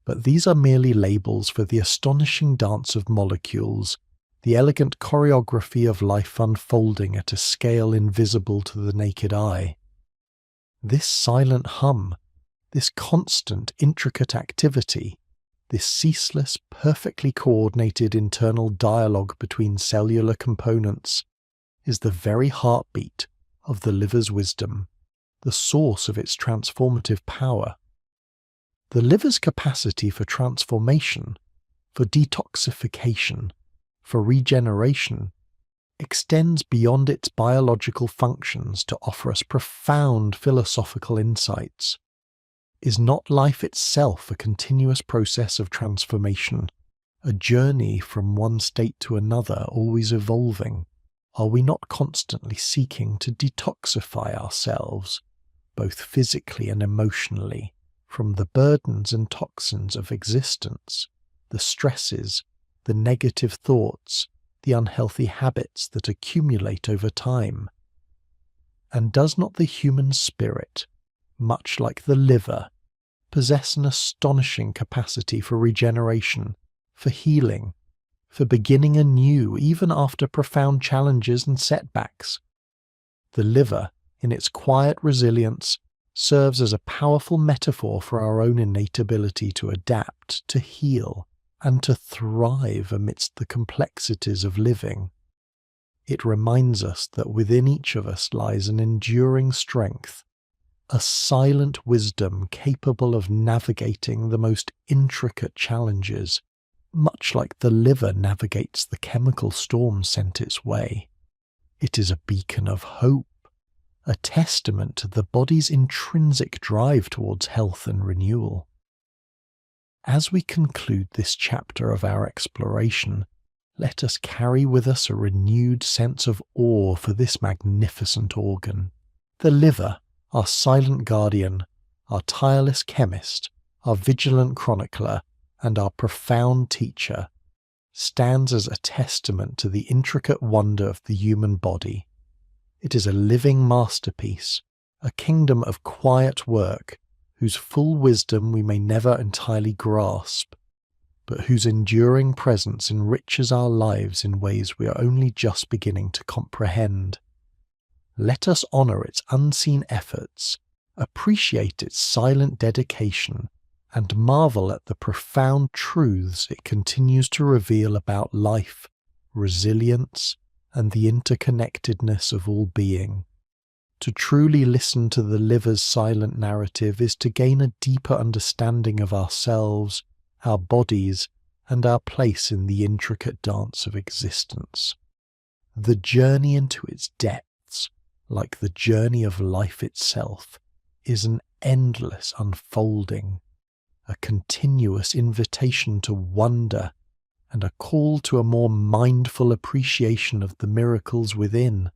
but these are merely labels for the astonishing dance of molecules, the elegant choreography of life unfolding at a scale invisible to the naked eye. This silent hum, This constant, intricate activity, this ceaseless, perfectly coordinated internal dialogue between cellular components, is the very heartbeat of the liver's wisdom, the source of its transformative power. The liver's capacity for transformation, for detoxification, for regeneration, extends beyond its biological functions to offer us profound philosophical insights. Is not life itself a continuous process of transformation, a journey from one state to another, always evolving? Are we not constantly seeking to detoxify ourselves, both physically and emotionally, from the burdens and toxins of existence, the stresses, the negative thoughts, the unhealthy habits that accumulate over time? And does not the human spirit, much like the liver, possess an astonishing capacity for regeneration, for healing, for beginning anew even after profound challenges and setbacks? The liver, in its quiet resilience, serves as a powerful metaphor for our own innate ability to adapt, to heal, and to thrive amidst the complexities of living. It reminds us that within each of us lies an enduring strength, a silent wisdom capable of navigating the most intricate challenges, much like the liver navigates the chemical storm sent its way. It is a beacon of hope, a testament to the body's intrinsic drive towards health and renewal. As we conclude this chapter of our exploration, let us carry with us a renewed sense of awe for this magnificent organ. The liver, our silent guardian, our tireless chemist, our vigilant chronicler, and our profound teacher, stands as a testament to the intricate wonder of the human body. It is a living masterpiece, a kingdom of quiet work, whose full wisdom we may never entirely grasp, but whose enduring presence enriches our lives in ways we are only just beginning to comprehend. Let us honour its unseen efforts, appreciate its silent dedication, and marvel at the profound truths it continues to reveal about life, resilience, and the interconnectedness of all being. To truly listen to the liver's silent narrative is to gain a deeper understanding of ourselves, our bodies, and our place in the intricate dance of existence. The journey into its depths, like the journey of life itself, is an endless unfolding, a continuous invitation to wonder, and a call to a more mindful appreciation of the miracles within.